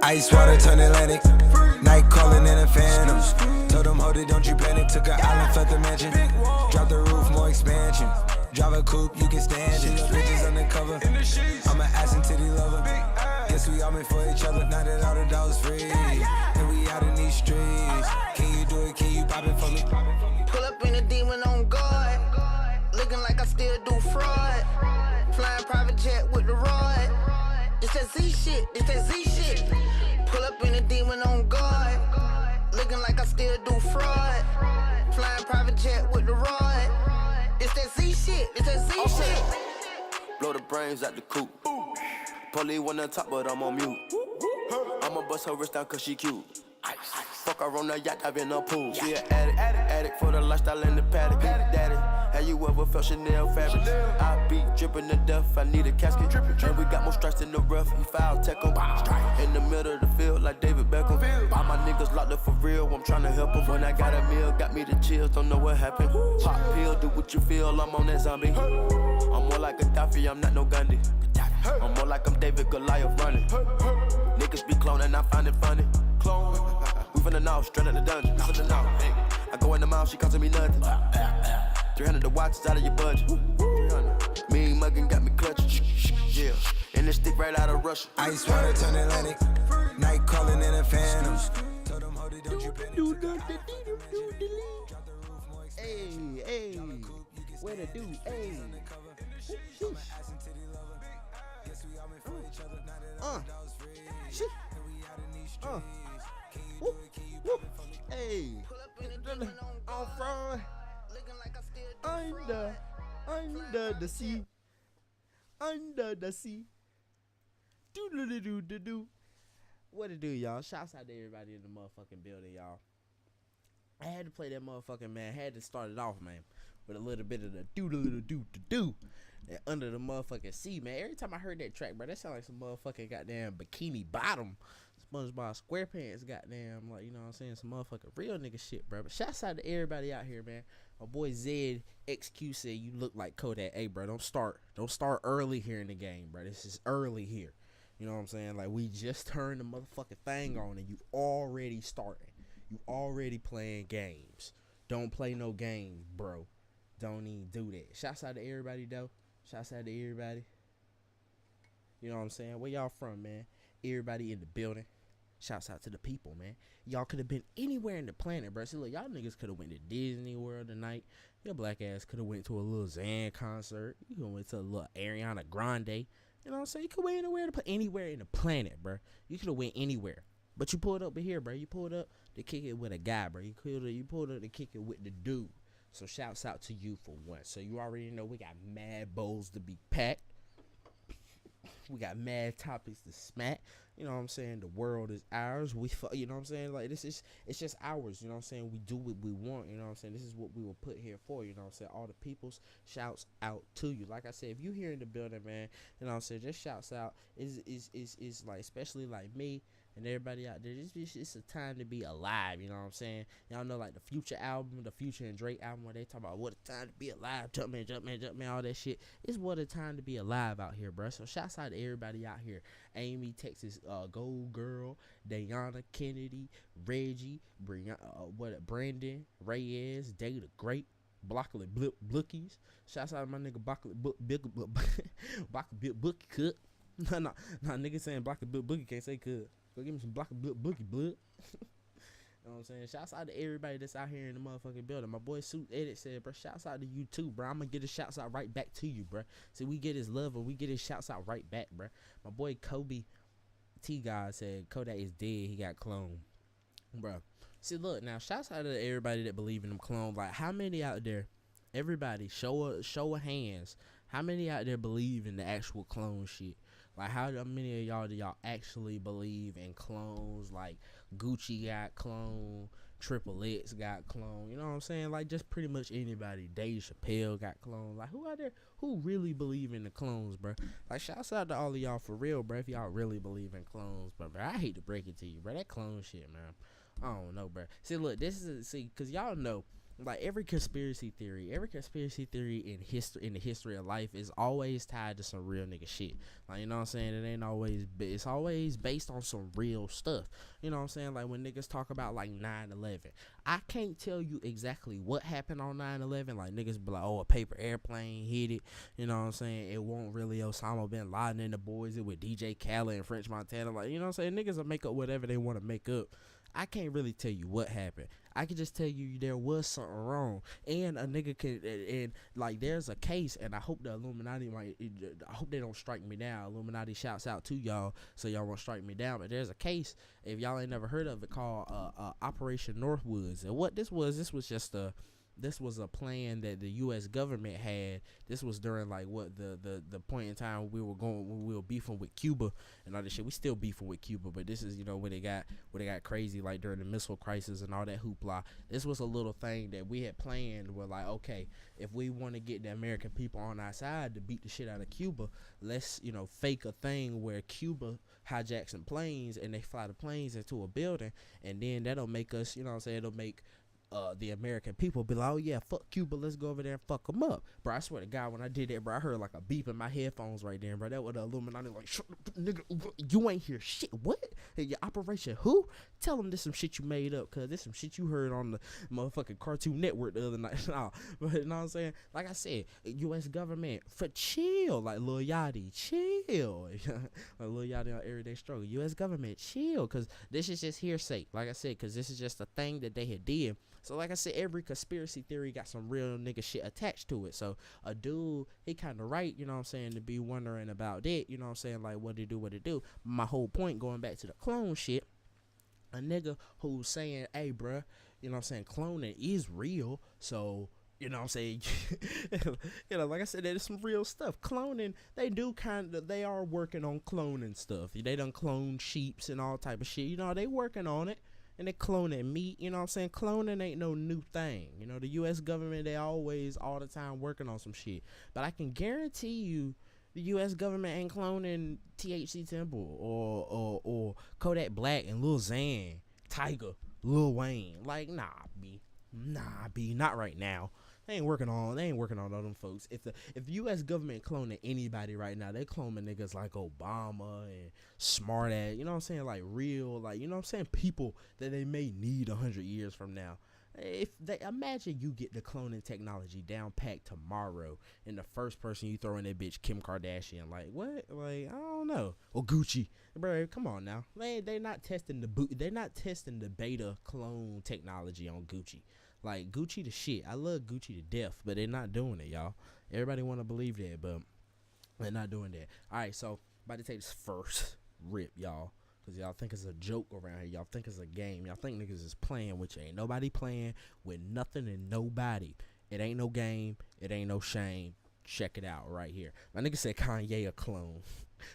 Ice water turn Atlantic. Night calling in a phantom. Told them, hold it, don't you panic. Took an island, left the mansion. Drop the roof, more expansion. Drive a coupe, you can stand it. Bitches undercover. I'm an ass and titty lover. Guess we all meant for each other. Now that all the dogs free, and we out in these streets. Can you do it? Can you pop it for me? Pull up in a demon on guard. Looking like I still do fraud. Flying private jet with the rod. It's that Z shit, it's that Z shit. Pull up in a demon on guard. Looking like I still do fraud. Flying private jet with the rod. It's that Z shit, it's that Z shit. Blow the brains out the coop. Polly one on top, but I'm on mute. I'ma bust her wrist down cause she cute. Fuck her on the yacht, I've been a pool. She an addict for the lifestyle in the paddock. Daddy, have you ever felt Chanel fabric? I be dripping to death, I need a casket. And we got more strikes in the rough, he foul tech em. In the middle of the field like David Beckham. All my niggas locked up for real, I'm tryna help them. When I got a meal, got me the chills, don't know what happened. Pop pill, do what you feel, I'm on that zombie. I'm more like Gaddafi, I'm not no Gandhi. I'm more like I'm David Goliath running. Niggas be cloning, I find it funny. Clone. We finna know, straight out the dungeon. Finna know. I go in the mouth, she costing me nothing. 300 the watch is out of your budget. 300. Mean muggin' got me clutching. Yeah, and this stick right out of Russia. Ice water turn Atlantic. Night calling in a phantom. Told them, hold it, don't you panic. Hey, hey, what to do? Hey. Hey, I'm from under the sea, under the sea. Do. What it do, y'all? Shouts out to everybody in the motherfucking building, y'all. I had to play that motherfucking, man. Had to start it off, man, with a little bit of the do. And under the motherfucking sea, man. Every time I heard that track, bro, that sound like some motherfucking goddamn Bikini Bottom, SpongeBob SquarePants, goddamn, like, you know what I'm saying, some motherfucking real nigga shit, bro. But shouts out to everybody out here, man. My boy Zed XQ said you look like Kodak. Hey, bro, don't start early here in the game, bro. This is early here. You know what I'm saying? Like, we just turned the motherfucking thing on and you already starting. You already playing games. Don't play no games, bro. Don't even do that. Shouts out to everybody, though. Shouts out to everybody. You know what I'm saying? Where y'all from, man? Everybody in the building. Shouts out to the people, man. Y'all could have been anywhere in the planet, bro. See, look, y'all niggas could have went to Disney World tonight. Your black ass could have went to a little Zan concert. You could have went to a little Ariana Grande. You know what I'm saying? You could went anywhere in the planet, bro. You could have went anywhere. But you pulled up here, bro. You pulled up to kick it with a guy, bro. You pulled up to kick it with the dude. So shouts out to you for once. So you already know we got mad bowls to be packed. We got mad topics to smack. You know what I'm saying? The world is ours. You know what I'm saying? Like, it's just ours. You know what I'm saying? We do what we want. You know what I'm saying? This is what we were put here for. You know what I'm saying? All the people's shouts out to you. Like I said, if you here in the building, man, you know what I'm saying? Just shouts out. Is like, especially like me and everybody out there. It's a time to be alive. You know what I'm saying? Y'all know, like, the Future album, the Future and Drake album, where they talk about what a time to be alive, jump man, all that shit. It's what a time to be alive out here, bro. So shouts out to everybody out here. Amy, Texas, Gold Girl, Dayana, Kennedy, Reggie, Brandon, Reyes, Data Great, Blockly Blookies. Shouts out to my nigga Blockly Bookie Cook. No, nigga saying Blockly Bookie can't say cook. Go give me some Blockly Bookie blood. You know what I'm saying? Shouts out to everybody that's out here in the motherfucking building. My boy Suit Edit said, bro, shouts out to you too, bro. I'm gonna get his shouts out right back to you, bro. See, we get his love and we get his shouts out right back, bro. My boy Kobe T God said Kodak is dead. He got cloned, bro. See, look, now shouts out to everybody that believe in them clones. Like, how many out there? Everybody, show of hands. How many out there believe in the actual clone shit? Like, how many of y'all do y'all actually believe in clones? Like, Gucci got cloned, Triple X got cloned. You know what I'm saying? Like, just pretty much anybody. Dave Chappelle got cloned. Like, who out there who really believe in the clones, bro? Like, shouts out to all of y'all for real, bro. If y'all really believe in clones, bro. I hate to break it to you, bro. That clone shit, man. I don't know, bro. See, look, because y'all know like every conspiracy theory in the history of life is always tied to some real nigga shit. Like, you know what I'm saying? It ain't always, it's always based on some real stuff. You know what I'm saying? Like when niggas talk about like 9/11, I can't tell you exactly what happened on 9/11. Like niggas be like, oh, a paper airplane hit it. You know what I'm saying? It won't really Osama bin Laden and the boys. It with DJ Khaled and French Montana. Like, you know what I'm saying? Niggas will make up whatever they want to make up. I can't really tell you what happened. I can just tell you there was something wrong, and a nigga can, and like there's a case, and I hope the Illuminati I hope they don't strike me down. Illuminati shouts out to y'all, so y'all won't strike me down. But there's a case, if y'all ain't never heard of it, called Operation Northwoods, and what this was just this was a plan that the U.S. government had. This was during like what the point in time when we were beefing with Cuba and all this shit. We still beefing with Cuba, but this is, you know, when they got crazy, like during the missile crisis and all that hoopla. This was a little thing that we had planned. We're like, okay, if we want to get the American people on our side to beat the shit out of Cuba, let's, you know, fake a thing where Cuba hijacks some planes and they fly the planes into a building, and then that'll make us, you know what I'm saying, it'll make the American people be like, oh yeah, fuck Cuba, let's go over there and fuck them up. Bro, I swear to God, when I did that, bro, I heard like a beep in my headphones right there, bro. That was the Illuminati, like, shut up, nigga, you ain't hear shit. What? Hey, your Operation who? Tell them this some shit you made up, cause this some shit you heard on the motherfucking Cartoon Network the other night. Nah, but you know what I'm saying? Like I said, U.S. government, for chill, like Lil Yachty, chill. Like Lil Yachty on Everyday Struggle. U.S. government, chill, cause this is just hearsay. Like I said, cause this is just a thing that they had did. So like I said, every conspiracy theory got some real nigga shit attached to it. So a dude, he kind of right, you know what I'm saying, to be wondering about that, you know what I'm saying, like what it do. My whole point, going back to the clone shit, a nigga who's saying, hey, bruh, you know what I'm saying, cloning is real. So, you know what I'm saying, you know, like I said, there's some real stuff. Cloning, they are working on cloning stuff. They done clone sheeps and all type of shit. You know, they working on it. And they cloning meat, you know what I'm saying? Cloning ain't no new thing. You know, the U.S. government, they always, all the time, working on some shit. But I can guarantee you, the U.S. government ain't cloning thctemp or Kodak Black and Lil Xan, Tiger, Lil Wayne. Like, nah, B, not right now. They ain't working on all them folks. If the U.S. government cloning anybody right now, they cloning niggas like Obama and smart ass, you know what I'm saying, like real, like, you know what I'm saying, people that they may need 100 years from now. If they imagine you get the cloning technology down packed tomorrow, and the first person you throw in that bitch Kim Kardashian, like what? Like, I don't know. Or Gucci, bro. Come on now. They're not testing the beta clone technology on Gucci. Like, Gucci the shit. I love Gucci to death, but they're not doing it, y'all. Everybody want to believe that, but they're not doing that. All right, so about to take this first rip, y'all, because y'all think it's a joke around here. Y'all think it's a game. Y'all think niggas is playing, which ain't nobody playing with nothing and nobody. It ain't no game. It ain't no shame. Check it out right here. My nigga said Kanye a clone.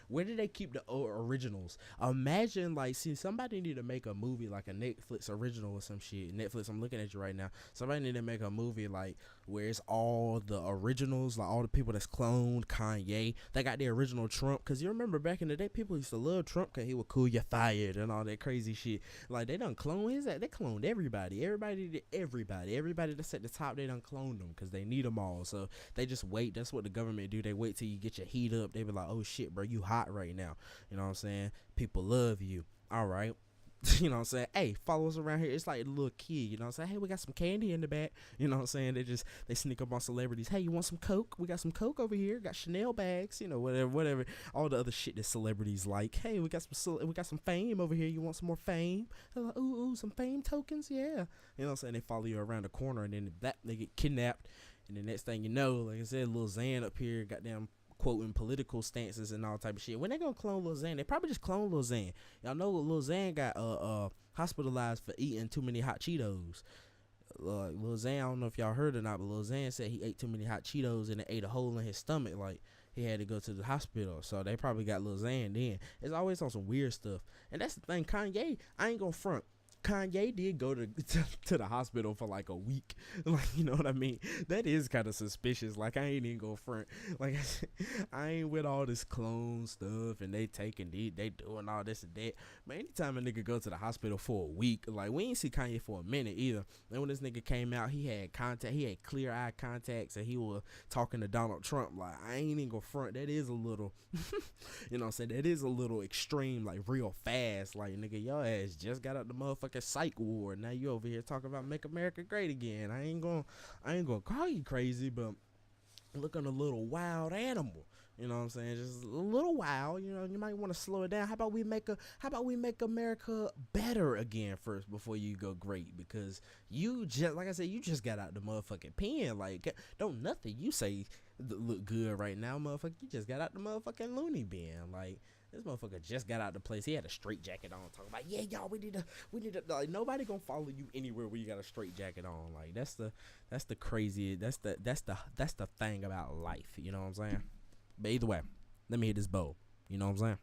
Where did they keep the originals? Imagine, like, see, somebody need to make a movie like a Netflix original or some shit. Netflix, I'm looking at you right now. Somebody need to make a movie like where it's all the originals, like all the people that's cloned Kanye. They got the original Trump, because you remember back in the day, people used to love Trump because he was cool, you're fired, and all that crazy shit. Like, they done clone his ass. They cloned everybody. Everybody that's at the top, they done cloned them because they need them all. So they just wait. That's what the government do. They wait till you get your heat up. They be like, oh shit, bro, you hot right now. You know what I'm saying? People love you. All right. You know what I'm saying? Hey, follow us around here. It's like a little kid. You know what I'm saying? Hey, we got some candy in the back. You know what I'm saying? They sneak up on celebrities. Hey, you want some Coke? We got some Coke over here. Got Chanel bags. You know, whatever. All the other shit that celebrities like. Hey, we got some fame over here. You want some more fame? They're like, ooh, some fame tokens? Yeah. You know what I'm saying? They follow you around the corner, and then they get kidnapped. And the next thing you know, like I said, Lil Xan up here, goddamn, quoting political stances and all type of shit. When they gonna clone Lil Xan, they probably just clone Lil Xan. Y'all know Lil Xan got hospitalized for eating too many hot Cheetos. Lil Xan, I don't know if y'all heard or not, but Lil Xan said he ate too many hot Cheetos and it ate a hole in his stomach. Like, he had to go to the hospital. So they probably got Lil Xan then. It's always on some weird stuff. And that's the thing, Kanye, I ain't gonna front. Kanye did go to the hospital for like a week. Like, you know what I mean? That is kind of suspicious. Like, I ain't even go front. Like, I ain't with all this clone stuff and they doing all this and that. But anytime a nigga go to the hospital for a week, like, we ain't see Kanye for a minute either. And when this nigga came out, he had clear eye contacts, and he was talking to Donald Trump. Like, I ain't even go front. That is a little, you know what I'm saying? That is a little extreme, like, real fast. Like, nigga, your ass just got out the motherfucking psych ward. Now you over here talking about make America great again. I ain't gonna call you crazy, but looking a little wild animal. You know what I'm saying? Just a little wild. You know, you might want to slow it down. How about we make America better again first before you go great? Because you just, like I said, you just got out the motherfucking pen. Like, don't nothing you say look good right now, motherfucker. You just got out the motherfucking loony bin. Like, this motherfucker just got out the place. He had a straight jacket on, talking about, yeah, y'all, we need to, like, nobody gonna follow you anywhere where you got a straight jacket on. Like, that's the crazy, that's the thing about life. You know what I'm saying? But either way, let me hit this bowl. You know what I'm saying?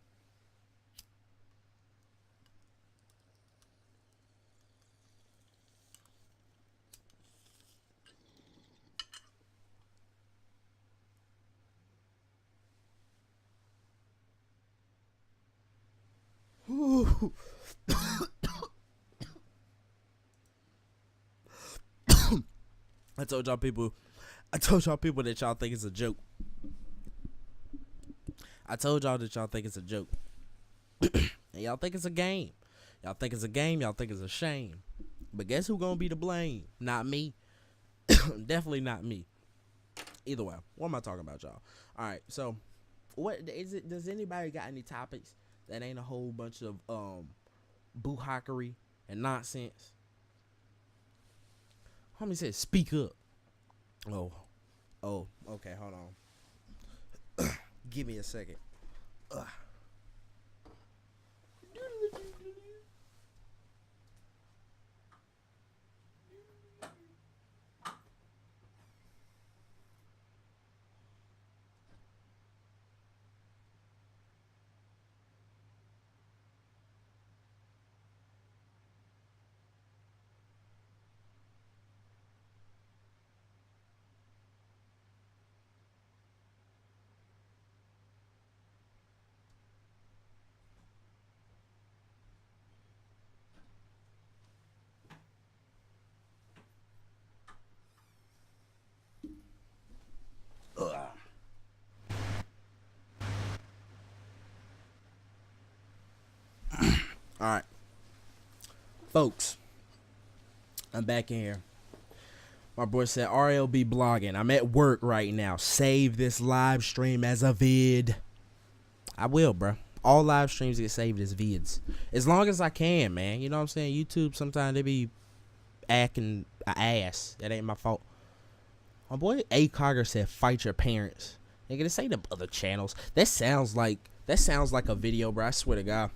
I told y'all people that y'all think it's a joke. I told y'all that y'all think it's a joke. And y'all think it's a game. Y'all think it's a game. Y'all think it's a shame. But guess who gonna be to blame? Not me. Definitely not me. Either way, what am I talking about, y'all? All right, so what is it? Does anybody got any topics that ain't a whole bunch of buhockery and nonsense? Homie said, speak up. Oh, okay, hold on. Give me a second. All right, folks, I'm back in here. My boy said RLB blogging. I'm at work right now. Save this live stream as a vid. I will, bro. All live streams get saved as vids as long as I can, man. You know what I'm saying? YouTube sometimes they be acting a ass. That ain't my fault. My boy A Cogger said fight your parents. Nigga, this ain't them other channels. That sounds like a video, bro. I swear to God.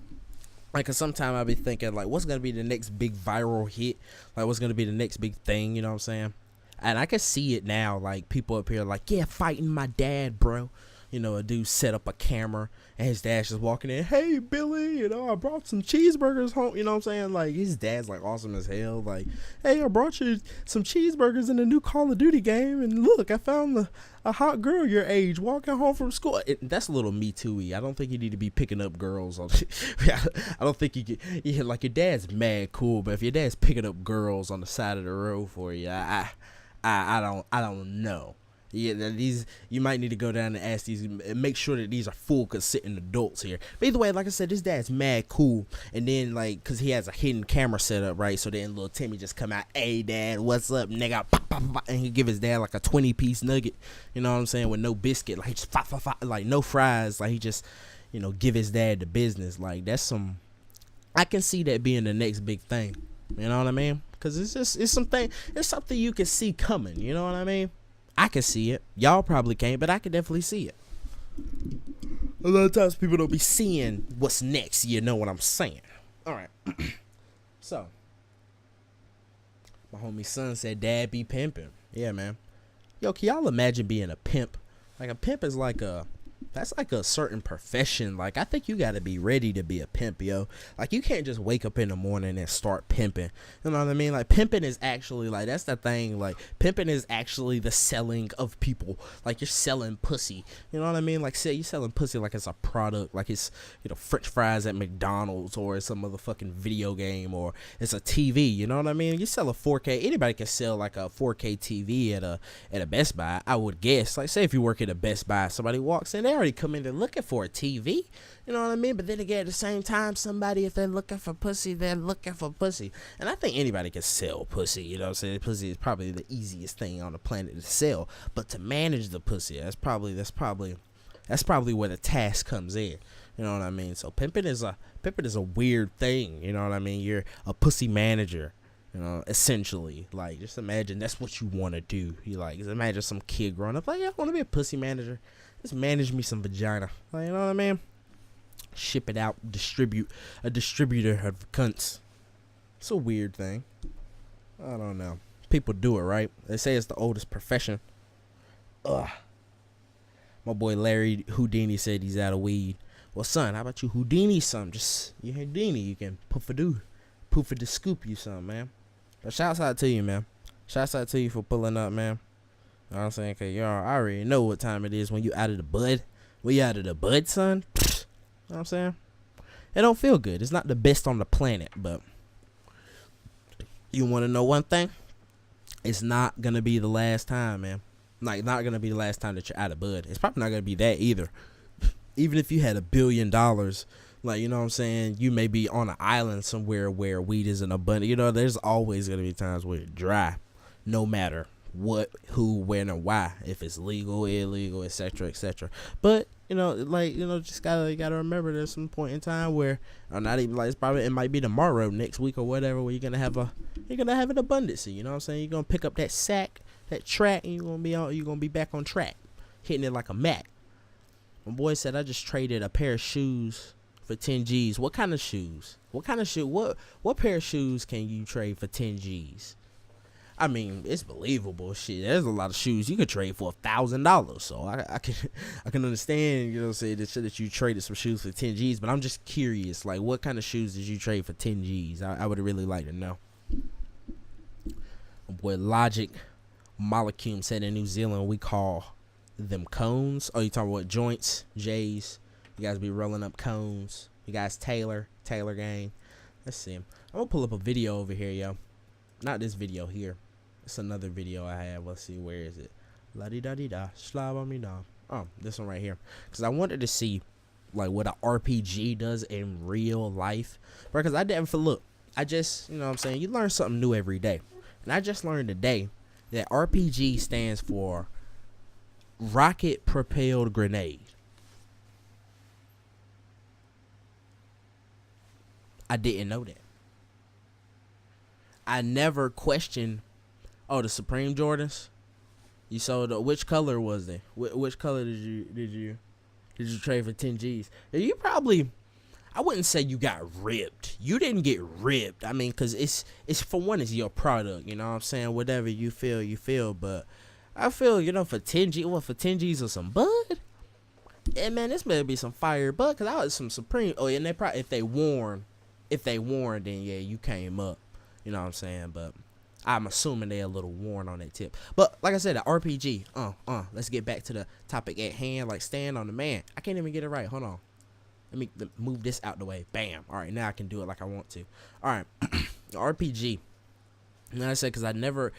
Like, cause sometimes I be thinking, like, what's gonna be the next big viral hit? Like, what's gonna be the next big thing? You know what I'm saying? And I can see it now. Like, people up here, like, yeah, fighting my dad, bro. You know, a dude set up a camera and his dad's just walking in. Hey, Billy, you know, I brought some cheeseburgers home. You know what I'm saying? Like, his dad's like awesome as hell. Like, hey, I brought you some cheeseburgers in the new Call of Duty game. And look, I found a hot girl your age walking home from school. That's a little Me Too-y. I don't think you need to be picking up girls. I don't think you get, yeah, like, your dad's mad cool. But if your dad's picking up girls on the side of the road for you, I don't know. Yeah, these, you might need to go down and ask these, make sure that these are full consenting adults here. But either way, like I said, this dad's mad cool. And then, like, cause he has a hidden camera set up, right? So then little Timmy just come out, hey dad, what's up, nigga? And he give his dad like a 20-piece nugget, you know what I'm saying, with no biscuit, like just like no fries, like he just, you know, give his dad the business. Like, that's some, I can see that being the next big thing. You know what I mean? Cause it's something you can see coming. You know what I mean? I can see it. Y'all probably can't, but I can definitely see it. A lot of times people don't be seeing what's next. You know what I'm saying? All right. So, my homie son said, dad be pimping. Yeah, man. Yo, can y'all imagine being a pimp? Like, a pimp is like a that's like a certain profession. Like, I think you got to be ready to be a pimp, yo. Like, you can't just wake up in the morning and start pimping. You know what I mean? Like, pimping is actually, like, that's the thing. Like, pimping is actually the selling of people. Like, you're selling pussy. You know what I mean? Like, say you're selling pussy like it's a product. Like, it's, you know, French fries at McDonald's, or it's some motherfucking video game, or it's a TV. You know what I mean? You sell a 4K. Anybody can sell, like, a 4K TV at a Best Buy, I would guess. Like, say if you work at a Best Buy, somebody walks in, they already come in there looking for a TV. You know what I mean? But then again, at the same time, somebody, if they're looking for pussy, they're looking for pussy. And I think anybody can sell pussy. You know what I'm saying? Pussy is probably the easiest thing on the planet to sell. But to manage the pussy, that's probably where the task comes in. You know what I mean? So pimping is a weird thing. You know what I mean? You're a pussy manager. You know, essentially, like, just imagine that's what you want to do. You like, just imagine some kid growing up like, yeah, I want to be a pussy manager. Just manage me some vagina. Like, you know what I mean? Ship it out, a distributor of cunts. It's a weird thing. I don't know. People do it, right? They say it's the oldest profession. Ugh. My boy Larry Houdini said he's out of weed. Well, son, how about you Houdini some? Just, you Houdini, you can poof a scoop you some, man. But shouts out to you, man. Shouts out to you for pulling up, man. You know what I'm saying? Cause y'all, I already know what time it is when you out of the bud. When you out of the bud, son. You know what I'm saying? It don't feel good. It's not the best on the planet, but you want to know one thing? It's not gonna be the last time, man. Like, not gonna be the last time that you're out of bud. It's probably not gonna be that either. Even if you had $1 billion, like, you know what I'm saying, you may be on an island somewhere where weed isn't abundant. You know, there's always going to be times where it's dry, no matter what, who, when, or why, if it's legal, illegal, etc., etc. But, you know, like, you know, just gotta remember there's some point in time where, or not even, like, it might be tomorrow, next week, or whatever, where you're gonna have an abundance. You know what I'm saying? You're gonna pick up that sack, that track, and you're gonna be back on track, hitting it like a Mac. My boy said, I just traded a pair of shoes for 10 G's. What kind of shoes? What pair of shoes can you trade for 10 G's? I mean, it's believable. Shit, there's a lot of shoes you could trade for $1,000. So I can understand, you know, say that you traded some shoes for 10 G's. But I'm just curious, like, what kind of shoes did you trade for 10 G's? I would really like to know. My boy Logic Molecule said in New Zealand we call them cones. Oh, you talking about joints, J's? You guys be rolling up cones. You guys Taylor gang. Let's see. I'm gonna pull up a video over here, yo. Not this video here. It's another video I have. Let's see, where is it? La di da di da, slab on me now. Oh, this one right here. Cause I wanted to see like what a RPG does in real life. Because I didn't look. I just, you know what I'm saying, you learn something new every day. And I just learned today that RPG stands for rocket propelled grenade. I didn't know that. I never questioned. Oh, the Supreme Jordans. You sold. Which color was they? Which color did you trade for 10 G's? You probably. I wouldn't say you got ripped. You didn't get ripped. I mean, cause it's for one, it's your product. You know what I'm saying? Whatever you feel, you feel. But I feel, you know, for 10 G, for 10 G's or some bud. Yeah, man, this better be some fire bud. Cause I was some Supreme. Oh, and they probably if they worn, then yeah, you came up. You know what I'm saying? But I'm assuming they're a little worn on that tip. But like I said, the RPG. Let's get back to the topic at hand. Like, stand on the man. I can't even get it right. Hold on. Let me move this out the way. Bam. All right, now I can do it like I want to. All right, the RPG. And I said, because I never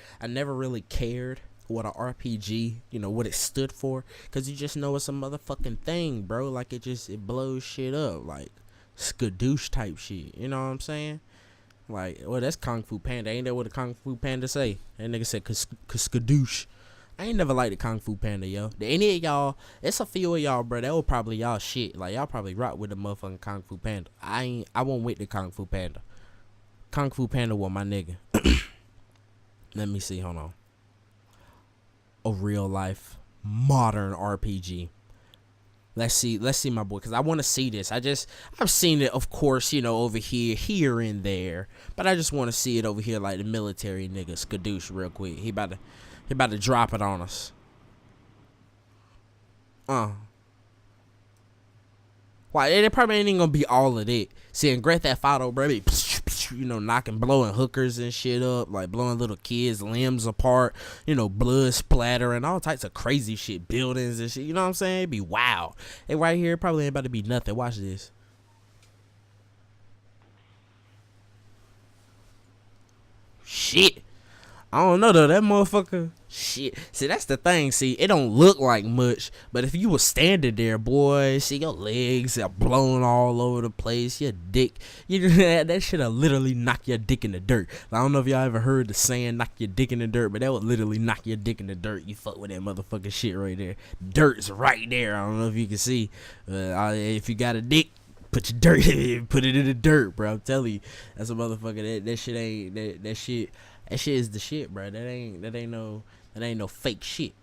really cared what a RPG, you know, what it stood for, because you just know it's a motherfucking thing, bro. Like, it blows shit up, like skadoosh type shit. You know what I'm saying? Like, well, that's Kung Fu Panda. Ain't that what a Kung Fu Panda say? That nigga said skadoosh. I ain't never liked the Kung Fu Panda, yo. Any of y'all, it's a few of y'all, bro, that was probably y'all shit. Like, y'all probably rock with the motherfucking Kung Fu Panda. I won't with the Kung Fu Panda. Kung Fu Panda was my nigga. Let me see, hold on. A real life modern RPG. Let's see my boy, because I want to see this. I've seen it, of course, you know, over here and there, but I just want to see it over here like the military nigga skadoosh real quick. He about to drop it on us. Why, it probably ain't even gonna be all of that. See, in Grand Theft Auto, bro, be, you know, blowing hookers and shit up, like blowing little kids' limbs apart, you know, blood splattering, all types of crazy shit, buildings and shit, you know what I'm saying? It'd be wild. Hey, right here, probably ain't about to be nothing. Watch this. Shit. I don't know though, that motherfucker, shit. See, that's the thing. See, it don't look like much, but if you was standing there, boy, see, your legs are blown all over the place. Your dick, that shit'll literally knock your dick in the dirt. I don't know if y'all ever heard the saying, knock your dick in the dirt, but that would literally knock your dick in the dirt. You fuck with that motherfucking shit right there. Dirt's right there. I don't know if you can see. If you got a dick, put your dirt, put it in the dirt, bro. I'm telling you, that's a motherfucker. That shit ain't that shit. That shit is the shit, bro. That ain't no fake shit.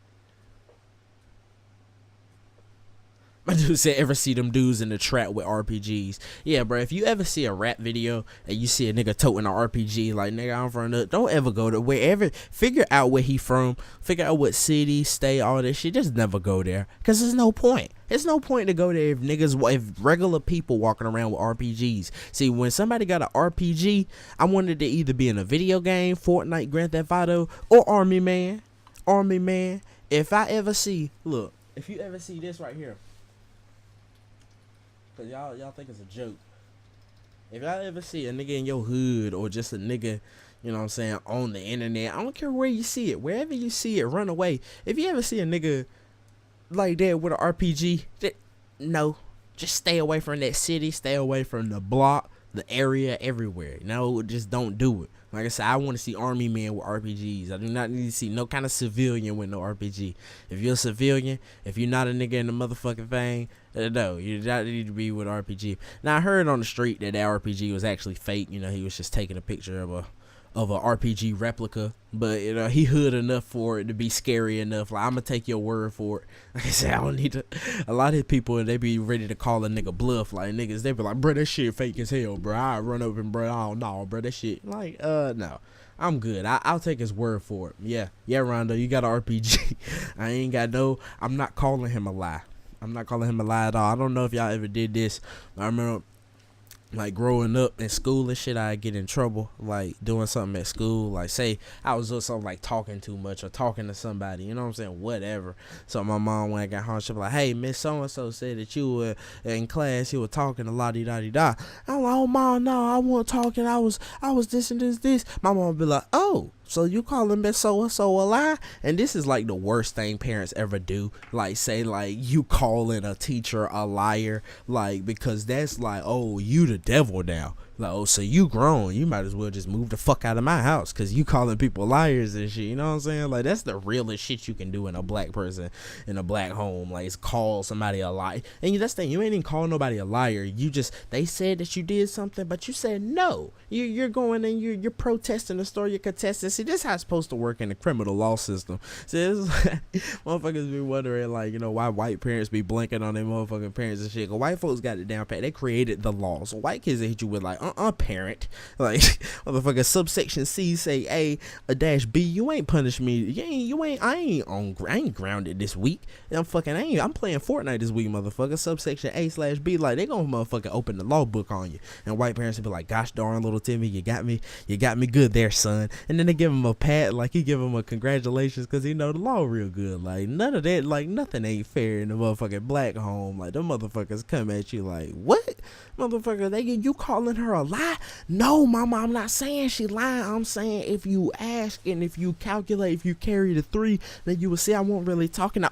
My dude said, ever see them dudes in the trap with RPGs? Yeah, bro, if you ever see a rap video and you see a nigga toting an RPG, like, nigga, I'm from the, don't ever go to wherever, figure out where he from, figure out what city, state, all that shit, just never go there, because there's no point. There's no point to go there if regular people walking around with RPGs. See, when somebody got an RPG, I wanted to either be in a video game, Fortnite, Grand Theft Auto, or Army Man. Army Man. If I ever see, look, if you ever see this right here, cause y'all think it's a joke. If y'all ever see a nigga in your hood or just a nigga, you know what I'm saying, on the internet, I don't care where you see it, wherever you see it, run away. If you ever see a nigga like that with an RPG, no, just stay away from that city, stay away from the block, the area, everywhere. No, just don't do it. Like I said, I want to see Army Men with RPGs. I do not need to see no kind of civilian with no RPG. If you're a civilian, if you're not a nigga in the motherfucking thing, no, you don't need to be with RPG. Now, I heard on the street that RPG was actually fake. You know, he was just taking a picture of a RPG replica, but you know, he hood enough for it to be scary enough. Like, I'm gonna take your word for it. Like I said, I don't need to. A lot of people, they be ready to call a nigga bluff. Like, niggas, they be like, bro, that shit fake as hell, bro. I run over and, bro, I don't know, bro, that shit. Like, no, I'm good. I'll take his word for it. Yeah, Rondo, you got an RPG. I'm not calling him a lie. I'm not calling him a lie at all. I don't know if y'all ever did this. I remember, like, growing up in school and shit, I'd get in trouble, like, doing something at school. Like, say I was doing something like talking too much or talking to somebody, you know what I'm saying, whatever. So my mom, when I got home, she was like, hey, Miss So-and-so said that you were in class, you were talking a la-di-da-di-da. I'm like, oh, mom, no, I wasn't talking, I was this and this. My mom would be like, oh, so you calling Miss So-and-so a lie? And this is like the worst thing parents ever do. Like, say, like, you calling a teacher a liar, like, because that's like, oh, you the devil now. Like, oh, so you grown, you might as well just move the fuck out of my house, because you calling people liars and shit, you know what I'm saying? Like, that's the realest shit you can do in a black person, in a black home. Like, it's call somebody a liar. And that's the thing, you ain't even call nobody a liar. You just, they said that you did something, but you said no. You're going and you're protesting the story, you're contesting. See, this is how it's supposed to work in the criminal law system. See, this motherfuckers be wondering, like, you know, why white parents be blanking on their motherfucking parents and shit. Cause white folks got it down pat. They created the law. So white kids, they hit you with like, parent, like, motherfucker, subsection C say A-B, you ain't punished me, I ain't grounded this week, I'm playing Fortnite this week, motherfucker. Subsection A/B, like, they gonna motherfucker open the law book on you. And white parents will be like, gosh darn, little Timmy, you got me good there, son. And then they give him a pat, like, he give him a congratulations, cause he know the law real good. Like, none of that, like, nothing ain't fair in the motherfucking black home. Like, them motherfuckers come at you like, what, motherfucker, you calling her a lie? No, mama, I'm not saying she lying. I'm saying if you ask and if you calculate, if you carry the 3, then you will see I won't really talking.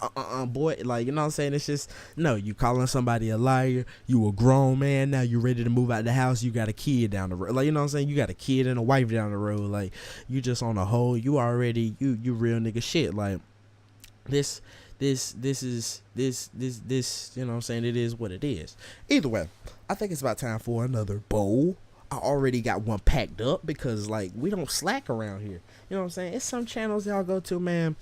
Boy, like, you know what I'm saying? It's just, no, you calling somebody a liar. You a grown man now. You ready to move out the house. You got a kid down the road. Like, you know what I'm saying? You got a kid and a wife down the road. Like, you just on a whole. You already you real nigga shit. Like, this is you know what I'm saying? It is what it is. Either way, I think it's about time for another bowl. I already got one packed up because, like, we don't slack around here. You know what I'm saying? It's some channels y'all go to, man,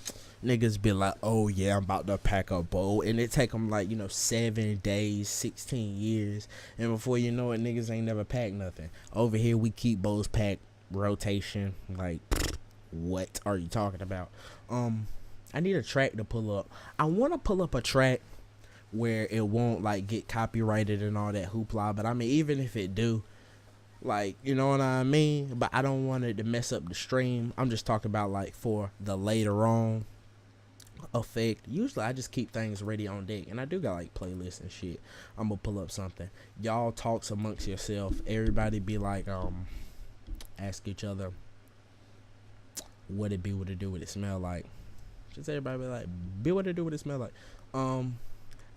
niggas be like, oh yeah, I'm about to pack a bowl, and it take them, like, you know, 7 days, 16 years, and before you know it, niggas ain't never packed nothing. Over here, we keep bowls packed, rotation. Like, what are you talking about? I need a track to pull up. I want to pull up a track where it won't like get copyrighted and all that hoopla. But I mean, even if it do, like, you know what I mean? But I don't want it to mess up the stream. I'm just talking about like for the later on effect. Usually I just keep things ready on deck, and I do got like playlists and shit. I'm gonna pull up something. Y'all talks amongst yourself. Everybody be like, ask each other what it be, what it do, what it smell like. Just everybody be like, be what it do, what it smell like.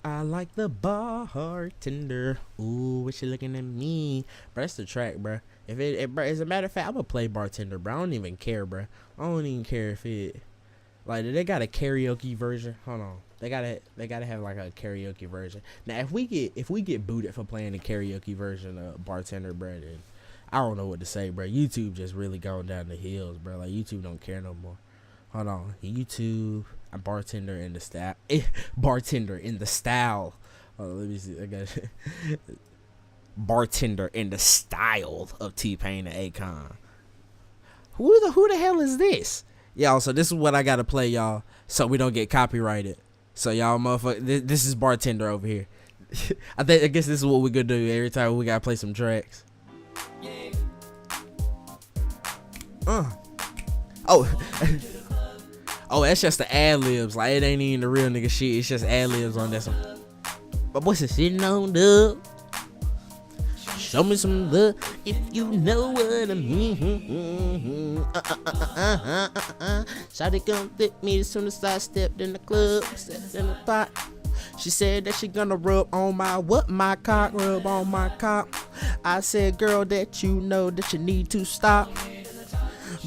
I like the bartender. Ooh, what you looking at me? Bro, that's the track, bro. Bro, as a matter of fact, I'm gonna play bartender, bro. I don't even care, bro. I don't even care if it, like, they got a karaoke version. Hold on, they gotta have like a karaoke version. Now, if we get booted for playing the karaoke version of bartender, bro, then I don't know what to say, bro. YouTube just really going down the hills, bro. Like, YouTube don't care no more. Hold on, YouTube. A bartender in the style. Bartender in the style. Oh, let me see. I got it. Bartender in the style of T-Pain and Akon. Who the hell is this? Y'all, so this is what I gotta play, y'all, so we don't get copyrighted. So y'all motherfucker, this is bartender over here. I guess this is what we gonna do every time we gotta play some tracks. Oh. Oh, that's just the ad-libs. Like, it ain't even the real nigga shit. It's just ad-libs on that one. My boy said, sitting on the, show me some love if you know what I mean. Shawty come with me as soon as I stepped in the club, stepped in the pot. She said that she gonna rub on my cock, rub on my cock. I said, girl, that you know that you need to stop.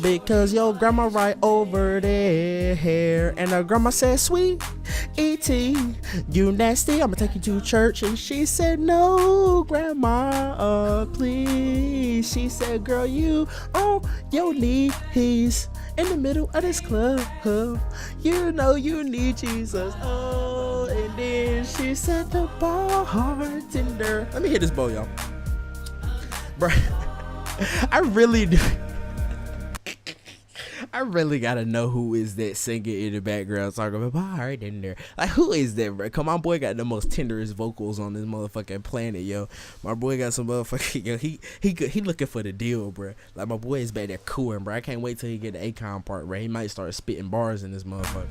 Because your grandma right over there. And her grandma said, sweet E.T., you nasty, I'ma take you to church. And she said, no, grandma, please. She said, girl, you on your knees in the middle of this club. You know you need Jesus. Oh, and then she said, the bartender. Let me hit this bow, y'all. Bro, I really gotta know who is that singing in the background talking about bartender. Like, who is that, bro? Come on, boy got the most tenderest vocals on this motherfucking planet, yo. My boy got some motherfucking, yo, he looking for the deal, bro. Like, my boy is back there cooing, bro. I can't wait till he get the Akon part, bro. He might start spitting bars in this motherfucker.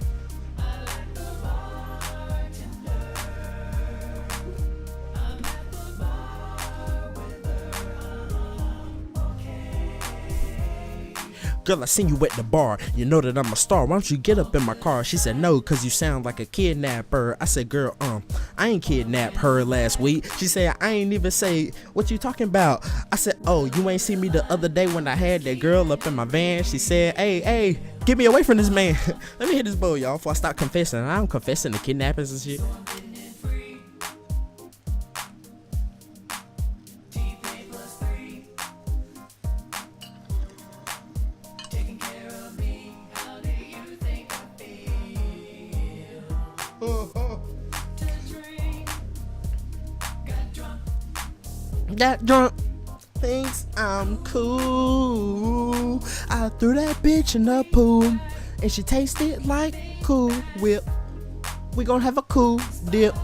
Girl, I seen you at the bar. You know that I'm a star. Why don't you get up in my car? She said, no, cause you sound like a kidnapper. I said, girl, I ain't kidnapped her last week. She said, I ain't even say, what you talking about? I said, oh, you ain't see me the other day when I had that girl up in my van? She said, hey, get me away from this man. Let me hit this bow, y'all, before I start confessing. I'm confessing to kidnappings and shit. Got drunk, thinks I'm cool. I threw that bitch in the pool, and she tasted like Cool Whip. We gon' have a cool dip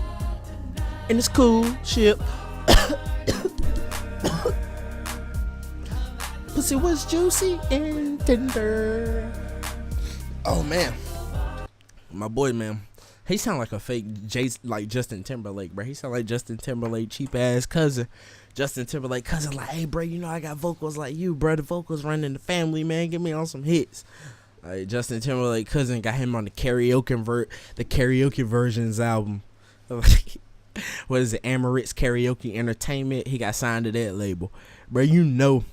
in this cool ship. Pussy was juicy and tender. Oh man, my boy, man. He sound like a fake like Justin Timberlake, bro. He sound like Justin Timberlake cheap ass cousin. Justin Timberlake cousin, like, hey, bro, you know I got vocals like you, bro. The vocals run in the family, man. Get me on some hits. Like, Justin Timberlake cousin got him on the karaoke versions album. What is it? Amaret's Karaoke Entertainment. He got signed to that label, bro. You know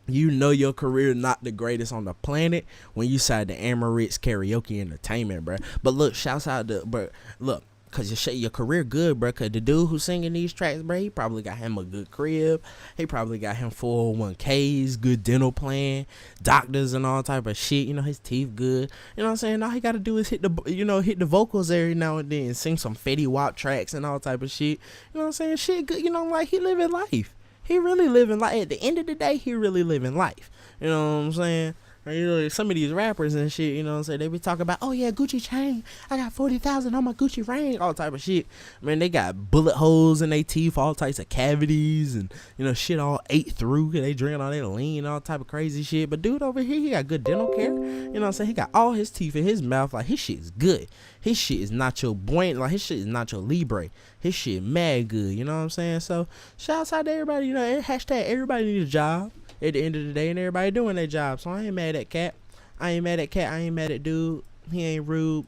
your career not the greatest on the planet when you signed to Amaret's Karaoke Entertainment, bro. But look, shouts out to, bro. Look, cause your career good, bro. Cause the dude who's singing these tracks, bro, he probably got him a good crib. He probably got him 401ks, good dental plan, doctors and all type of shit. You know, his teeth good. You know what I'm saying? All he gotta do is hit the vocals every now and then, sing some Fetty Wap tracks and all type of shit. You know what I'm saying? Shit good. You know, like, he living life. He really living life. At the end of the day, he really living life. You know what I'm saying? You know, some of these rappers and shit, you know what I'm saying, they be talking about, oh yeah, Gucci chain, I got 40,000 on my Gucci ring, all type of shit. Man, they got bullet holes in their teeth, all types of cavities, and, you know, shit all ate through, they drinking all that lean, all type of crazy shit. But dude over here, he got good dental care, you know what I'm saying, he got all his teeth in his mouth, like, his shit is good. His shit is Nacho Bueno, like, his shit is Nacho Libre. His shit mad good, you know what I'm saying? So, shouts out to everybody, you know, hashtag everybody need a job at the end of the day, and everybody doing their job. So I ain't mad at Cat. I ain't mad at dude. He ain't rude.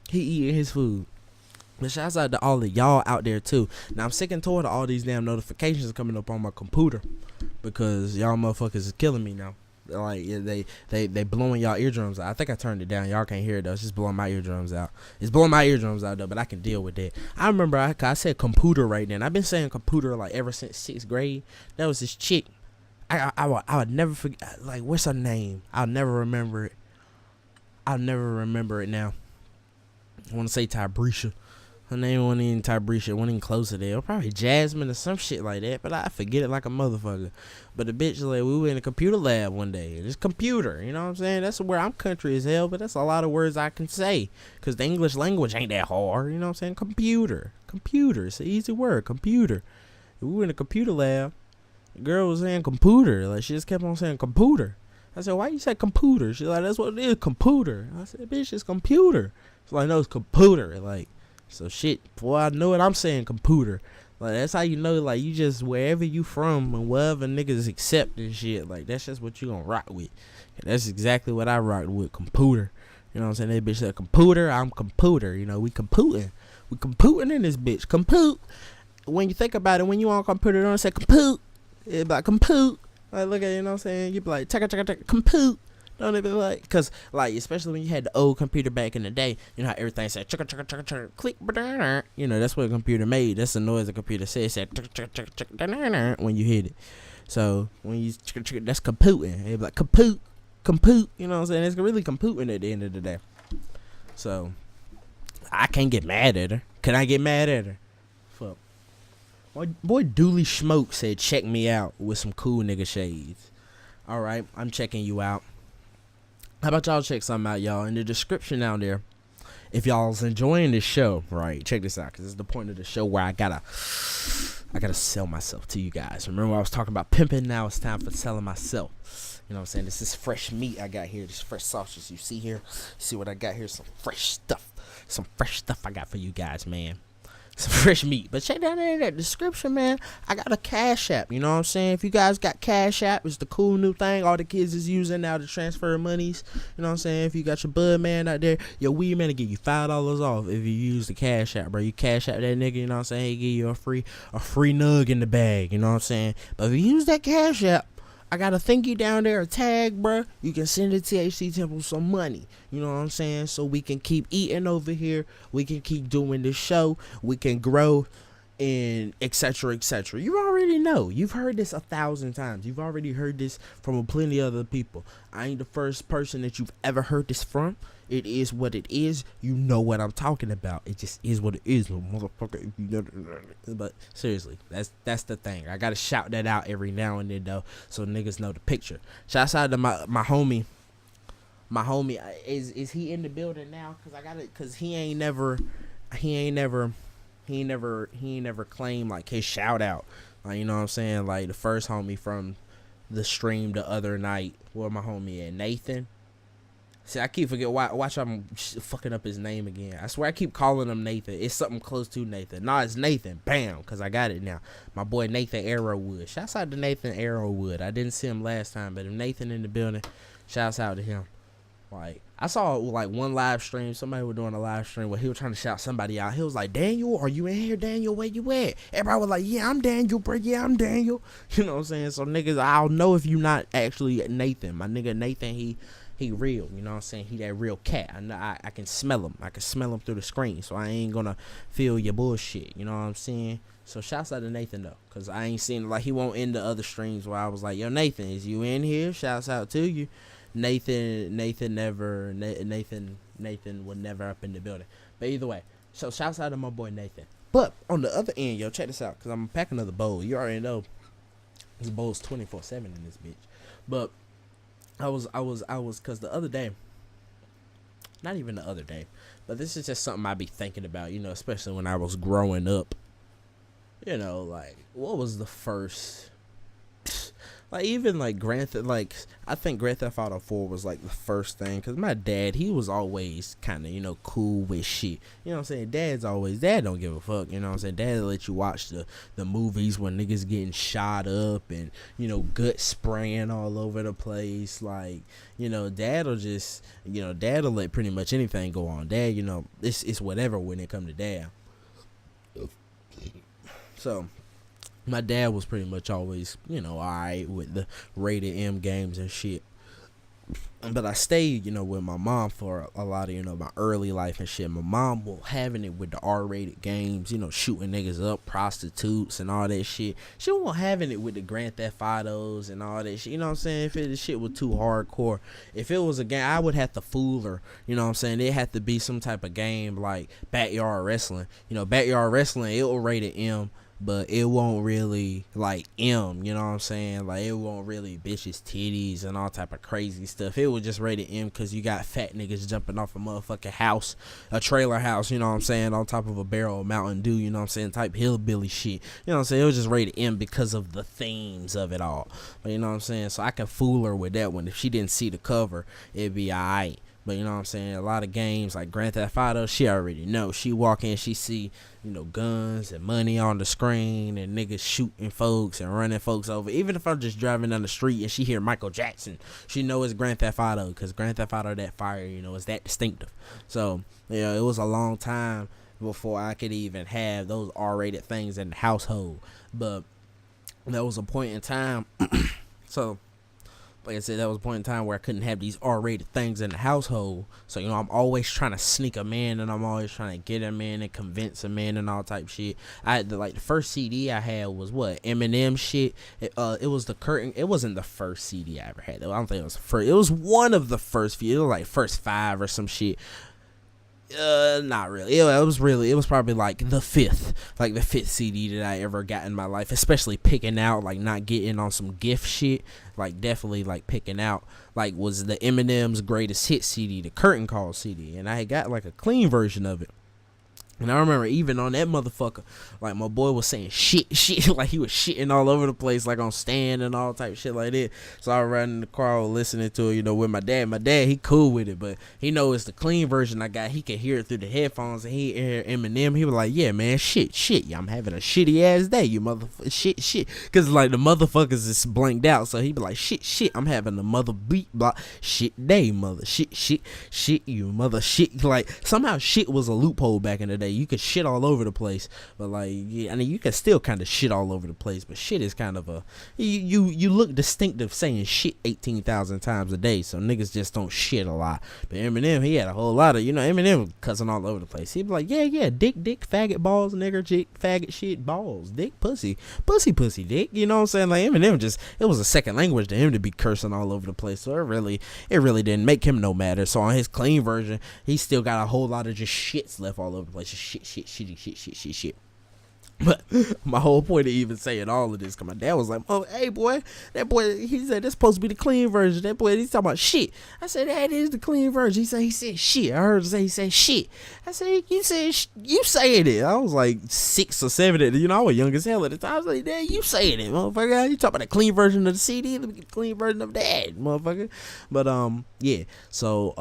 He eating his food. But shouts out to all of y'all out there too. Now I'm sick and tired of all these damn notifications coming up on my computer, because y'all motherfuckers is killing me now. Like, they blowing y'all eardrums out. I think I turned it down. Y'all can't hear it though. It's just blowing my eardrums out. It's blowing my eardrums out though, but I can deal with that. I remember I said computer right then. I've been saying computer like ever since 6th grade. That was this chick. I would never forget. Like, what's her name? I'll never remember it. I'll never remember it now. I want to say Tybrisha. Her name wasn't even Tybrisha. Wasn't even close to there. Probably Jasmine or some shit like that. But I forget it like a motherfucker. But the bitch, like, we were in a computer lab one day. Just computer. You know what I'm saying? That's where I'm country as hell. But that's a lot of words I can say. Because the English language ain't that hard. You know what I'm saying? Computer. Computer. It's an easy word. Computer. We were in a computer lab. The girl was saying computer. Like, she just kept on saying computer. I said, why you say computer? She's like, that's what it is, computer. I said, bitch, it's computer. She's like, no, it's computer. Like, so shit, boy, I know it. I'm saying computer. Like, that's how you know, like, you just, wherever you from and wherever niggas accept and shit, like, that's just what you gonna rock with. And that's exactly what I rocked with, computer. You know what I'm saying? That bitch said computer, I'm computer. You know, we computing. We computing in this bitch. Compute. When you think about it, when you on computer, don't say compute. It's like compute. Like, look at it, you know what I'm saying? You be like, compute. Don't it be like, because, like, especially when you had the old computer back in the day, you know how everything said, click, you know, that's what a computer made. That's the noise a computer said. It said, when you hit it. So, when you, that's computing. It be like, compute, you know what I'm saying? It's really computing at the end of the day. So, I can't get mad at her. Can I get mad at her? Fuck. My boy Dooley Smoke said, check me out with some cool nigga shades. Alright, I'm checking you out. How about y'all check something out, y'all? In the description down there, if y'all's enjoying this show, right, check this out, because this is the point of the show where I gotta sell myself to you guys. Remember I was talking about pimping? Now it's time for selling myself. You know what I'm saying? This is fresh meat I got here. This fresh sausage you see here. See what I got here? Some fresh stuff. Some fresh stuff I got for you guys, man. Some fresh meat. But check down there in that description, man. I got a Cash App. You know what I'm saying? If you guys got Cash App, it's the cool new thing all the kids is using now to transfer monies. You know what I'm saying? If you got your bud man out there, your weed man will give you $5 off if you use the Cash App, bro. You Cash App that nigga, you know what I'm saying? He give you a free nug in the bag. You know what I'm saying? But if you use that Cash App, I got a thank you down there, a tag, bruh. You can send the thctemp some money. You know what I'm saying? So we can keep eating over here. We can keep doing this show. We can grow and etc. etc. You already know. You've heard this 1,000 times. You've already heard this from plenty of other people. I ain't the first person that you've ever heard this from. It is what it is. You know what I'm talking about. It just is what it is, little motherfucker. But seriously, that's the thing. I gotta shout that out every now and then though, so niggas know the picture. Shouts out to my homie. My homie, is he in the building now? Cause he ain't never claimed like his shout out. Like, you know what I'm saying? Like the first homie from the stream the other night. Where my homie at? Nathan. See, I keep forgetting. Watch, I'm fucking up his name again. I swear I keep calling him Nathan. It's something close to Nathan. Nah, it's Nathan. Bam, because I got it now. My boy Nathan Arrowwood. Shouts out to Nathan Arrowwood. I didn't see him last time, but if Nathan in the building, shouts out to him. Like, I saw like one live stream. Somebody was doing a live stream where he was trying to shout somebody out. He was like, Daniel, are you in here? Daniel, where you at? Everybody was like, yeah, I'm Daniel, bro. Yeah, I'm Daniel. You know what I'm saying? So niggas, I'll know if you not actually Nathan. My nigga Nathan, he real, you know what I'm saying? He that real cat. I know I can smell him. I can smell him through the screen. So I ain't gonna feel your bullshit. You know what I'm saying? So shouts out to Nathan though, cause I ain't seen like he won't end the other streams where I was like, yo Nathan, is you in here? Shouts out to you. Nathan would never up in the building. But either way, so shouts out to my boy Nathan. But on the other end, yo, check this out, cause I'm packing another bowl. You already know this bowl's 24/7 in this bitch. But cause the other day, not even the other day, but this is just something I be thinking about, you know, especially when I was growing up. You know, like, what was the first, like, even like I think Grand Theft Auto 4 was like the first thing, cause my dad, he was always kind of, you know, cool with shit. You know what I'm saying? Dad don't give a fuck. You know what I'm saying? Dad let you watch the movies when niggas getting shot up and, you know, gut spraying all over the place. Like, you know, dad'll let pretty much anything go on. Dad, you know, it's whatever when it come to dad. So my dad was pretty much always, you know, alright with the rated M games and shit. But I stayed, you know, with my mom for a lot of, you know, my early life and shit. My mom was having it with the R-rated games, you know, shooting niggas up, prostitutes and all that shit. She wasn't having it with the Grand Theft Autos and all that shit. You know what I'm saying? If the shit was too hardcore. If it was a game, I would have to fool her. You know what I'm saying? It had to be some type of game like Backyard Wrestling. You know, Backyard Wrestling, it will rated M. But it won't really, like, M, you know what I'm saying? Like, it won't really bitches' titties and all type of crazy stuff. It was just rated M because you got fat niggas jumping off a motherfucking house, a trailer house, you know what I'm saying, on top of a barrel of Mountain Dew, you know what I'm saying, type hillbilly shit. You know what I'm saying? It was just rated M because of the themes of it all. But, you know what I'm saying? So I can fool her with that one. If she didn't see the cover, it'd be alright. But you know what I'm saying, a lot of games like Grand Theft Auto, she already know. She walk in, she see, you know, guns and money on the screen and niggas shooting folks and running folks over. Even if I'm just driving down the street and she hear Michael Jackson, she know it's Grand Theft Auto, because Grand Theft Auto, that fire, you know, is that distinctive. So, you know, it was a long time before I could even have those R-rated things in the household. But there was a point in time, so like I said, that was a point in time where I couldn't have these R-rated things in the household. So, you know, I'm always trying to sneak them in, and I'm always trying to get them in and convince them in and all type shit. I had the first CD I had was what? Eminem shit. It was the Curtain. It wasn't the first CD I ever had, though. I don't think it was the first. It was one of the first few. It was like first 5 or some shit. Not really. It was probably like the fifth CD that I ever got in my life, especially picking out, like, not getting on some gift shit, like, definitely, like, picking out, like, was the Eminem's Greatest Hit CD, the Curtain Call CD, and I had got, like, a clean version of it. And I remember even on that motherfucker, like, my boy was saying shit, like he was shitting all over the place, like on Stan and all type of shit like that. So I was riding in the car listening to it, you know, with my dad. My dad, he cool with it, but he know it's the clean version I got. He could hear it through the headphones, and he hear Eminem. He was like, yeah, man, shit, yeah, I'm having a shitty ass day, you motherfucker, shit. Because, like, the motherfuckers is blanked out, so he be like, shit, I'm having a mother beat block, shit day, mother, shit, you mother shit. Like, somehow shit was a loophole back in the day. You could shit all over the place, but, like, yeah, I mean, you can still kind of shit all over the place, but shit is kind of a, you look distinctive saying shit 18,000 times a day, so niggas just don't shit a lot. But Eminem, he had a whole lot of, you know, Eminem cussing all over the place. He'd be like, yeah, dick, faggot, balls, nigger, chick, faggot, shit, balls, dick, pussy, dick, you know what I'm saying? Like, Eminem just, it was a second language to him to be cursing all over the place, so it really didn't make him no matter. So on his clean version, he still got a whole lot of just shits left all over the place, just shit. But my whole point of even saying all of this, cause my dad was like, "Oh, hey boy, that boy," he said, "that's supposed to be the clean version." That boy, he's talking about shit. I said, "That is the clean version." He said shit. I heard him say, he said shit. I said, you saying it. I was like 6 or 7, you know, I was young as hell at the time. I was like, "Dad, you saying it, motherfucker? You talking about the clean version of the CD? Let me get the clean version of that, motherfucker." But yeah. So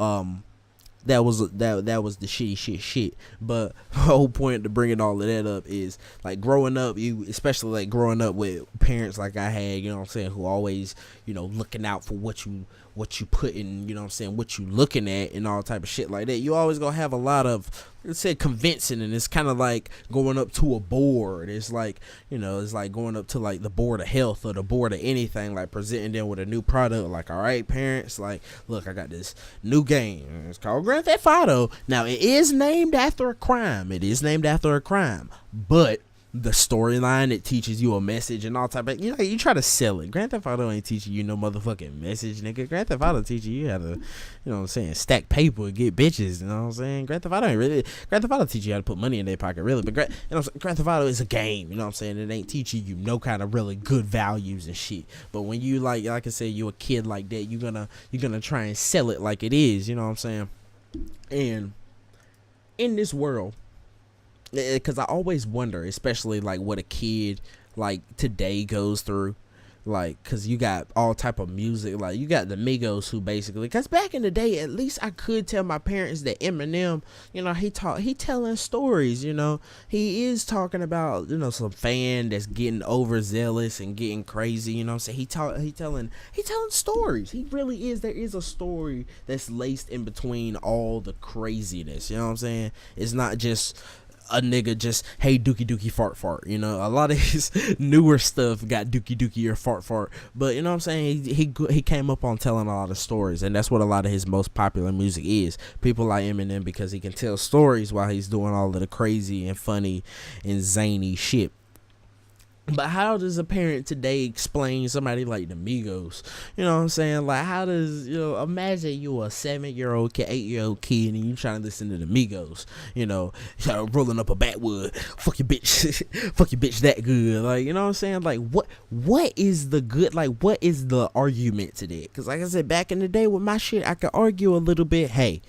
that was the shitty shit. But the whole point to bringing all of that up is, like, growing up, especially like growing up with parents like I had, you know what I'm saying, who always, you know, looking out for what you put in, you know what I'm saying, what you looking at and all type of shit like that. You always gonna have a lot of, let's say, convincing, and it's kind of like going up to a board. It's like, you know, it's like going up to, like, the board of health or the board of anything, like presenting them with a new product. Like, all right, parents, like, look, I got this new game. It's called Grand Theft Auto. Now, it is named after a crime. But the storyline. It teaches you a message and all type of, you know, you try to sell it. Grand Theft Auto ain't teaching you no motherfucking message, nigga. Grand Theft Auto teaching you how to, you know what I'm saying, stack paper, get bitches, you know what I'm saying. Grand Theft Auto teach you how to put money in their pocket, really. But Grand Theft Auto is a game, you know what I'm saying. It ain't teaching you no kind of really good values and shit. But when you like I said, you a kid like that, you're gonna try and sell it like it is, you know what I'm saying. And in this world, because I always wonder, especially like what a kid like today goes through, like, because you got all type of music, like you got the Migos, who basically, because back in the day, at least I could tell my parents that Eminem, you know, he telling stories, you know, he is talking about, you know, some fan that's getting overzealous and getting crazy, you know what I'm saying. He telling stories. He really is. There is a story that's laced in between all the craziness, you know what I'm saying. It's not just a nigga just, hey, dookie dookie fart fart, you know. A lot of his newer stuff got dookie dookie or fart fart, but you know what I'm saying, he came up on telling a lot of stories, and that's what a lot of his most popular music is. People like Eminem, because he can tell stories while he's doing all of the crazy and funny and zany shit. But how does a parent today explain somebody like the Migos? You know what I'm saying? Like, how does, you know, imagine you a 7-year-old kid, 8-year-old kid, and you trying to listen to the Migos, you know, rolling up a backwood, fuck your bitch, fuck your bitch that good. Like, you know what I'm saying? Like, what is the good, like, what is the argument to that? Because like I said, back in the day with my shit, I could argue a little bit. Hey,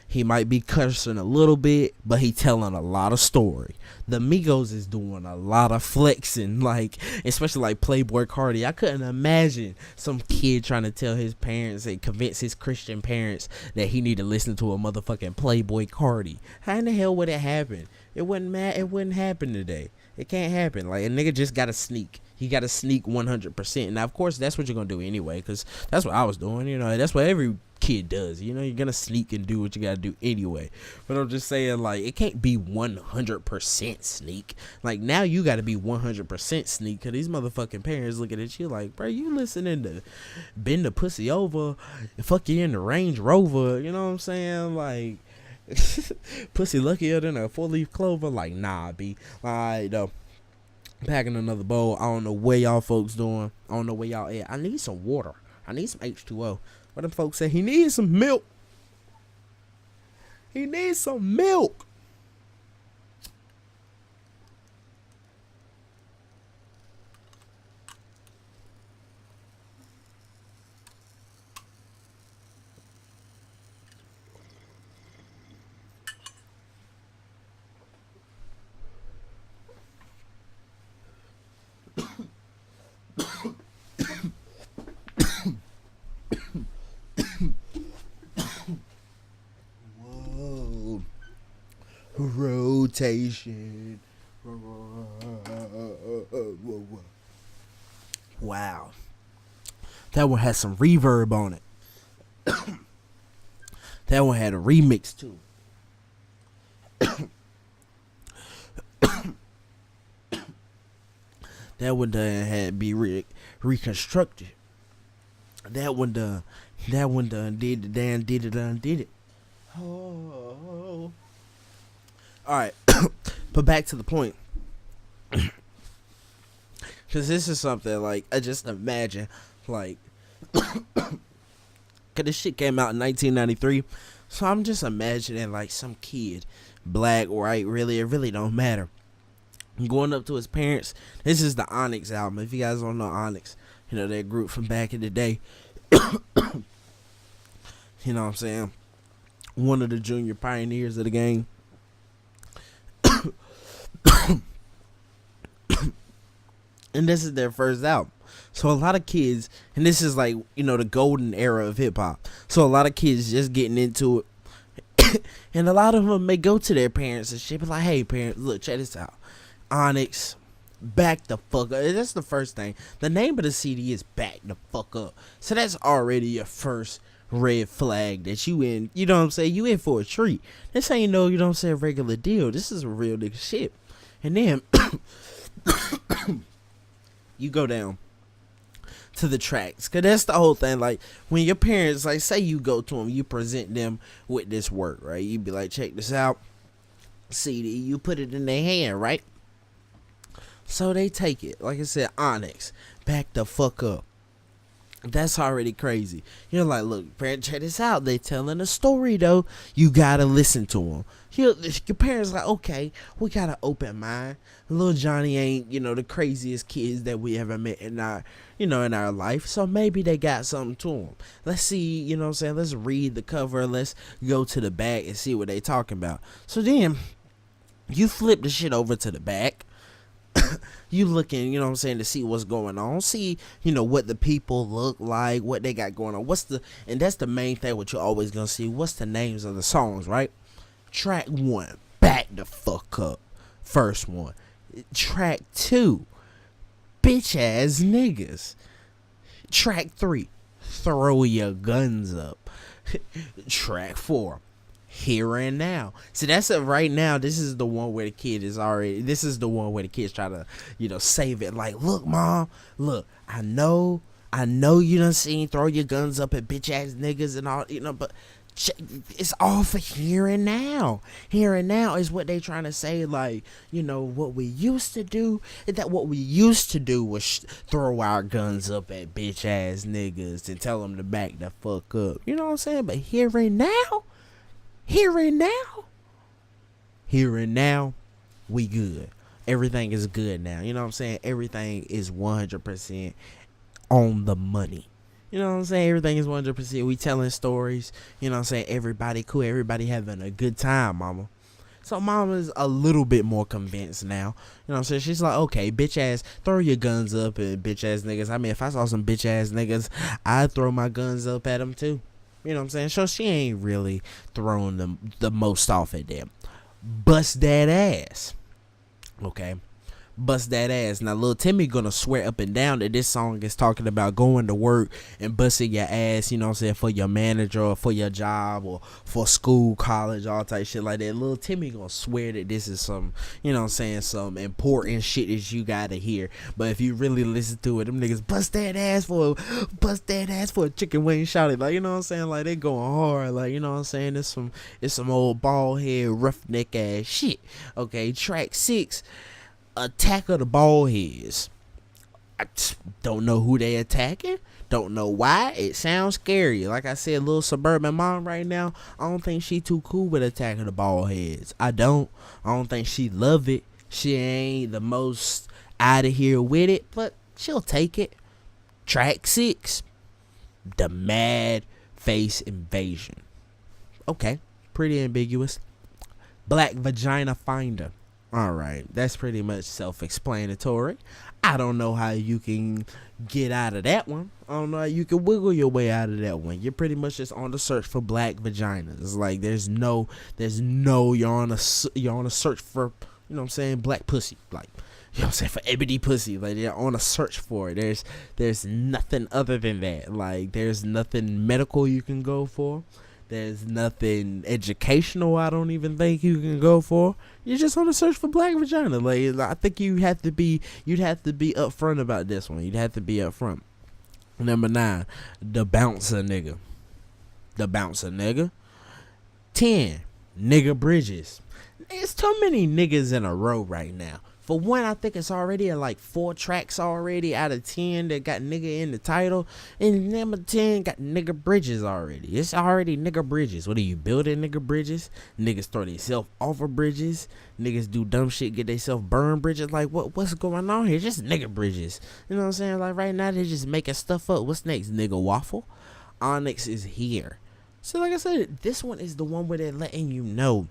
he might be cursing a little bit, but he telling a lot of story. The Migos is doing a lot of flexing, like, especially like Playboy Cardi. I couldn't imagine some kid trying to tell his parents and convince his Christian parents that he need to listen to a motherfucking Playboy Cardi. How in the hell would it happen? It wouldn't happen today. It can't happen. Like, a nigga just gotta sneak. He gotta sneak 100%. Now, of course, that's what you're gonna do anyway, because that's what I was doing. You know, that's what every kid does. You know, you're gonna sneak and do what you gotta do anyway. But I'm just saying, like, it can't be 100% sneak. Like, now you gotta be 100% sneak, because these motherfucking parents looking at you like, bro, you listening to Bend the Pussy Over, fuck you in the Range Rover, you know what I'm saying? Like, pussy luckier than a 4-leaf clover. Like, nah, B. Alright, though. Packing another bowl. I don't know where y'all folks doing. I don't know where y'all at. I need some water. I need some H2O. What them folks say? He needs some milk. He needs some milk. Whoa. Rotation. Wow. That one had some reverb on it. That one had a remix too. That one done had to be reconstructed. That one done did it. Oh. Alright. But back to the point. Because this is something, like, I just imagine, like, because this shit came out in 1993. So I'm just imagining, like, some kid, black, white, really, it really don't matter, going up to his parents. This is the Onyx album. If you guys don't know Onyx, you know, that group from back in the day. You know what I'm saying? One of the junior pioneers of the game. And this is their first album. So a lot of kids, and this is like, you know, the golden era of hip hop. So a lot of kids just getting into it. And a lot of them may go to their parents and shit, be like, hey parents, look, check this out. Onyx, back the fuck up. That's the first thing. The name of the CD is Back the Fuck Up. So that's already your first red flag that you in, you know what I'm saying, you in for a treat. This ain't no, you know what I'm saying, regular deal. This is a real nigga shit. And then you go down to the tracks, because that's the whole thing. Like, when your parents, like, say you go to them, you present them with this work, right? You be like, check this out, CD, you put it in their hand, right? So they take it. Like I said, Onyx, back the fuck up. That's already crazy. You're like, look, parent, check this out. They telling a story though. You gotta listen to them. Your parents like, okay, we got an open mind. Little Johnny ain't, the craziest kids that we ever met in our, in our life. So maybe they got something to them. Let's see, let's read the cover. Let's go to the back and see what they talking about. So then you flip the shit over to the back. You looking, to see what's going on. See, what the people look like, what they got going on. And that's the main thing what you're always going to see. What's the names of the songs, right? Track 1, back the fuck up. First one. Track 2, bitch ass niggas. Track 3, throw your guns up. Track 4, here and now. See, that's it right now. This is the one where the kid is already, this is the one where the kids try to, save it. Like, look, mom, look, I know you done seen throw your guns up at bitch ass niggas and all, but it's all for here and now. Here and now is what they trying to say. Like, what we used to do, what we used to do was throw our guns up at bitch ass niggas and tell them to back the fuck up. You know what I'm saying? But here and now, we good. Everything is good now. You know what I'm saying? Everything is 100% on the money. You know what I'm saying? Everything is 100%. We telling stories. You know what I'm saying? Everybody cool. Everybody having a good time, mama. So mama's a little bit more convinced now. You know what I'm saying? She's like, okay, bitch ass, throw your guns up at bitch ass niggas. I mean, if I saw some bitch ass niggas, I'd throw my guns up at them too. You know what I'm saying? So she ain't really throwing them the most off at them. Bust that ass. Okay. Bust that ass. Now, little Timmy gonna swear up and down that this song is talking about going to work and busting your ass, you know what I'm saying, for your manager or for your job or for school, college, all type shit like that. Little Timmy gonna swear that this is some, you know what I'm saying, some important shit that you gotta hear. But if you really listen to it, them niggas bust that ass for a chicken wing shouted. Like, you know what I'm saying? Like, they going hard. Like, you know what I'm saying? It's some old bald head, roughneck ass shit. Okay, track 6. Attack of the bald heads. I don't know who they attacking. Don't know why. It sounds scary. Like I said, little suburban mom right now, I don't think she too cool with Attack of the bald heads. I don't think she love it. She ain't the most out of here with it, but she'll take it. Track 6, the Mad Face Invasion. Okay, pretty ambiguous. Black Vagina Finder. Alright, that's pretty much self-explanatory. I don't know how you can get out of that one. I don't know how you can wiggle your way out of that one. You're pretty much just on the search for black vaginas. It's like there's no you're on a search for, you know what I'm saying, black pussy. Like, you know what I'm saying, for ebony pussy. Like, they're on a search for it. There's nothing other than that. Like, there's nothing medical you can go for. There's nothing educational I don't even think you can go for. You're just on a search for black vagina. Like, I think you'd have to be upfront about this one. You'd have to be upfront. Number 9, the bouncer nigga. 10, nigga bridges. There's too many niggas in a row right now. For one, I think it's already at like 4 tracks already out of 10 that got nigga in the title. And number 10 got nigga bridges already. It's already nigga bridges. What are you building nigga bridges? Niggas throw themselves off of bridges. Niggas do dumb shit, get themselves burned bridges. Like, what's going on here? Just nigga bridges. You know what I'm saying? Like, right now they're just making stuff up. What's next? Nigga waffle. Onyx is here. So like I said, this one is the one where they're letting you know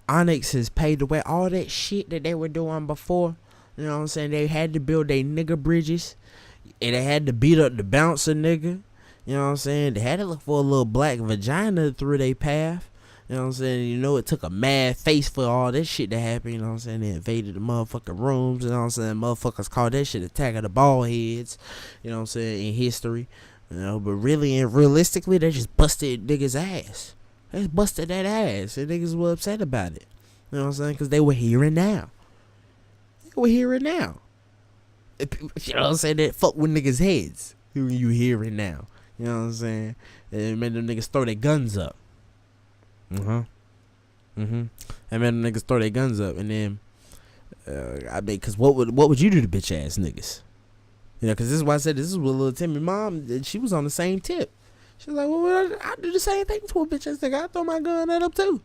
Onyx has paid away all that shit that they were doing before. You know what I'm saying? They had to build their nigga bridges. And they had to beat up the bouncer nigga. You know what I'm saying? They had to look for a little black vagina through their path. You know what I'm saying? You know, it took a mad face for all this shit to happen. You know what I'm saying? They invaded the motherfucking rooms. You know what I'm saying? Motherfuckers called that shit Attack of the Bald Heads. You know what I'm saying? In history. You know, but really and realistically, they just busted niggas' ass. They just busted that ass, and niggas were upset about it. You know what I'm saying? Because they were here and now. You know what I'm saying? That fuck with niggas' heads. Who you here and now? You know what I'm saying? It made them niggas throw their guns up. It made them niggas throw their guns up, and then I mean, cause what would you do to bitch ass niggas? You know, cause this is why I said this is what little Timmy mom. She was on the same tip. She was like, well, I do the same thing to a bitch ass nigga. I throw my gun at him too.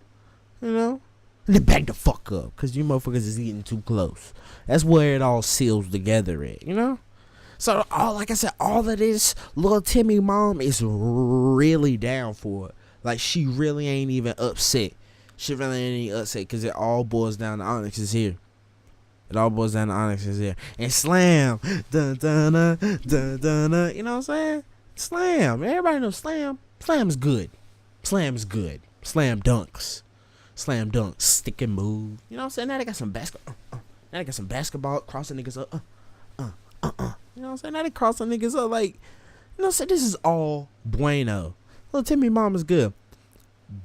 You know, and then back the fuck up, cause you motherfuckers is getting too close. That's where it all seals together at. You know. So like I said, all of this, little Timmy mom is really down for it. Like she really ain't even upset. She really ain't even upset because it all boils down to Onyx is here. It all boils down to Onyx is here. And Slam, dun dun dun dun dun dun. You know what I'm saying? Slam. Everybody knows Slam. Slam's good. Slam's good. Slam dunks. Slam dunks. Stick and move. You know what I'm saying? Now they got some basketball. Now they got some basketball crossing niggas up. You know what I'm saying? Now they crossing niggas up like, you know what I'm saying? This is all bueno. Little Timmy mom is good.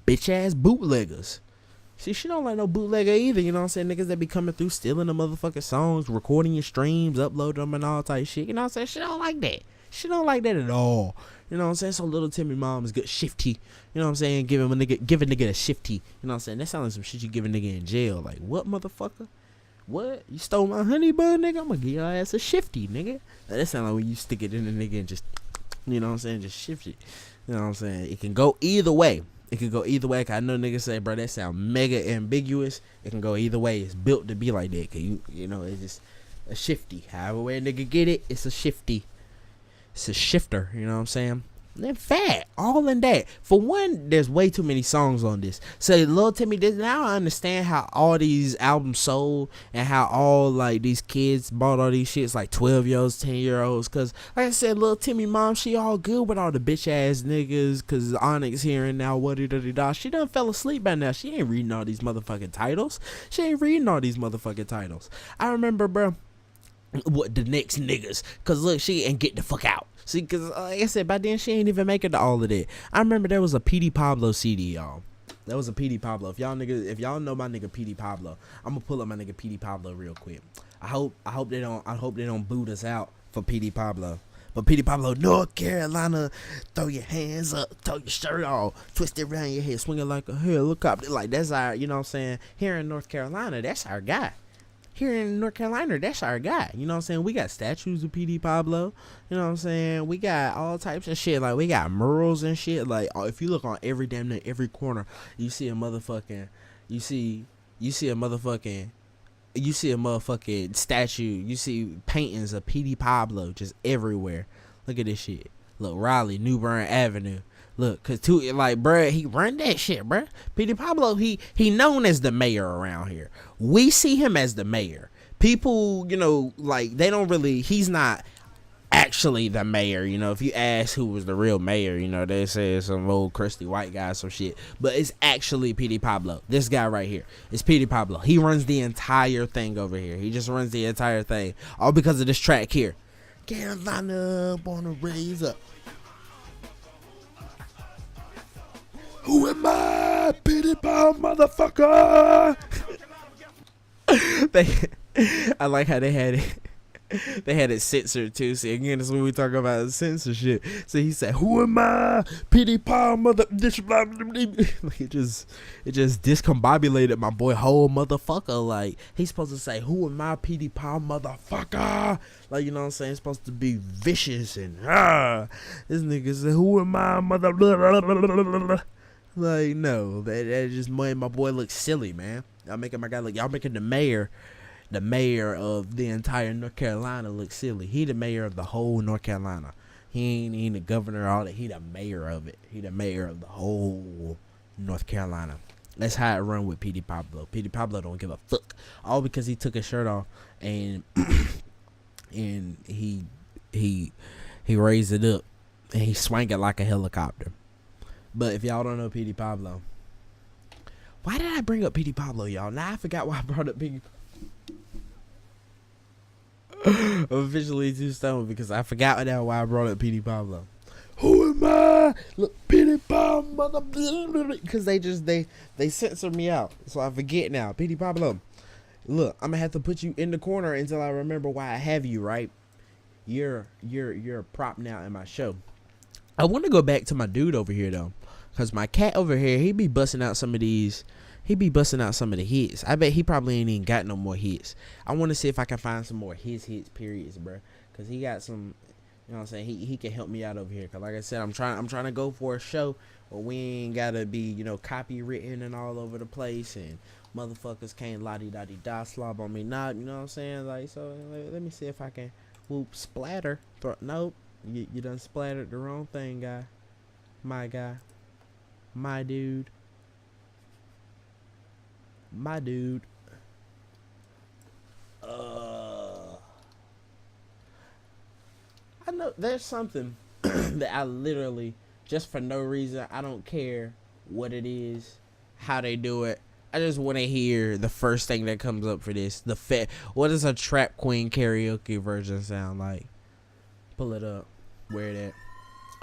Bitch ass bootleggers. See, she don't like no bootlegger either, you know what I'm saying? Niggas that be coming through stealing the motherfucking songs, recording your streams, uploading them and all type shit. You know what I'm saying? She don't like that. She don't like that at all. You know what I'm saying? So little Timmy mom is good. Shifty. You know what I'm saying? Give a nigga a shifty. You know what I'm saying? That sounds like some shit you give a nigga in jail. Like, what, motherfucker? What? You stole my honey bun, nigga? I'm gonna give your ass a shifty, nigga. That sound like when you stick it in the nigga and just, you know what I'm saying? Just shift it. You know what I'm saying? It can go either way. It can go either way. Cause I know niggas say, bro, that sound mega ambiguous. It can go either way. It's built to be like that. Cause you know, it's just a shifty. However way a nigga get it, it's a shifty. It's a shifter. You know what I'm saying? They're fat. All in that. For one, there's way too many songs on this. So Lil Timmy, now I understand how all these albums sold and how all like these kids bought all these shits like 12-year-olds, 10-year-olds. Cause like I said, Lil Timmy mom, she all good with all the bitch ass niggas. Cause Onyx here and now what da. She done fell asleep by now. She ain't reading all these motherfucking titles. I remember, bro. What the next niggas? Cause look, she ain't get the fuck out. See, cause like I said, by then she ain't even make it to all of that. I remember there was a PD Pablo CD, y'all. There was a PD Pablo. If y'all know my nigga PD Pablo, I'm gonna pull up my nigga PD Pablo real quick. I hope they don't boot us out for PD Pablo. But PD Pablo, North Carolina, throw your hands up, throw your shirt off, twist it around your head, swing it like a helicopter. Like that's our, you know what I'm saying? Here in North Carolina, that's our guy. Here in North Carolina, that's our guy. You know what I'm saying? We got statues of PD Pablo. You know what I'm saying? We got all types of shit. Like, we got murals and shit. Like, if you look on every corner, you see a motherfucking statue. You see paintings of PD Pablo just everywhere. Look at this shit. Look, Raleigh, New Bern Avenue. Look, cause bruh, he run that shit, bruh. PD Pablo, he known as the mayor around here. We see him as the mayor. People, you know, like they don't really. He's not actually the mayor. You know, if you ask who was the real mayor, you know, they say some old crusty white guy, some shit. But it's actually PD Pablo. This guy right here. It's PD Pablo. He runs the entire thing over here. He just runs the entire thing, all because of this track here. Carolina, born to raise up. Who am I? Pity Palm motherfucker. I like how they had it. They had it censored too. See, again, this is when we talk about censorship. So he said, "Who am I? Pity Palm mother." Like it just discombobulated my boy whole motherfucker. Like he's supposed to say, "Who am I? Pity Palm motherfucker." Like, you know what I'm saying? It's supposed to be vicious and this nigga said, "Who am I, mother?" Like, no, that just made my boy look silly, man. Y'all making my guy look, y'all making the mayor of the entire North Carolina look silly. He the mayor of the whole North Carolina. He ain't the governor or all that. He the mayor of it. He the mayor of the whole North Carolina. That's how it run with PD Pablo. PD Pablo don't give a fuck. All because he took his shirt off and and he raised it up and he swung it like a helicopter. But if y'all don't know PD Pablo, why did I bring up PD Pablo, y'all? Now I forgot why I brought up PD Pablo. I'm officially too stoned because I forgot now why I brought up PD Pablo. Who am I? Look, PD Pablo, mother. Because they censor me out, so I forget now. PD Pablo, look, I'm gonna have to put you in the corner until I remember why I have you. Right? You're a prop now in my show. I want to go back to my dude over here though. Cause my cat over here, he be busting out some of these he be busting out some of the hits. I bet he probably ain't even got no more hits. I want to see if I can find some more his hits, periods, bro. Cause he got some, you know what I'm saying. He can help me out over here. Cause like I said, I'm trying to go for a show where we ain't gotta be, you know, copywritten and all over the place, and motherfuckers can't la-di-da-di-da slob on me. Not, you know what I'm saying. Like, so let me see if I can whoop splatter. Nope, you done splattered the wrong thing, guy. My guy, my dude. My dude. I know there's something that I literally, just for no reason, I don't care what it is, how they do it. I just want to hear the first thing that comes up for this. What does a Trap Queen karaoke version sound like? Pull it up. Where it at?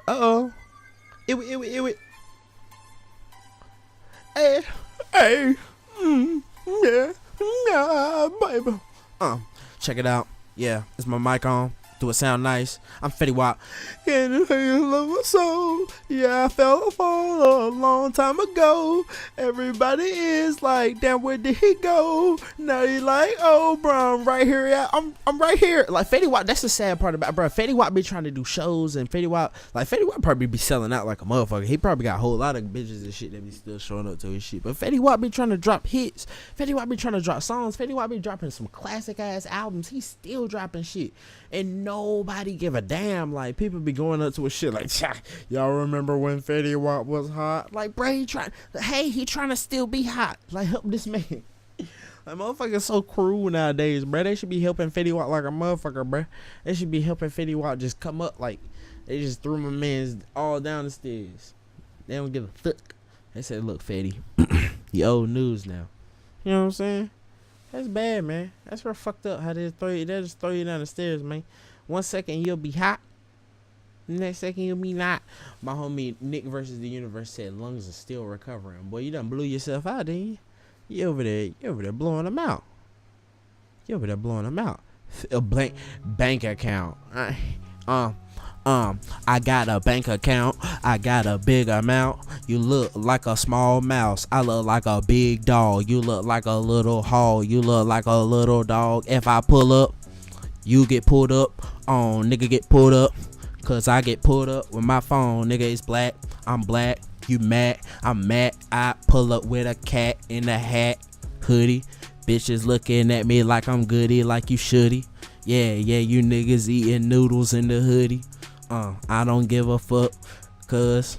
Uh-oh. It. Hey. Yeah, baby. Check it out. Yeah, is my mic on? Do it sound nice? I'm Fetty Wap. Can you love my soul? Yeah, I fell for a long time ago. Everybody is like, damn, where did he go? Now he like, oh, bro, I'm right here. Yeah, I'm right here. Like Fetty Wap, that's the sad part about, bro. Fetty Wap be trying to do shows, and Fetty Wap probably be selling out like a motherfucker. He probably got a whole lot of bitches and shit that be still showing up to his shit. But Fetty Wap be trying to drop hits. Fetty Wap be trying to drop songs. Fetty Wap be dropping some classic ass albums. He's still dropping shit, and nobody give a damn. Like, people be going up to a shit like, y'all remember when Fetty Wap was hot? Like, bro, he trying to still be hot. Like, help this man. Like, motherfuckers so cruel nowadays, bro. They should be helping Fetty Wap like a motherfucker, bro. They should be helping Fetty Wap just come up. Like, they just threw my mans all down the stairs. They don't give a fuck. They said, look, Fetty, you old news now. You know what I'm saying? That's bad, man. That's real fucked up how they just throw you down the stairs, man. 1 second you'll be hot, next second you'll be not. My homie Nick versus the Universe said lungs are still recovering. Boy, you done blew yourself out, didn't you? You over there blowing them out. A bank account. I got a bank account. I got a big amount. You look like a small mouse. I look like a big dog. You look like a little hog. You look like a little dog. If I pull up, you get pulled up. Nigga get pulled up. Cause I get pulled up with my phone. Nigga is black. I'm black. You mad. I'm mad. I pull up with a cat in a hat. Hoodie. Bitches looking at me like I'm goody. Like you shouldy. Yeah, you niggas eating noodles in the hoodie. I don't give a fuck. Cause,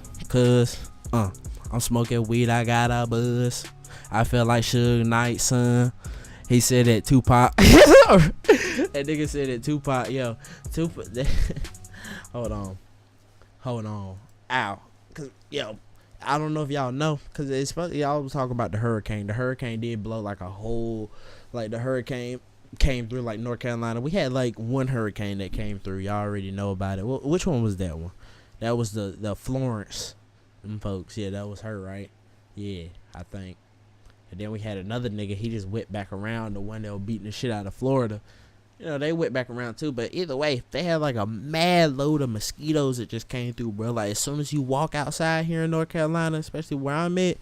I'm smoking weed. I got a buzz. I feel like Suge Knight, son. He said that Tupac. That nigga said that Tupac. Yo, Tupac. Hold on. Ow. Cause, yo, I don't know if y'all know. Cause it's funny. Y'all was talking about the hurricane. The hurricane did blow like a whole, like the hurricane came through like North Carolina. We had like one hurricane that came through. Y'all already know about it. Which one was that one? That was the Florence. Them folks. Yeah, that was her, right? Yeah, I think. And then we had another nigga. He just went back around, the one that was beating the shit out of Florida. You know, they went back around too. But either way, they had like a mad load of mosquitoes that just came through, bro. Like, as soon as you walk outside here in North Carolina, especially where I'm at,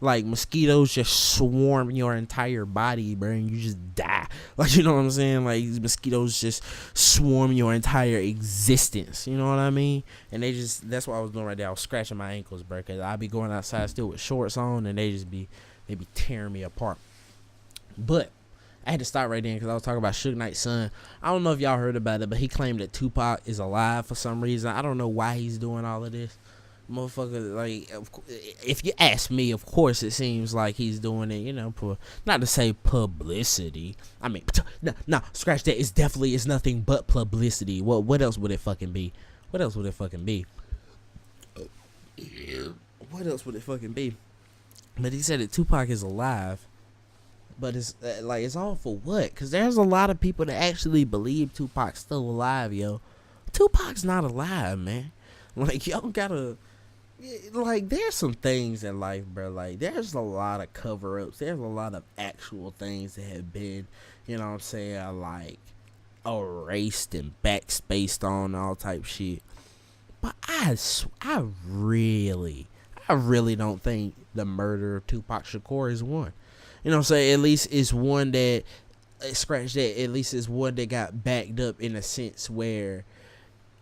like, mosquitoes just swarm your entire body, bro, and you just die. Like, you know what I'm saying? Like, these mosquitoes just swarm your entire existence. You know what I mean? And that's what I was doing right there. I was scratching my ankles, bro, because I be going outside still with shorts on, and they be tearing me apart. But I had to stop right then because I was talking about Suge Knight's son. I don't know if y'all heard about it, but he claimed that Tupac is alive for some reason. I don't know why he's doing all of this. Motherfucker, like, if you ask me, of course it seems like he's doing it, you know, for, not to say publicity. I mean, no, scratch that. It's nothing but publicity. What else would it fucking be? What else would it fucking be? But he said that Tupac is alive. But it's like, it's all for what? Because there's a lot of people that actually believe Tupac's still alive, yo. Tupac's not alive, man. Like, y'all gotta, like, there's some things in life, bro. Like, there's a lot of cover-ups. There's a lot of actual things that have been, you know what I'm saying, like, erased and backspaced on, all type shit. But I I really don't think the murder of Tupac Shakur is one. You know what I'm saying? At least it's one that, scratch that, at least it's one that got backed up in a sense where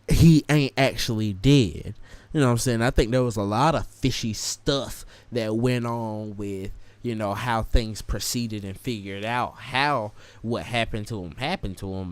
he ain't actually dead. You know what I'm saying? I think there was a lot of fishy stuff that went on with, you know, how things proceeded and figured out how what happened to him.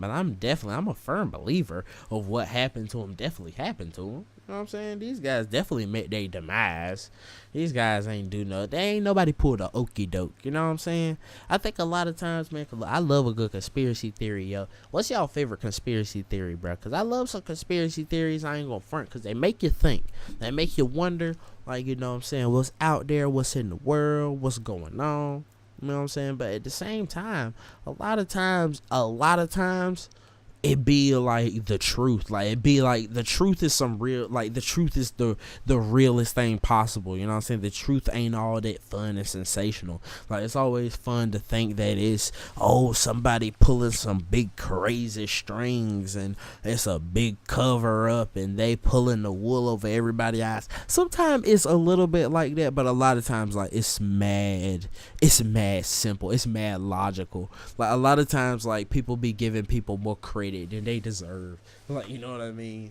But I'm a firm believer of what happened to him definitely happened to him. You know what I'm saying? These guys definitely met their demise. These guys ain't do nothing. They ain't nobody pulled a okey doke. You know what I'm saying? I think a lot of times, man, I love a good conspiracy theory, yo. What's y'all favorite conspiracy theory, bro? Because I love some conspiracy theories. I ain't gonna front, because they make you think. They make you wonder, like, you know what I'm saying, what's out there, what's in the world, what's going on. You know what I'm saying? But at the same time, a lot of times, it be like the truth. Like, it be like the truth is some real, like, the truth is the realest thing possible. You know what I'm saying? The truth ain't all that fun and sensational. Like, it's always fun to think that it's, oh, somebody pulling some big crazy strings and it's a big cover up and they pulling the wool over everybody's eyes. Sometimes it's a little bit like that, but a lot of times, like, it's mad simple. It's mad logical. Like, a lot of times, like, people be giving people more credit than they deserve. Like, you know what I mean?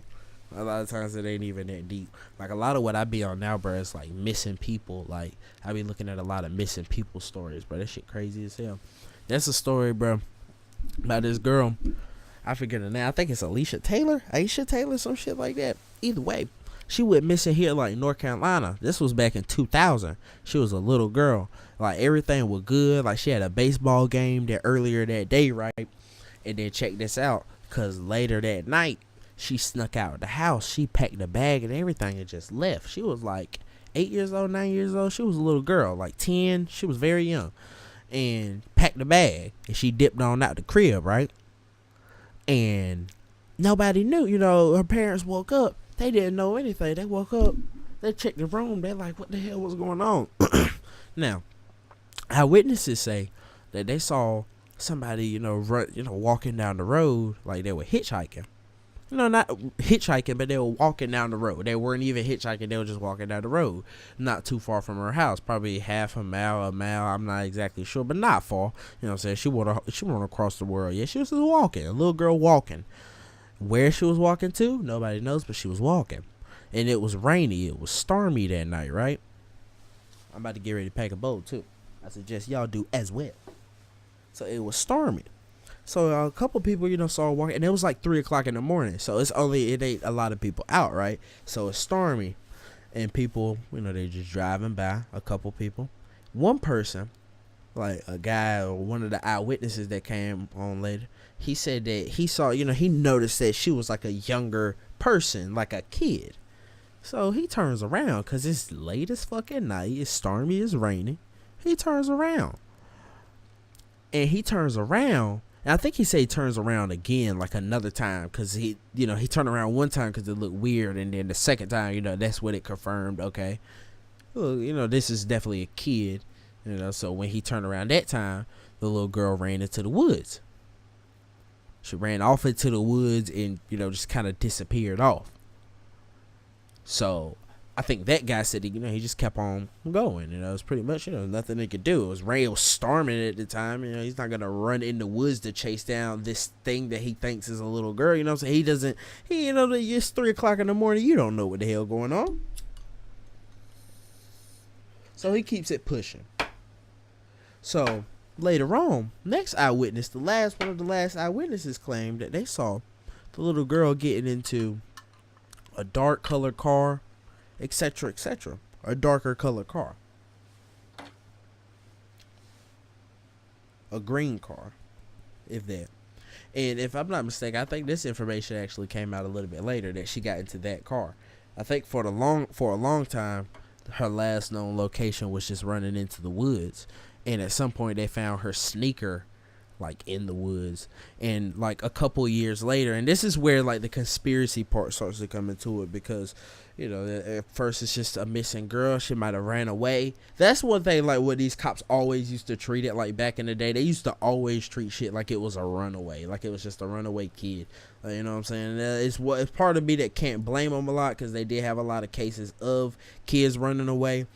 A lot of times it ain't even that deep. Like, a lot of what I be on now, bro, is like missing people. Like, I be looking at a lot of missing people stories, bro. That shit crazy as hell. That's a story, bro, about this girl. I forget her name. I think it's Aisha Taylor, some shit like that. Either way, she went missing here, like, North Carolina. This was back in 2000. She was a little girl. Like, everything was good. Like, she had a baseball game there earlier that day, right? And then check this out. Because later that night, she snuck out of the house. She packed a bag and everything and just left. She was like 8 years old, 9 years old. She was a little girl, like 10. She was very young. And packed the bag. And she dipped on out the crib, right? And nobody knew. You know, her parents woke up. They didn't know anything. They woke up. They checked the room. They're like, what the hell was going on? Now, eyewitnesses say that they saw somebody, you know, walking down the road, like they were hitchhiking. You know, not hitchhiking, but they were walking down the road. They weren't even hitchhiking. They were just walking down the road, not too far from her house, probably half a mile. I'm not exactly sure, but not far. You know what I'm saying? She went across the world. Yeah, she was just walking, a little girl walking. Where she was walking to, nobody knows, but she was walking. And it was rainy. It was stormy that night, right? I'm about to get ready to pack a boat, too. I suggest y'all do as well. So it was stormy. So a couple people, you know, saw her walking, and it was like 3 o'clock in the morning. So it ain't a lot of people out, right? So it's stormy, and people, you know, they just driving by. A couple people, one person, like a guy or one of the eyewitnesses that came on later, he said that he saw, you know, he noticed that she was like a younger person, like a kid. So he turns around because it's late as fucking night. It's stormy. It's raining. He turns around. And I think he said he turns around again, like another time, because he turned around one time because it looked weird, and then the second time, you know, that's what it confirmed. Okay, well, you know, this is definitely a kid, you know. So when he turned around that time, the little girl ran into the woods. She ran off into the woods and, you know, just kind of disappeared off. So I think that guy said, you know, he just kept on going. You know, it's pretty much, you know, nothing they could do. It was rain, it was storming at the time. You know, he's not going to run in the woods to chase down this thing that he thinks is a little girl. You know what I'm saying? You know, it's 3 o'clock in the morning. You don't know what the hell going on. So he keeps it pushing. So later on, next eyewitness, one of the last eyewitnesses claimed that they saw the little girl getting into a dark colored car, etc., etc., a darker colored car, a green car, if that. And if I'm not mistaken, I think this information actually came out a little bit later, that she got into that car. I think for a long time, her last known location was just running into the woods, and at some point they found her sneaker like in the woods. And like a couple years later, and this is where like the conspiracy part starts to come into it, because you know, at first it's just a missing girl. She might have ran away. That's one thing, like, what these cops always used to treat it, like, back in the day. They used to always treat shit like it was a runaway. Like, it was just a runaway kid. You know what I'm saying? It's part of me that can't blame them a lot, because they did have a lot of cases of kids running away.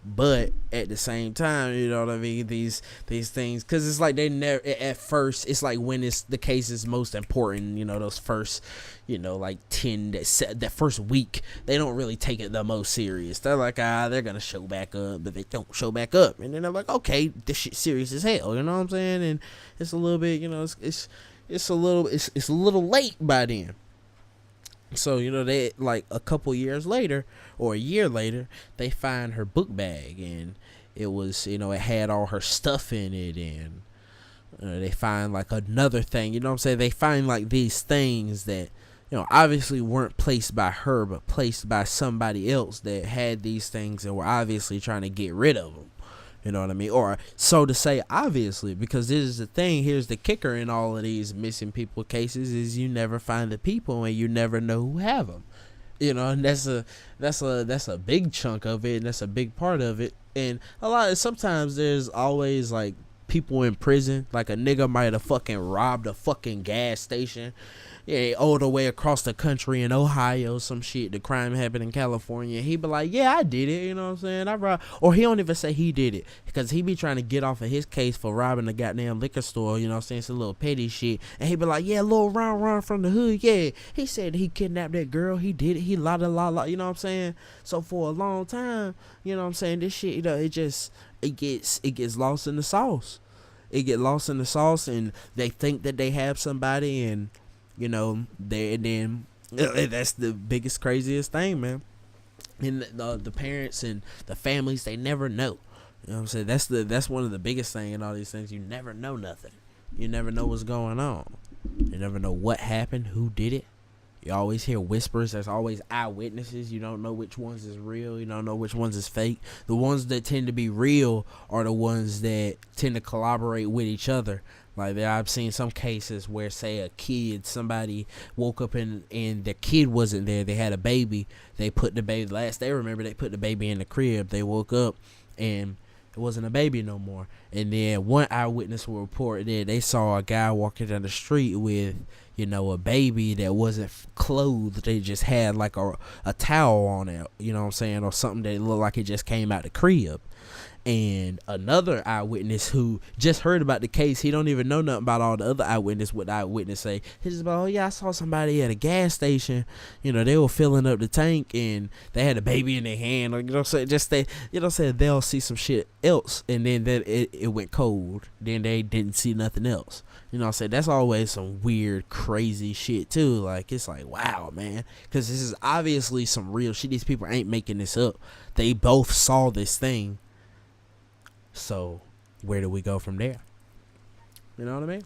But at the same time, you know what I mean, these things, because it's like they never, at first, it's like when it's the case is most important, you know, those first, you know, like 10, that first week, they don't really take it the most serious. They're like, they're gonna show back up, but they don't show back up, and then they're like, okay, this shit serious as hell, you know what I'm saying? And it's a little bit, you know, it's a little late by then. So, you know, they, like, a couple years later, or a year later, they find her book bag, and it was, you know, it had all her stuff in it, and they find, like, another thing, you know what I'm saying? They find, like, these things that, you know, obviously weren't placed by her, but placed by somebody else that had these things and were obviously trying to get rid of them. You know what I mean? Or so to say, obviously, because this is the thing. Here's the kicker in all of these missing people cases: is you never find the people and you never know who have them. You know, and that's a big chunk of it, and that's a big part of it. And sometimes there's always like people in prison. Like a nigga might have fucking robbed a fucking gas station. Yeah, all the way across the country in Ohio, some shit. The crime happened in California. He be like, yeah, I did it. You know what I'm saying? I robbed. Or he don't even say he did it, because he be trying to get off of his case for robbing the goddamn liquor store. You know what I'm saying? It's a little petty shit. And he be like, yeah, little Ron from the hood. Yeah, he said he kidnapped that girl. He did it. He la. You know what I'm saying? So for a long time, you know what I'm saying? This shit, you know, it gets lost in the sauce. It get lost in the sauce, and they think that they have somebody, and you know, that's the biggest, craziest thing, man. And the parents and the families, they never know. You know what I'm saying? That's one of the biggest thing in all these things. You never know nothing. You never know what's going on. You never know what happened, who did it. You always hear whispers. There's always eyewitnesses. You don't know which ones is real. You don't know which ones is fake. The ones that tend to be real are the ones that tend to collaborate with each other. Like, I've seen some cases where, say, somebody woke up and the kid wasn't there. They had a baby. They put the baby, last they remember, they put the baby in the crib. They woke up and it wasn't a baby no more. And then one eyewitness will report that they saw a guy walking down the street with, you know, a baby that wasn't clothed. They just had like a towel on it, you know what I'm saying, or something that looked like it just came out the crib. And another eyewitness who just heard about the case, he don't even know nothing about all the other eyewitness. What the eyewitness say? He's just about, oh yeah, I saw somebody at a gas station. You know, they were filling up the tank and they had a baby in their hand. Like, you know, so just they, you know, say they'll see some shit else, and then it went cold. Then they didn't see nothing else. You know what I'm saying? That's always some weird, crazy shit too. Like, it's like, wow, man, because this is obviously some real shit. These people ain't making this up. They both saw this thing. So where do we go from there? You know what I mean?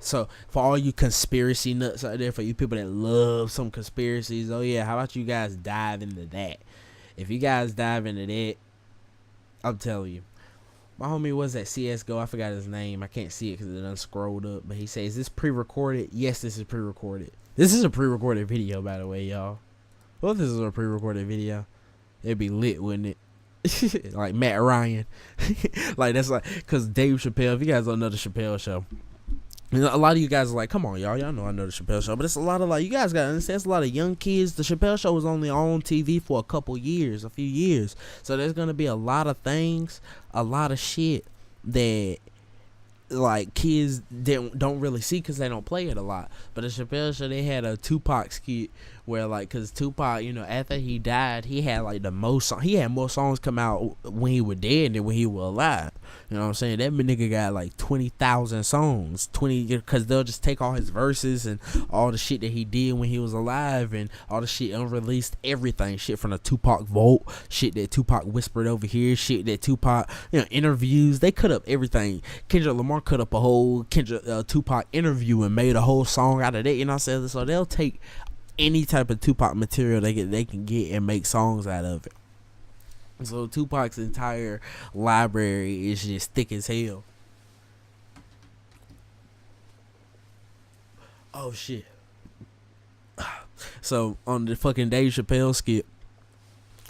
So for all you conspiracy nuts out there, for you people that love some conspiracies, oh yeah, how about you guys dive into that? If you guys dive into that, I'm telling you. My homie was at CSGO. I forgot his name. I can't see it because it done scrolled up. But he says, is this pre-recorded? Yes, this is pre-recorded. This is a pre-recorded video, by the way, y'all. Well, if this is a pre-recorded video, it'd be lit, wouldn't it? Like Matt Ryan. Like, that's like, because Dave Chappelle, if you guys don't know the Chappelle show, you know, a lot of you guys are like, come on, y'all know I know the Chappelle show, but it's a lot of, like, you guys gotta understand, it's a lot of young kids. The Chappelle show was only on TV for a few years, so there's gonna be a lot of things, a lot of shit that, like, kids don't really see because they don't play it a lot. But the Chappelle show, they had a Tupac skit where, like, because Tupac, you know, after he died, he had like he had more songs come out when he was dead than when he was alive. You know what I'm saying? That nigga got like 20,000 songs, because they'll just take all his verses and all the shit that he did when he was alive, and all the shit unreleased, everything, shit from the Tupac vault, shit that Tupac whispered over here, shit that Tupac, you know, interviews. They cut up everything. Kendrick Lamar cut up a whole Tupac interview and made a whole song out of that. You know what I'm saying? So they'll take any type of Tupac material they can get and make songs out of it. So Tupac's entire library is just thick as hell. Oh shit. So on the fucking Dave Chappelle skit,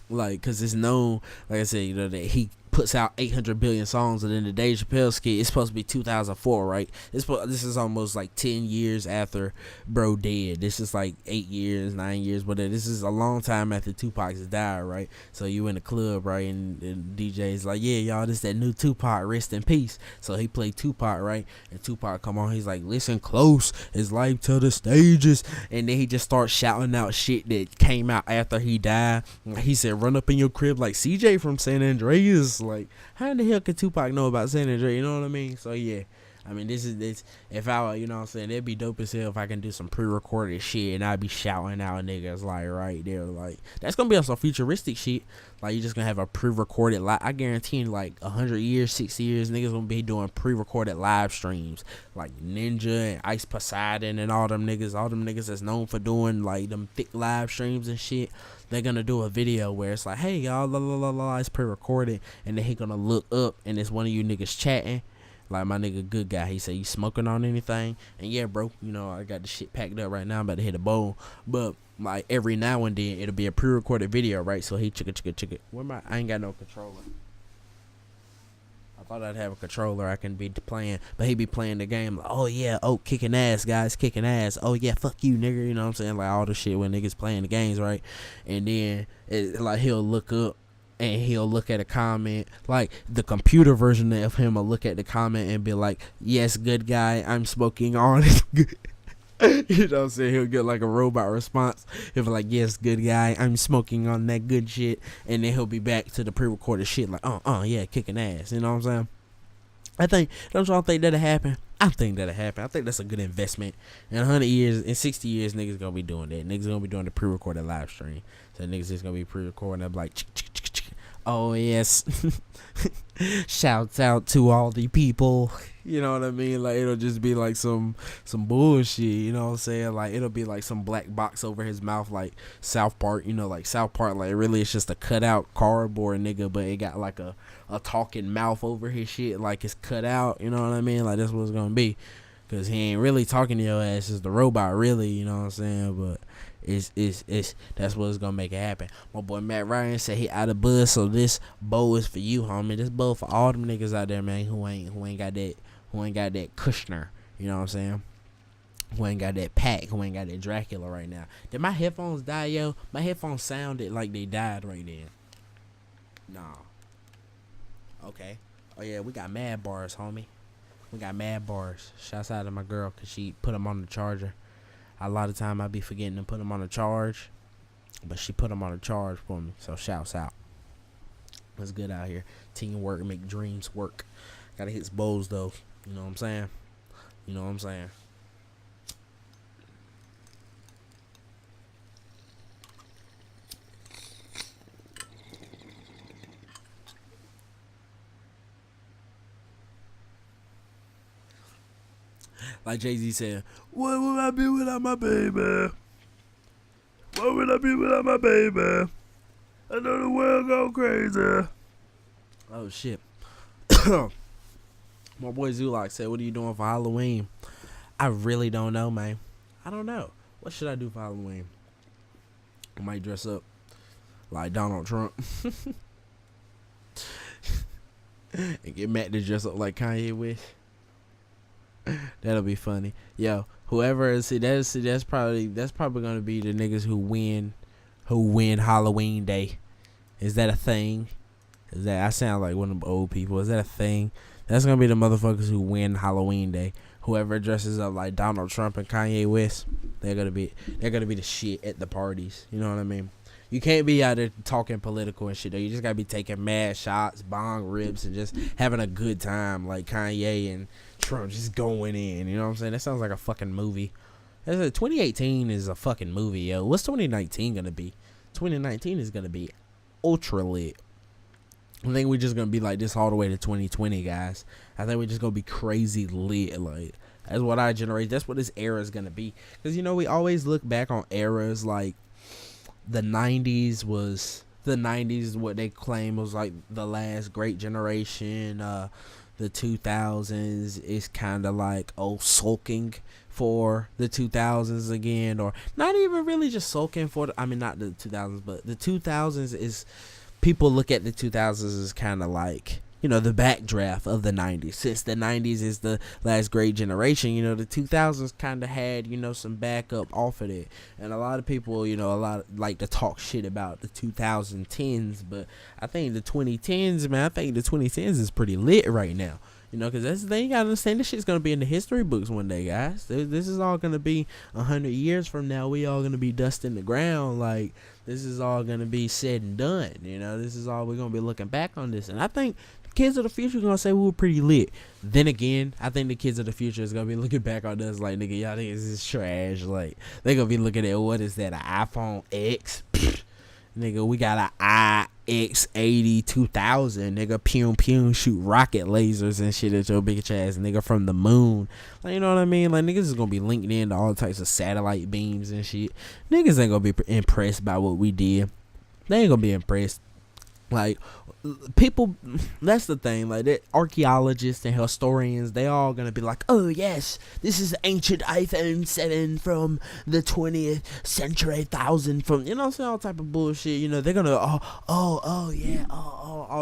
like, cause it's known, like I said, you know, that he puts out 800 billion songs, and then the Dave Chappelle skit, it's supposed to be 2004, right? This is almost like 10 years after bro dead. This is like 8 years, 9 years, but this is a long time after Tupac has died, right? So you in the club, right, and DJ's like, yeah, y'all, this that new Tupac, rest in peace. So he played Tupac, right? And Tupac come on, he's like, listen close, his life to the stages, and then he just starts shouting out shit that came out after he died. He said, run up in your crib like CJ from San Andreas. Like, how in the hell could Tupac know about San Andreas? You know what I mean? So yeah, I mean, this if I, you know what I'm saying, it'd be dope as hell if I can do some pre-recorded shit and I'd be shouting out niggas like right there. Like, that's gonna be on some futuristic shit. Like, you just gonna have a pre-recorded live. I guarantee in like 100 years, 60 years, niggas gonna be doing pre-recorded live streams. Like Ninja and Ice Poseidon and all them niggas that's known for doing like them thick live streams and shit. They're gonna do a video where it's like, hey y'all, la la la la, it's pre-recorded, and then he gonna look up and it's one of you niggas chatting. Like my nigga Good Guy, he said, you smoking on anything? And yeah, bro, you know, I got the shit packed up right now, I'm about to hit a bowl. But like every now and then it'll be a pre-recorded video, right? So he chicka. Where am I? I ain't got no controller. I thought I'd have a controller I can be playing, but he be playing the game like, oh yeah, oh, kicking ass, guys, kicking ass. Oh yeah, fuck you, nigga. You know what I'm saying? Like all the shit when niggas playing the games, right? And then like he'll look up and he'll look at a comment, like the computer version of him will look at the comment and be like, yes, good guy, I'm smoking on it. You know what I'm saying? He'll get like a robot response. He'll be like, yes, good guy, I'm smoking on that good shit. And then he'll be back to the pre-recorded shit like, yeah, kicking ass. You know what I'm saying? Don't y'all think that'll happen? I think that'll happen. I think that's a good investment. In 100 years, in 60 years, niggas gonna be doing that. Niggas gonna be doing the pre-recorded live stream. So niggas just gonna be pre-recording. They'll be like, oh yes. Shouts out to all the people. You know what I mean? Like, it'll just be like some bullshit, you know what I'm saying? Like, it'll be like some black box over his mouth, like South Park, you know, like South Park, like really it's just a cutout cardboard nigga, but it got like a talking mouth over his shit, like it's cut out, you know what I mean? Like, that's what it's gonna be. Cause he ain't really talking to your ass, it's the robot really, you know what I'm saying? But it's that's what's gonna make it happen. My boy Matt Ryan said he out of buzz, so this bow is for you, homie. This bow for all them niggas out there, man, who ain't got that Kushner, you know what I'm saying? Who ain't got that pack, who ain't got that Dracula right now. Did my headphones die, yo? My headphones sounded like they died right then. Nah. Okay. Oh yeah, we got mad bars, homie. We got mad bars. Shouts out to my girl, cause she put them on the charger. A lot of time I be forgetting to put them on the charge, but she put them on the charge for me. So shouts out. It's good out here. Teamwork make dreams work. Gotta hit bowls though. You know what I'm saying? You know what I'm saying? Like Jay-Z said, what would I be without my baby? What would I be without my baby? I know the world go crazy. Oh shit. My boy Zulak said, what are you doing for Halloween? I really don't know, man. I don't know. What should I do for Halloween? I might dress up like Donald Trump. And get Matt to dress up like Kanye West. That'll be funny. Yo, whoever that's probably gonna be the niggas who win Halloween Day. Is that a thing? I sound like one of them old people. Is that a thing? That's gonna be the motherfuckers who win Halloween Day. Whoever dresses up like Donald Trump and Kanye West, they're gonna be the shit at the parties. You know what I mean? You can't be out there talking political and shit though. You just gotta be taking mad shots, bong rips, and just having a good time like Kanye and Trump just going in. You know what I'm saying? That sounds like a fucking movie. 2018 is a fucking movie, yo. What's 2019 gonna be? 2019 is gonna be ultra lit. I think we're just gonna be like this all the way to 2020, guys. I think we're just gonna be crazy lit. Like, that's what our generation, that's what this era is gonna be. Because, you know, we always look back on eras like the 90s, what they claim was like the last great generation. the 2000s is kind of like sulking for the 2000s again, or not even really just sulking for I mean not the 2000s, but the 2000s is, people look at the 2000s as kind of like, you know, the backdraft of the 90s. Since the 90s is the last great generation, you know, the 2000s kind of had, you know, some backup off of it. And a lot of people, you know, like to talk shit about the 2010s, but I think the 2010s, man, I think the 2010s is pretty lit right now. You know, because that's the thing, you gotta understand, this shit's gonna be in the history books one day, guys. This is all gonna be 100 years from now. We all gonna be dust in the ground. Like, this is all gonna be said and done. You know, this is all we're gonna be looking back on this. And I think kids of the future gonna say we were pretty lit. Then again, I think the kids of the future is gonna be looking back on us like, nigga, y'all niggas is trash. Like, they gonna be looking at, what is that, an iPhone X? Nigga, we got an iX80 2000, nigga, pew pew, shoot rocket lasers and shit at your bitch ass, nigga, from the moon. Like, you know what I mean? Like, niggas is gonna be linked in to all types of satellite beams and shit. Niggas ain't gonna be impressed by what we did. They ain't gonna be impressed. Like, people, that's the thing, like, that archaeologists and historians, they all gonna be like, oh yes, this is ancient iPhone 7 from the 20th century, 1000 from, you know what I'm saying, all type of bullshit. You know, they're gonna, all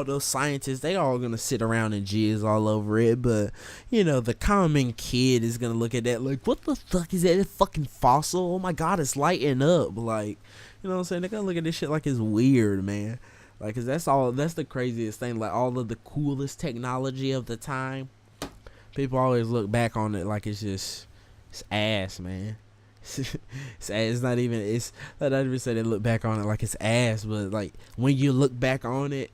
those scientists, they all gonna sit around and jizz all over it. But, you know, the common kid is gonna look at that like, what the fuck is that, a fucking fossil? Oh my god, it's lighting up. Like, you know what I'm saying, they're gonna look at this shit like it's weird, man. Like, cause that's the craziest thing. Like, all of the coolest technology of the time, people always look back on it like it's ass, man. It's ass. It's not even, it's, I don't even say they look back on it like it's ass, but like, when you look back on it,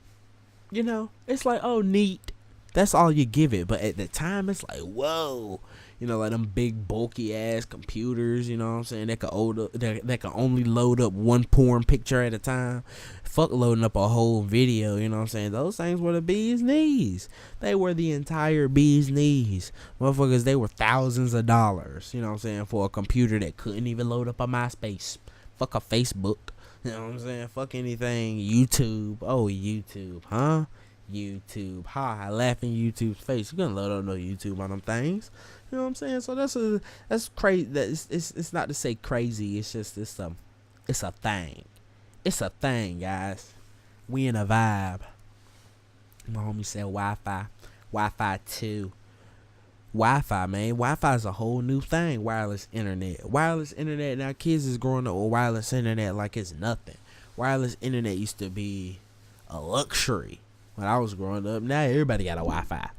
you know, it's like, oh, neat. That's all you give it. But at the time, it's like, whoa. You know, like them big bulky ass computers, you know what I'm saying, that can only load up one porn picture at a time. Fuck loading up a whole video, you know what I'm saying. Those things were the bee's knees. They were the entire bee's knees. Motherfuckers, they were thousands of dollars, you know what I'm saying, for a computer that couldn't even load up a MySpace. Fuck a Facebook, you know what I'm saying. Fuck anything. YouTube. Oh, YouTube, huh? YouTube. Ha, I laugh in YouTube's face. You couldn't load up no YouTube on them things. You know what I'm saying? So that's crazy. It's not to say crazy. It's just it's a thing. It's a thing, guys. We in a vibe. My homie said Wi-Fi. Wi-Fi 2. Wi-Fi, man. Wi-Fi is a whole new thing. Wireless internet. Wireless internet. Now kids is growing up with wireless internet like it's nothing. Wireless internet used to be a luxury when I was growing up. Now everybody got a Wi-Fi.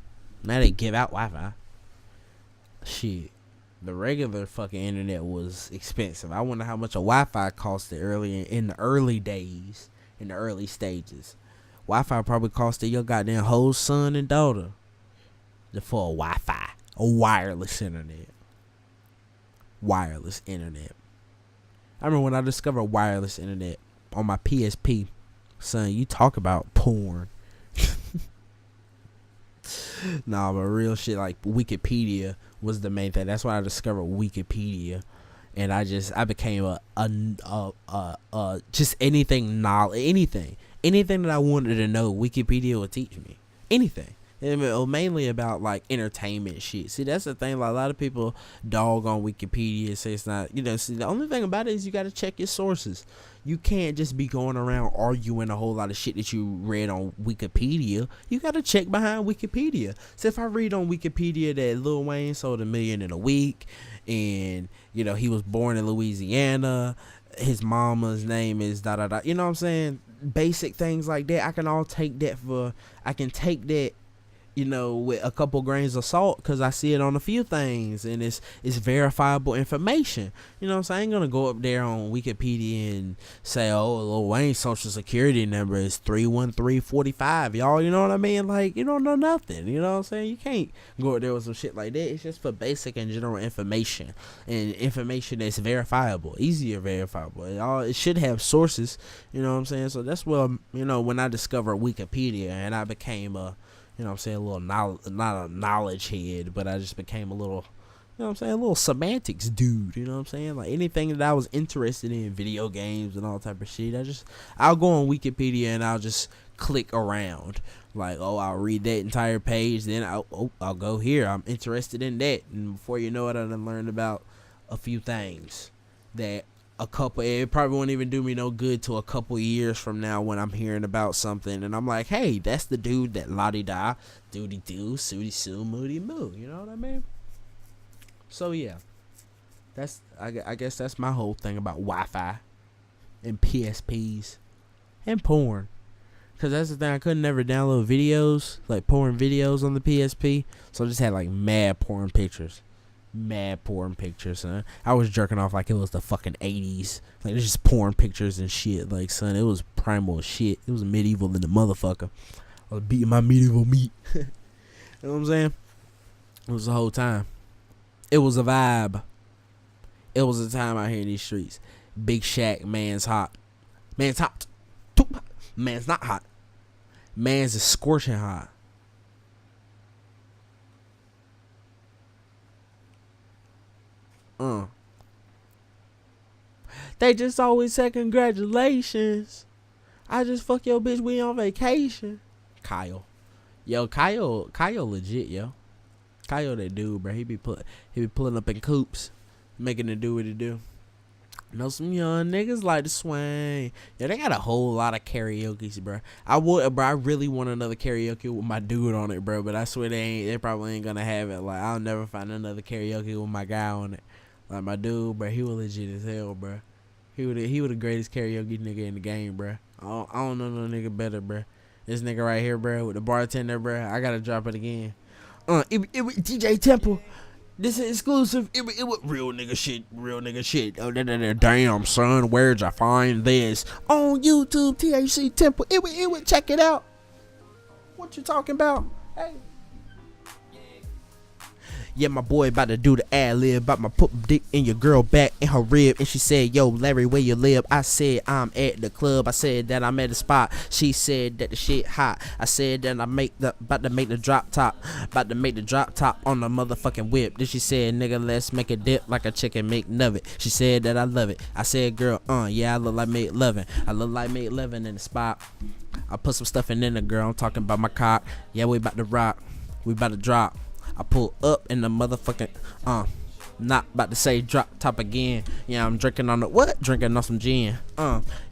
Now they give out Wi-Fi. Shit, the regular fucking internet was expensive. I wonder how much a Wi-Fi costed in the early days, in the early stages. Wi-Fi probably costed your goddamn whole son and daughter for a Wi-Fi, a wireless internet. Wireless internet. I remember when I discovered wireless internet on my PSP. Son, you talk about porn. Nah, but real shit, like Wikipedia was the main thing. That's why I discovered Wikipedia, and I became just anything that I wanted to know, Wikipedia would teach me anything. It was mainly about like entertainment shit. See, that's the thing. Like, a lot of people dog on Wikipedia and say it's not. You know, see, the only thing about it is you got to check your sources. You can't just be going around arguing a whole lot of shit that you read on Wikipedia. You got to check behind Wikipedia. So if I read on Wikipedia that Lil Wayne sold 1 million in a week, and you know he was born in Louisiana, his mama's name is da da da. You know what I'm saying? Basic things like that. I can take that, you know, with a couple grains of salt, because I see it on a few things, and it's verifiable information. You know what I'm saying? I ain't gonna go up there on Wikipedia and say, oh, Lil Wayne's social security number is 31345. Y'all, you know what I mean? Like, you don't know nothing. You know what I'm saying? You can't go up there with some shit like that. It's just for basic and general information, and information that's verifiable, easier verifiable. It should have sources. You know what I'm saying? So that's what, you know, when I discovered Wikipedia, and I became you know what I'm saying, a little not a knowledge head, but I just became a little, you know what I'm saying, a little semantics dude, you know what I'm saying? Like, anything that I was interested in, video games and all type of shit, I'll go on Wikipedia and I'll just click around. Like, oh, I'll read that entire page, then I'll go here. I'm interested in that, and before you know it, I done learned about a few things that it probably won't even do me no good till a couple years from now when I'm hearing about something, and I'm like, hey, that's the dude that la-di-da, doody-doo, sooty-soo, moody-moo. You know what I mean? So yeah, I guess that's my whole thing about Wi-Fi and PSPs and porn. Cause that's the thing, I couldn't never download videos, like porn videos on the PSP, so I just had like mad porn pictures, son. I was jerking off like it was the fucking 80s, like it's just porn pictures and shit, like son, it was primal shit, it was medieval in the motherfucker. I was beating my medieval meat. You know what I'm saying? It was the whole time. It was a vibe. It was a time out here in these streets. Big Shaq, man's hot. Man's hot. Man's not hot. Man's is scorching hot. They just always say congratulations. I just fuck your bitch, we on vacation. Kyle. Yo, Kyle legit, yo. Kyle that dude, bro. He be pulling up in coops, making it do what it do. Know some young niggas like to swing. Yeah, they got a whole lot of karaoke's, bro. I really want another karaoke with my dude on it, bro. But I swear they probably ain't gonna have it. Like, I'll never find another karaoke with my guy on it. Like my dude, bro, he was legit as hell, bro. He was the greatest karaoke nigga in the game, bro. I don't know no nigga better, bro. This nigga right here, bro, with the bartender, bro. I gotta drop it again. It was DJ Temple. This is exclusive. It was real nigga shit. Oh, damn, son, where'd I find this? On YouTube, THC Temple. It would check it out. What you talking about? Hey. Yeah, my boy about to do the ad-lib, about my put dick in your girl back in her rib. And she said, yo, Larry, where you live? I said, I'm at the club. I said that I'm at the spot. She said that the shit hot. I said that about to make the drop top. About to make the drop top on the motherfucking whip. Then she said, nigga, let's make a dip like a chicken McNugget. She said that I love it. I said, girl, yeah, I look like McLovin. I look like McLovin in the spot. I put some stuff in the girl. I'm talking about my cock. Yeah, we about to rock. We about to drop. I pull up in the motherfucking, not about to say drop top again. Yeah, I'm drinking on the what? Drinking on some gin.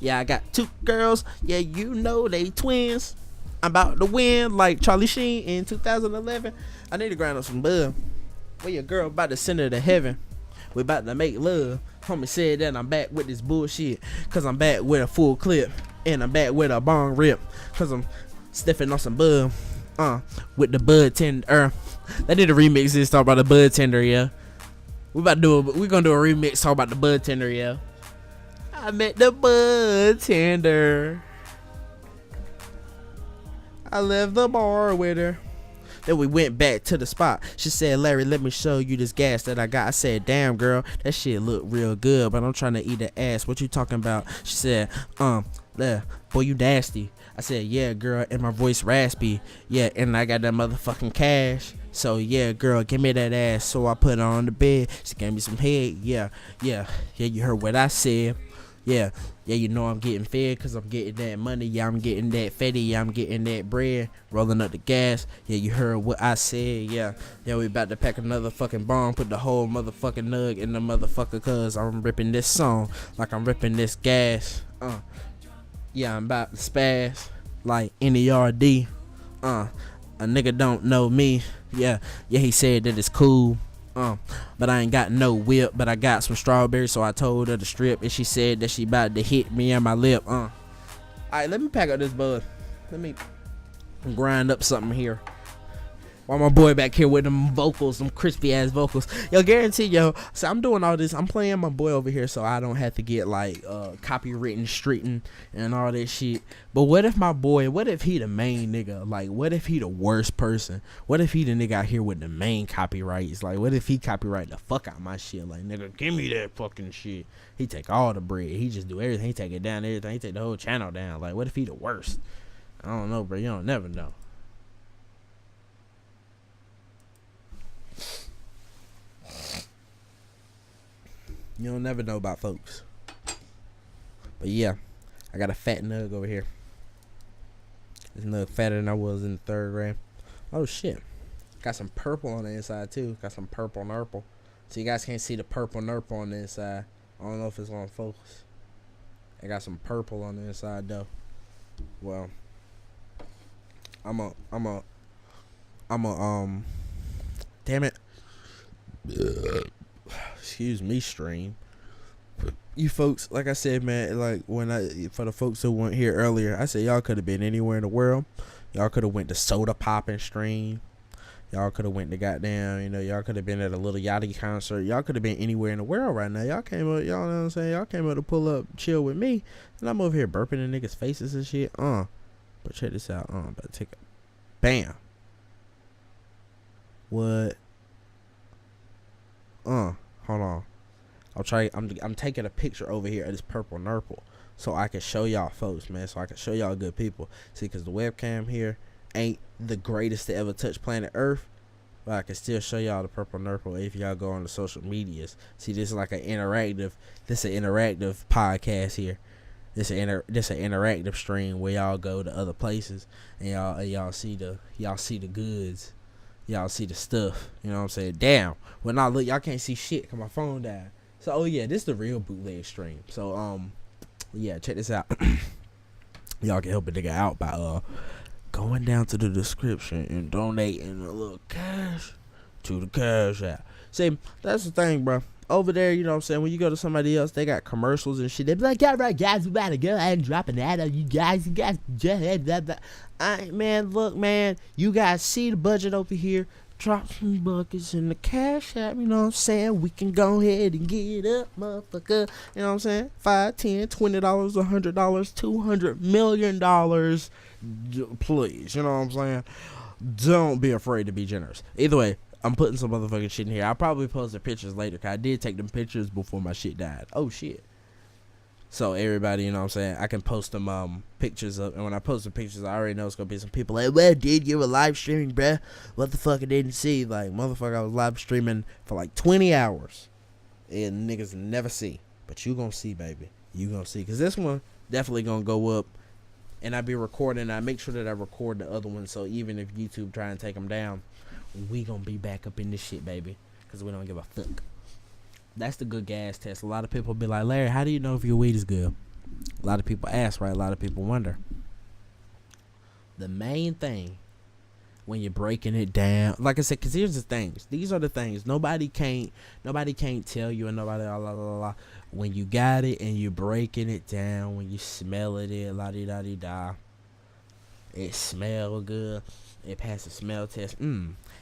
Yeah, I got 2 girls. Yeah, you know they twins. I'm about to win like Charlie Sheen in 2011. I need to grind up some bud. Well, your girl about to send her to heaven. We about to make love. Homie said that I'm back with this bullshit. Cause I'm back with a full clip. And I'm back with a bong rip. Cause I'm sniffing on some bud. With the bud tender. They did a remix this talk about the bud tender, yeah. We're gonna do a remix talk about the bud tender, yeah. I met the bud tender. I left the bar with her. Then we went back to the spot. She said, Larry, let me show you this gas that I got. I said, damn, girl, that shit look real good, but I'm trying to eat the ass. What you talking about? She said, boy, you nasty. I said, yeah, girl, and my voice raspy. Yeah, and I got that motherfucking cash. So, yeah, girl, give me that ass. So I put her on the bed. She gave me some head. Yeah, you heard what I said. Yeah, you know I'm getting fed because I'm getting that money. Yeah, I'm getting that fetty. Yeah, I'm getting that bread. Rolling up the gas. Yeah, you heard what I said. Yeah, we about to pack another fucking bomb. Put the whole motherfucking nug in the motherfucker cause I'm ripping this song like I'm ripping this gas. Yeah, I'm about to spaz like NERD. A nigga don't know me. Yeah, he said that it's cool. But I ain't got no whip, but I got some strawberries, so I told her to strip, and she said that she about to hit me on my lip. Alright, let me pack up this bud. Let me grind up something here. While my boy back here with them vocals, them crispy ass vocals. Yo, guarantee, yo. So I'm doing all this. I'm playing my boy over here so I don't have to get like copywritten, streeting, and all that shit. But what if my boy, what if he the main nigga? Like, what if he the worst person? What if he the nigga out here with the main copyrights? Like, what if he copyright the fuck out my shit? Like, nigga, give me that fucking shit. He take all the bread. He just do everything. He take it down, everything. He take the whole channel down. Like, what if he the worst? I don't know, bro. You don't never know. You don't never know about folks. But yeah, I got a fat nug over here. It's no fatter than I was in the 3rd grade. Oh shit. Got some purple on the inside too. Got some purple nurple. So you guys can't see the purple nurple on the inside. I don't know if it's on focus. I got some purple on the inside though. Well, I'm a damn it. Excuse me, stream. You folks, like I said, man, like for the folks who weren't here earlier, I said y'all could have been anywhere in the world. Y'all could have went to Soda Poppin' stream. Y'all could have went to goddamn, y'all could have been at a Little Yachty concert. Y'all could have been anywhere in the world right now. Y'all came up, y'all know what I'm saying? Y'all came up to pull up, chill with me. And I'm over here burping in niggas' faces and shit. But check this out. But take a bam. What? Hold on. I'm taking a picture over here of this purple nurple so I can show y'all folks, man. So I can show y'all good people. See, because the webcam here ain't the greatest to ever touch planet Earth, but I can still show y'all the purple nurple if y'all go on the social medias. See, this is like an interactive podcast here. This an interactive stream where y'all go to other places and y'all see the goods. Y'all see the stuff. You know what I'm saying? Damn. Well, now look, y'all can't see shit because my phone died. So, oh yeah, this is the real bootleg stream. So, yeah, check this out. Y'all can help a nigga out by going down to the description and donating a little cash to the Cash App. See, that's the thing, bro. Over there, you know what I'm saying, when you go to somebody else, they got commercials and shit. They be like, all right, guys, we about to go ahead and drop an ad on you guys. You guys just blah, blah. Man, look, man, you guys see the budget over here. Drop some buckets in the Cash App, you know what I'm saying? We can go ahead and get up, motherfucker. You know what I'm saying? $5, $10, $20, $100, $200 million. Please, you know what I'm saying? Don't be afraid to be generous. Either way, I'm putting some motherfucking shit in here. I'll probably post the pictures later, because I did take them pictures before my shit died. Oh, shit. So, everybody, you know what I'm saying, I can post them pictures up. And when I post the pictures, I already know it's going to be some people like, well, dude, you were live streaming, bruh. What the fuck I didn't see? Like, motherfucker, I was live streaming for like 20 hours. And niggas never see. But you going to see, baby. You going to see. Because this one definitely going to go up. And I be recording. I make sure that I record the other one. So, even if YouTube try and take them down, we gonna be back up in this shit, baby, because we don't give a fuck. That's the good gas test. A lot of people be like, Larry, how do you know if your weed is good? A lot of people ask, right? A lot of people wonder. The main thing when you're breaking it down, like I said, because here's the things. These are the things. Nobody can't tell you, and nobody when you got it and you're breaking it down, when you smell it, la-di-da-di-da, it smell good. It passed the smell test.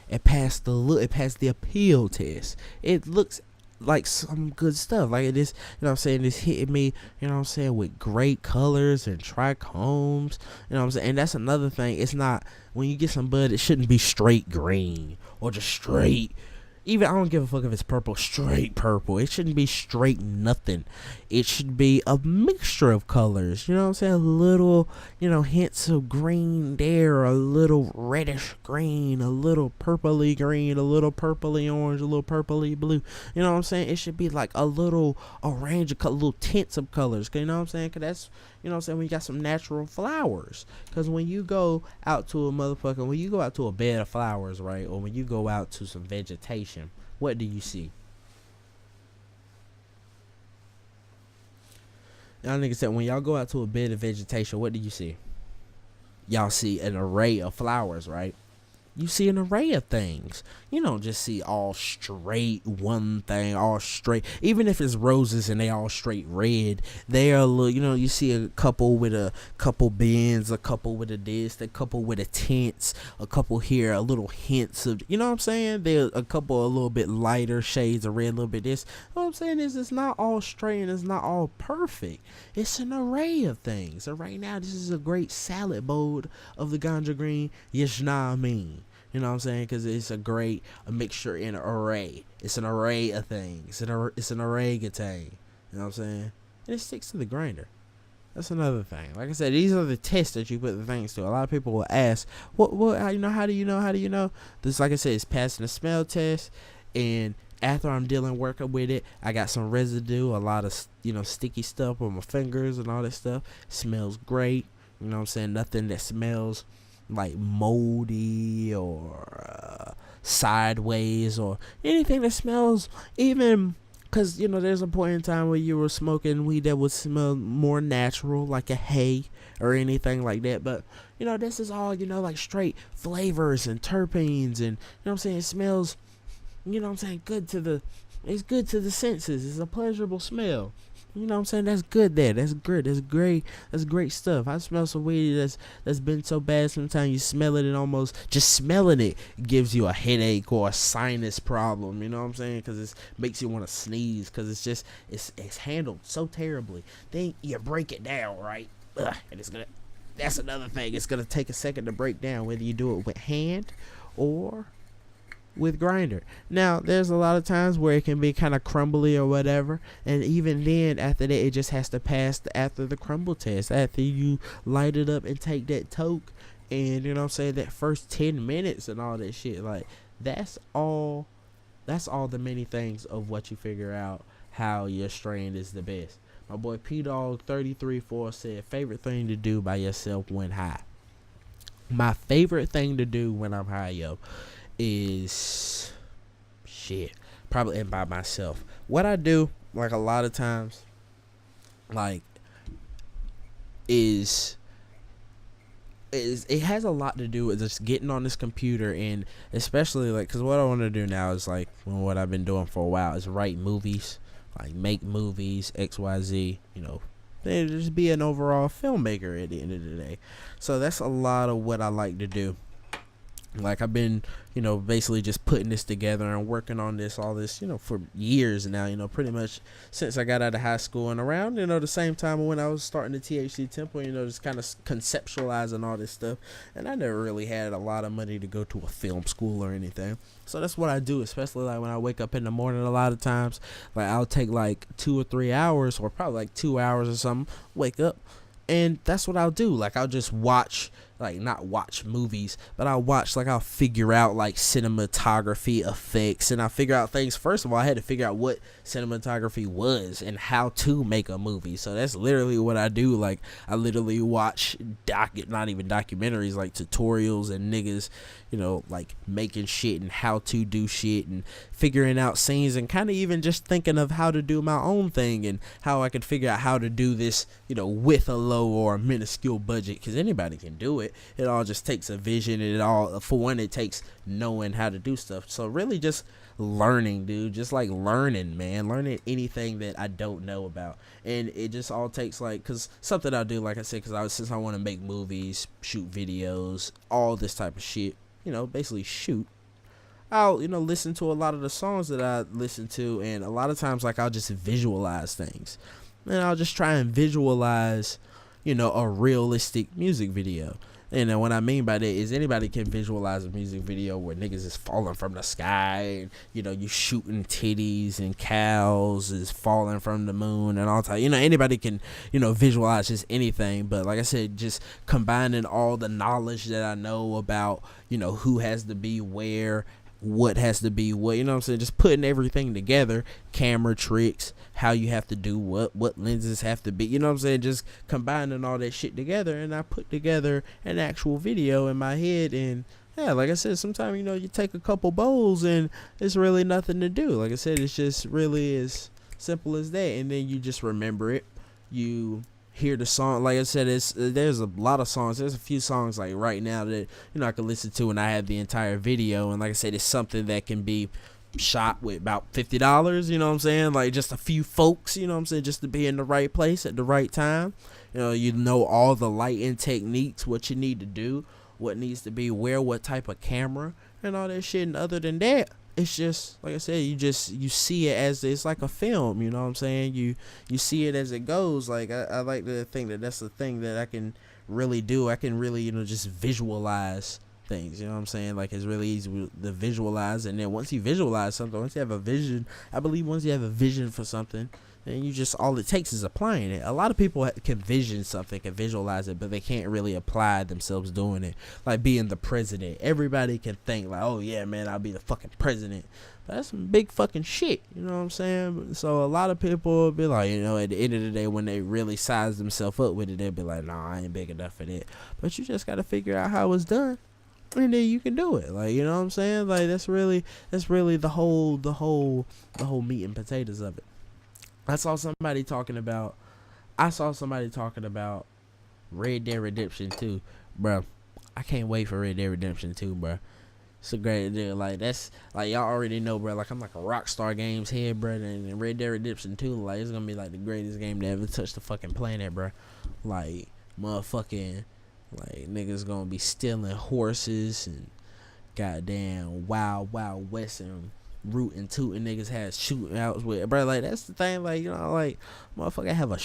It passed the appeal test. It looks like some good stuff. Like it is, you know what I'm saying, it's hitting me, you know what I'm saying, with great colors and trichomes. You know what I'm saying? And that's another thing. It's not, when you get some bud, it shouldn't be straight green or just straight. Even, I don't give a fuck if it's purple, straight purple. It shouldn't be straight nothing. It should be a mixture of colors. You know what I'm saying? A little, hints of green there, a little reddish green, a little purpley green, a little purpley orange, a little purpley blue. You know what I'm saying? It should be like a range of color, little tints of colors. You know what I'm saying? Because that's, you know what I'm saying, when you got some natural flowers. Because when you go out to when you go out to a bed of flowers, right, or when you go out to some vegetation, what do you see? Y'all niggas said, when y'all go out to a bed of vegetation, what do you see? Y'all see an array of flowers, right? You see an array of things. You don't just see all straight one thing, all straight. Even if it's roses and they all straight red, they are a little, you see a couple with a couple bends, a couple with a this, a couple with a tints, a couple here, a little hints of, you know what I'm saying? There's a couple a little bit lighter shades of red, a little bit this. What I'm saying is, it's not all straight and it's not all perfect. It's an array of things. So right now, this is a great salad bowl of the ganja green. Yes, nah, I mean. You know what I'm saying? Because it's a mixture in an array. It's an array of things. It's an array of things. You know what I'm saying? And it sticks to the grinder. That's another thing. Like I said, these are the tests that you put the things to. A lot of people will ask, how do you know? This, like I said, it's passing the smell test. And after I'm working with it, I got some residue, a lot of, sticky stuff on my fingers and all that stuff. It smells great. You know what I'm saying? Nothing that smells like moldy or sideways, or anything that smells even, because you know there's a point in time where you were smoking weed that would smell more natural, like a hay or anything like that. But you know, this is all, you know, like straight flavors and terpenes, and you know what I'm saying, it smells, you know what I'm saying, it's good to the senses. It's a pleasurable smell. You know what I'm saying? That's good there. That's good. That's great. That's great stuff. I smell some weed that's been so bad sometimes you smell it and almost just smelling it gives you a headache or a sinus problem. You know what I'm saying? Because it makes you want to sneeze, because it's handled so terribly. Then you break it down, right? And that's another thing. It's going to take a second to break down, whether you do it with hand or with grinder. Now there's a lot of times where it can be kind of crumbly or whatever, and even then after that it just has to pass after the crumble test, after you light it up and take that toke, and you know what I'm saying, that first 10 minutes and all that shit. Like that's all the many things of what you figure out how your strain is the best. My boy P-Dog 334 said, favorite thing to do by yourself when high. My favorite thing to do when I'm high, yo, is probably and by myself. What I do, like a lot of times, like is it has a lot to do with just getting on this computer, and especially like, because what I want to do now is like, what I've been doing for a while is write movies, like make movies, XYZ, you know, and just be an overall filmmaker at the end of the day. So that's a lot of what I like to do. Like I've been, you know, basically just putting this together and working on all this, you know, for years now, you know, pretty much since I got out of high school, and around, you know, the same time when I was starting the thctemp, you know, just kind of conceptualizing all this stuff. And I never really had a lot of money to go to a film school or anything. So that's what I do, especially like when I wake up in the morning. A lot of times, like I'll take like 2 or 3 hours, or probably like 2 hours or something, wake up. And that's what I'll do. Like I'll just watch, like not watch movies, but I'll figure out like cinematography effects, and I'll figure out things. First of all, I had to figure out what cinematography was and how to make a movie. So that's literally what I do. Like I literally watch not even documentaries, like tutorials and niggas, you know, like making shit and how to do shit and figuring out scenes, and kind of even just thinking of how to do my own thing and how I could figure out how to do this, you know, with a low or a minuscule budget, because anybody can do it. It all just takes a vision, and it takes knowing how to do stuff. So really just learning, dude, just like learning anything that I don't know about. And it just all takes like, because something I do, like I said, since I want to make movies, shoot videos, all this type of shit, you know, basically shoot, I'll, you know, listen to a lot of the songs that I listen to, and a lot of times like I'll just visualize things, and I'll just try and visualize, you know, a realistic music video. And then what I mean by that is anybody can visualize a music video where niggas is falling from the sky, and, you know, you shooting titties and cows is falling from the moon and all that. You know, anybody can, you know, visualize just anything. But like I said, just combining all the knowledge that I know about, you know, who has to be where, what has to be what, you know what I'm saying, just putting everything together, camera tricks, how you have to do what lenses have to be, you know what I'm saying, just combining all that shit together, and I put together an actual video in my head. And yeah, like I said, sometimes, you know, you take a couple bowls and it's really nothing to do. Like I said, it's just really as simple as that, and then you just remember it, you hear the song. Like I said, there's a lot of songs. There's a few songs like right now that, you know, I can listen to, and I have the entire video. And like I said, it's something that can be shot with about $50, you know what I'm saying, like just a few folks, you know what I'm saying, just to be in the right place at the right time. You know all the lighting techniques, what you need to do, what needs to be where, what type of camera, and all that shit. And other than that, it's just like I said, you see it as it's like a film, you know what I'm saying, you see it as it goes. Like I like to think that that's the thing that I can really do. I can really, you know, just visualize things, you know what I'm saying. Like it's really easy to visualize, and then once you visualize something, once you have a vision, I believe once you have a vision for something, and you just, all it takes is applying it. A lot of people can vision something, can visualize it, but they can't really apply themselves doing it. Like being the president, everybody can think like, oh yeah, man, I'll be the fucking president. But that's some big fucking shit, you know what I'm saying? So a lot of people will be like, you know, at the end of the day, when they really size themselves up with it, they'll be like, nah, I ain't big enough for that. But you just gotta figure out how it's done, and then you can do it. Like, you know what I'm saying? Like, that's really the whole meat and potatoes of it. I saw somebody talking about Red Dead Redemption 2, bro. I can't wait for Red Dead Redemption 2, bro. It's a great deal. Like, that's, like, y'all already know, bro. Like, I'm like a Rockstar Games head, bro. And Red Dead Redemption 2, like, it's gonna be like the greatest game to ever touch the fucking planet, bro. Like, motherfucking, like, niggas gonna be stealing horses and goddamn Wild West and rootin' tootin' niggas had shooting outs with, bro. Like, that's the thing, like, you know, like, motherfucker have a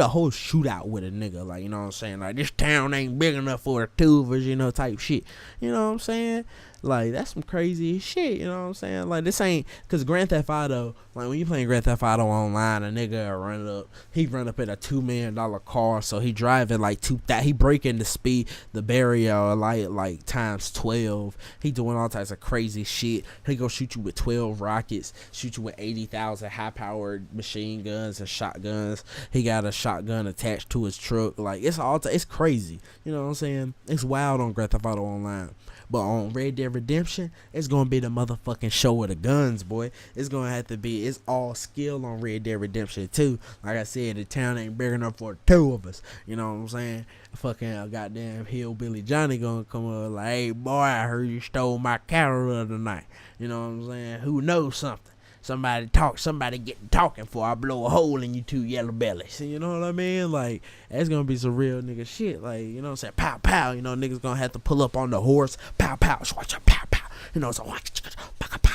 whole shootout with a nigga, like, you know what I'm saying? Like, this town ain't big enough for the two of us, you know, type shit. You know what I'm saying? Like, that's some crazy shit, you know what I'm saying? Like, this ain't, cause Grand Theft Auto, like, when you playing Grand Theft Auto online, a nigga he run up in a $2 million car, so he driving like he breaking the barrier like times 12. He doing all types of crazy shit. He go shoot you with 12 rockets, shoot you with 80,000 high-powered machine guns and shotguns. He got a shotgun attached to his truck. Like, it's crazy, you know what I'm saying? It's wild on Grand Theft Auto online. But on Red Dead Redemption, it's going to be the motherfucking show of the guns, boy. It's going to have to be, it's all skill on Red Dead Redemption 2. Like I said, the town ain't big enough for the two of us. You know what I'm saying? Fucking goddamn Hillbilly Johnny going to come up like, hey, boy, I heard you stole my cattle the other night. You know what I'm saying? Who knows something? Somebody getting talking before I blow a hole in you two yellow bellies. You know what I mean? Like, that's gonna be some real nigga shit. Like, you know what I'm saying? Pow, pow. You know, niggas gonna have to pull up on the horse. Pow, pow, pow, pow. You know, so pow, pow, pow.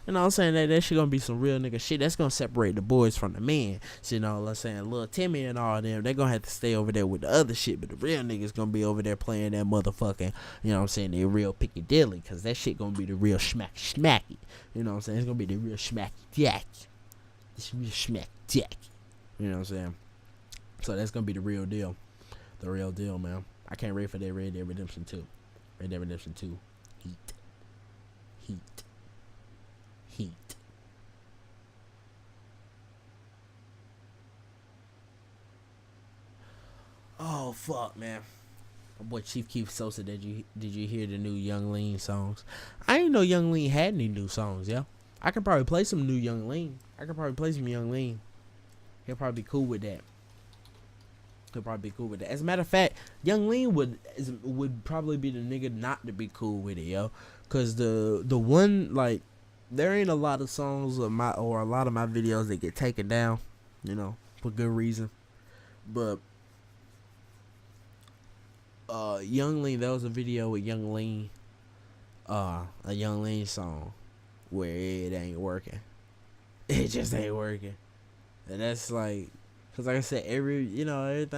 You know what I'm saying? That shit gonna be some real nigga shit. That's gonna separate the boys from the men. So, you know what I'm saying? Lil Timmy and all them, they gonna have to stay over there with the other shit. But the real niggas gonna be over there playing that motherfucking, you know what I'm saying, the real Piccadilly. Cause that shit gonna be the real smacky. You know what I'm saying? It's gonna be the real smacky jack. It's real smack jack. You know what I'm saying? So that's gonna be the real deal. The real deal, man. I can't wait for that Red Dead Redemption 2. Red Dead Redemption 2. Heat. Oh fuck, man. My boy Chief Keef Sosa, did you hear the new Young Lean songs? I didn't know Young Lean had any new songs, yo. I could probably play some new Young Lean. He'll probably be cool with that. As a matter of fact, Young Lean would probably be the nigga not to be cool with it, yo. Cause the one, like, there ain't a lot of songs a lot of my videos that get taken down, you know, for good reason. But Young Lean, there was a video with Young Lean, a Young Lean song where it ain't working. It just ain't working. And that's like, cause like I said, everything else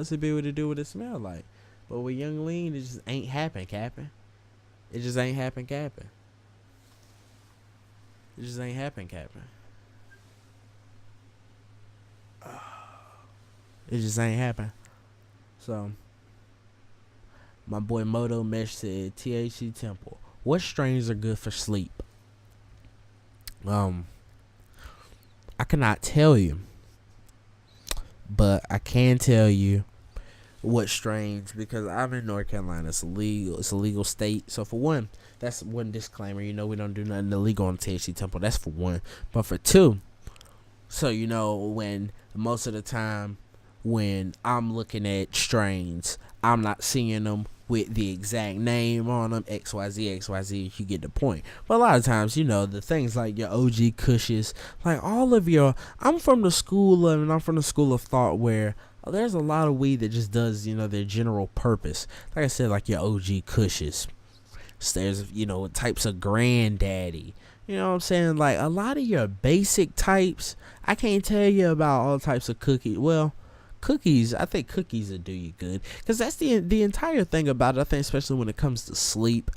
to be able to do what it smell like. But with Young Lean, it just ain't happen, capping. It just ain't happen, capping. So, my boy Moto Mesh said, THC Temple, what strains are good for sleep? I cannot tell you, but I can tell you what strains, because I'm in North Carolina. It's a legal state. So for one, that's one disclaimer. You know, we don't do nothing illegal on THC Temple. That's for one. But for two, so you know, when most of the time when I'm looking at strains, I'm not seeing them with the exact name on them, XYZ, you get the point. But a lot of times, you know, the things like your OG Kushes, like all of I'm from the school of thought where there's a lot of weed that just does, you know, their general purpose. Like I said, like your OG Kushes. So there's, you know, types of Granddaddy. You know what I'm saying? Like a lot of your basic types, I can't tell you about all types of cookies. Well, cookies, I think cookies will do you good, because that's the entire thing about it. I think especially when it comes to sleep,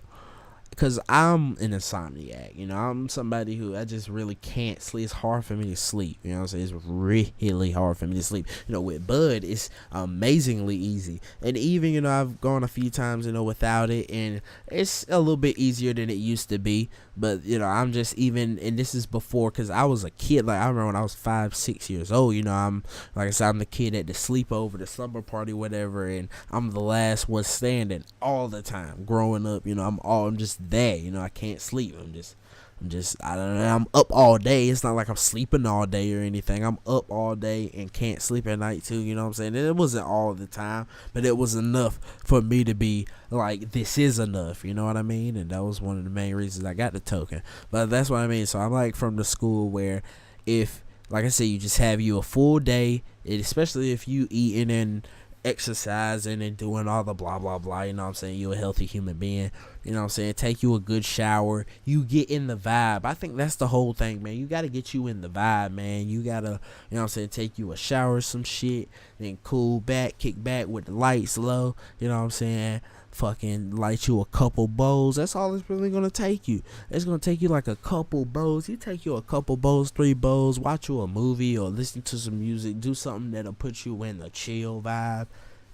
because I'm an insomniac, I'm somebody who I just really can't sleep. It's hard for me to sleep, what I'm saying? It's really hard for me to sleep. With Bud, it's amazingly easy. And even, I've gone a few times, without it, and it's a little bit easier than it used to be. But, I'm just and this is before, because I was a kid. Like, I remember when I was 5-6 years old, I'm, like I said, I'm the kid at the sleepover, the slumber party, whatever, and I'm the last one standing all the time growing up. I'm just there. I can't sleep. I don't know. I'm up all day. It's not like I'm sleeping all day or anything. I'm up all day and can't sleep at night too. You know what I'm saying? And it wasn't all the time, but it was enough for me to be like, this is enough. You know what I mean? And that was one of the main reasons I got the token. But that's what I mean. So I'm like from the school where, if, like I said, you just have you a full day, especially if you eating and exercising and doing all the blah blah blah, you know what I'm saying, you're a healthy human being, you know what I'm saying, take you a good shower, you get in the vibe. I think that's the whole thing, man. You got to get you in the vibe, man. You gotta, you know what I'm saying, take you a shower, some shit, then cool back, kick back with the lights low, you know what I'm saying, fucking light you a couple bowls. That's all it's really gonna take you. It's gonna take you like a couple bowls. You take you a couple bowls, 3 bowls, watch you a movie or listen to some music, do something that'll put you in the chill vibe,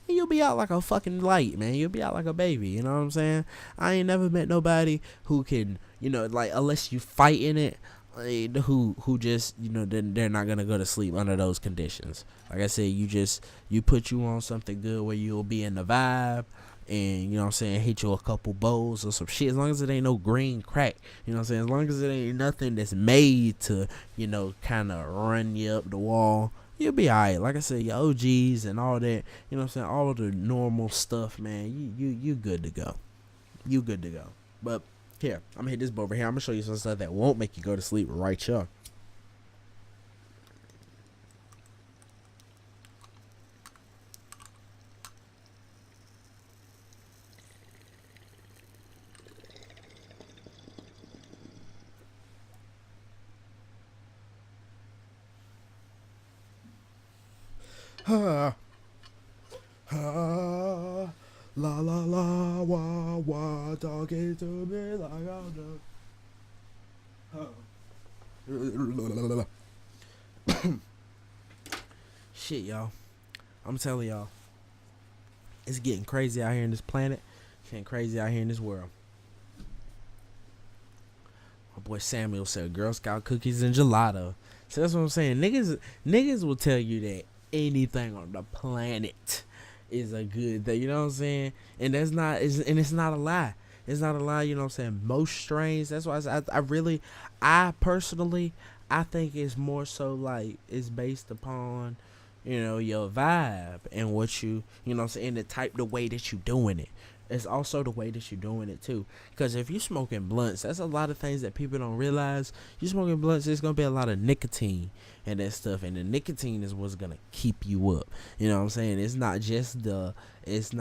and you'll be out like a fucking light, man. You'll be out like a baby, you know what I'm saying? I ain't never met nobody who can, like, unless you fight in it, who just, then they're not gonna go to sleep under those conditions. Like I said, you put you on something good where you'll be in the vibe, and, you know what I'm saying, hit you a couple bowls or some shit, as long as it ain't no green crack, you know what I'm saying, as long as it ain't nothing that's made to, kind of run you up the wall, you'll be alright. Like I said, your OGs and all that, you know what I'm saying, all of the normal stuff, man, you good to go. You good to go. But here, I'm gonna hit this over here. I'm gonna show you some stuff that won't make you go to sleep right here. La la la, wah wah, talking to me like I'm the shit, y'all. I'm telling y'all, it's getting crazy out here in this planet. It's getting crazy out here in this world. My boy Samuel said Girl Scout cookies and gelato. So that's what I'm saying. Niggas will tell you that anything on the planet is a good thing, you know what I'm saying? And that's not, it's not a lie. It's not a lie, you know what I'm saying? Most strains, that's why I personally, I think it's more so like, it's based upon, your vibe and what you know what I'm saying, the way that you doing it. It's also the way that you're doing it too. Because if you're smoking blunts, that's a lot of things that people don't realize. You smoking blunts, there's gonna be a lot of nicotine and that stuff, and the nicotine is what's gonna keep you up. You know what I'm saying? It's not just the it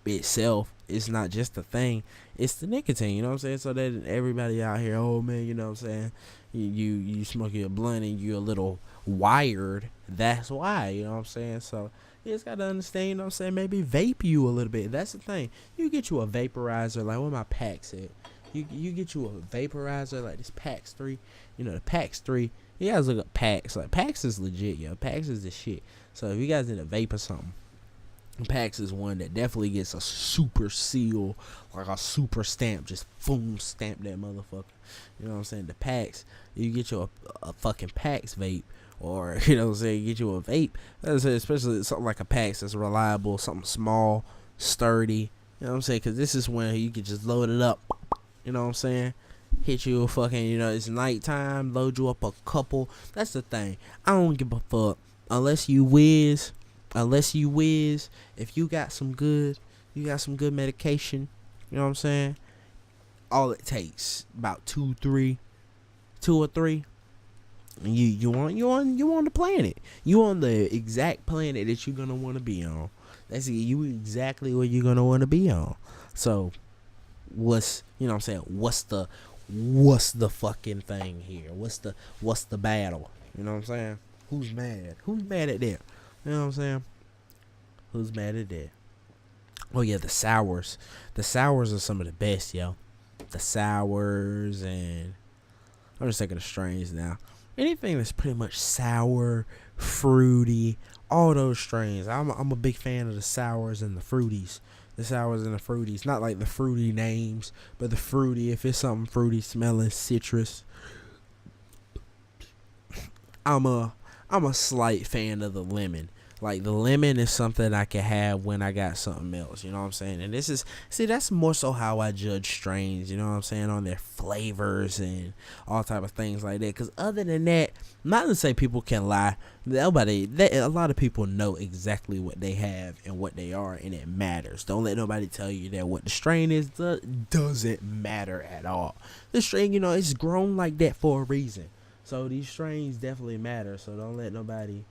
itself. It's not just the thing. It's the nicotine. You know what I'm saying? So that everybody out here, oh man, you know what I'm saying? You smoking a blunt and you're a little wired. That's why. You know what I'm saying? So you just gotta understand, you know what I'm saying, maybe vape you a little bit. That's the thing. You get you a vaporizer, like what my PAX at. You get you a vaporizer like this PAX 3. The PAX 3. You guys look at PAX. Like PAX is legit, yo. PAX is the shit. So if you guys need a vape or something, PAX is one that definitely gets a super seal, like a super stamp, just boom, stamp that motherfucker. You know what I'm saying? The PAX, you get you a fucking PAX vape, or, you know what I'm saying, you get you a vape, especially something like a PAX that's reliable, something small, sturdy, you know what I'm saying, because this is when you can just load it up, you know what I'm saying, hit you a fucking, it's nighttime, load you up a couple. That's the thing, I don't give a fuck, unless you whiz, if you got some good medication, you know what I'm saying, all it takes about 2 or 3, and you on the planet, you on the exact planet that you're gonna want to be on. That's you exactly where you're gonna want to be on. So what's the fucking thing here? What's the battle? You know what I'm saying? Who's mad at that? You know what I'm saying? Who's mad at that? Oh yeah, the sours. The sours are some of the best, yo. The sours, and I'm just thinking of strains now. Anything that's pretty much sour, fruity, all those strains. I'm a big fan of the sours and the fruities. The sours and the fruities. Not like the fruity names, but the fruity. If it's something fruity smelling, citrus. I'm a slight fan of the lemon. Like the lemon is something I can have when I got something else, you know what I'm saying? And that's more so how I judge strains, you know what I'm saying, on their flavors and all type of things like that. Cause other than that, not to say people can lie. A lot of people know exactly what they have and what they are, and it matters. Don't let nobody tell you that what the strain is doesn't matter at all. The strain, it's grown like that for a reason. So these strains definitely matter. So don't let nobody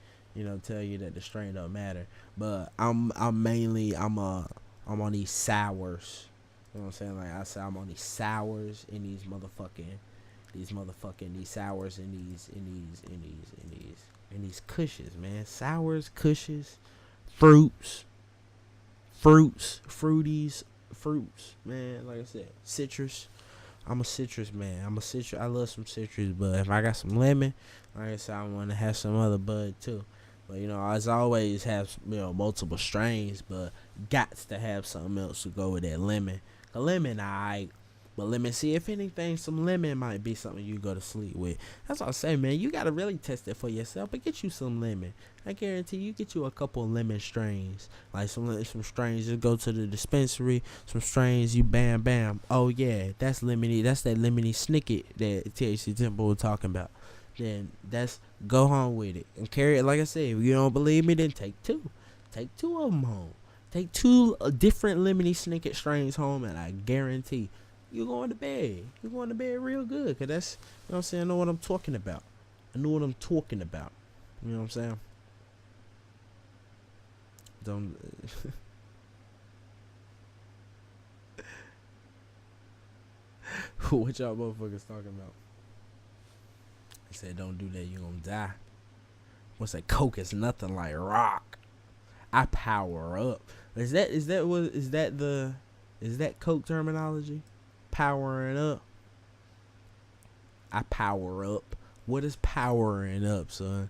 tell you that the strain don't matter. But I'm on these sours. You know what I'm saying? Like I said, I'm on these sours in these sours in these cushes, man. Sours, cushes, fruits, fruities, man. Like I said, citrus. I'm a citrus man. I love some citrus, but if I got some lemon, like I said, I want to have some other bud too. But as always, have multiple strains, but got to have something else to go with that lemon. A lemon, alright, but lemon. See, if anything, some lemon might be something you go to sleep with. That's what I say, man. You gotta really test it for yourself, but get you some lemon. I guarantee you get you a couple of lemon strains, like some strains. Just go to the dispensary, some strains. You bam. Oh yeah, that's lemony. That's that lemony snicket that thctemp was talking about. Then go home with it and carry it. Like I said, if you don't believe me, then take two of them home. Take two different lemony snicket strains home, and I guarantee you're going to bed. You're going to bed real good, cause that's what I'm saying. I know what I'm talking about. You know what I'm saying? Don't. What y'all motherfuckers talking about? He said, "Don't do that, you gonna die." What's that? Coke is nothing like rock. I power up. Is that Coke terminology? Powering up. I power up. What is powering up, son?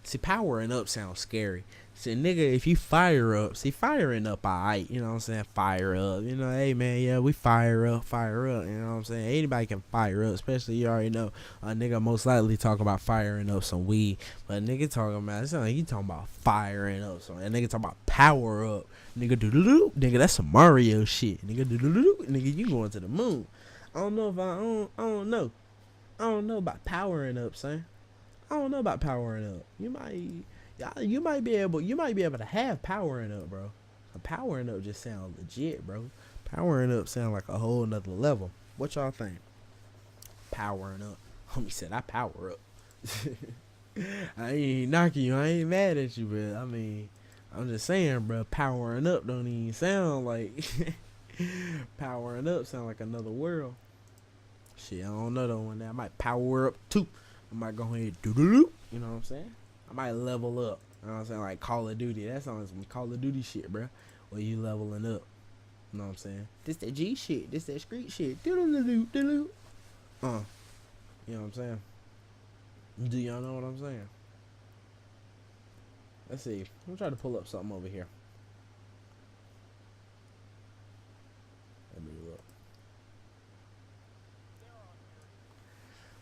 See, powering up sounds scary. See, nigga, if you fire up, firing up, alright, you know what I'm saying? Fire up, hey man, yeah, we fire up, you know what I'm saying? Anybody can fire up, especially you already know a nigga most likely talking about firing up some weed, but a nigga talking about, it sound like he talking about firing up, so a nigga talking about power up, nigga doo-doo-doo, nigga, that's some Mario shit, nigga doo-doo-doo, nigga, you going to the moon. I don't know about powering up, son. I don't know about powering up. You might be able to have powering up, bro. Powering up just sounds legit, bro. Powering up sound like a whole nother level. What y'all think? Powering up. Homie said I power up. I ain't knocking you. I ain't mad at you, but I mean, I'm just saying, bro. Powering up don't even sound like powering up. Sound like another world. Shit, I don't know though. One day I might power up too. I might go ahead and do-do-do. You know what I'm saying? I might level up. You know what I'm saying? Like Call of Duty. That sounds like some Call of Duty shit, bro. Where you leveling up. You know what I'm saying? This that G shit. This that street shit. Do-do-do-do. You know what I'm saying? Do y'all know what I'm saying? Let's see. I'm trying to pull up something over here. Let me look.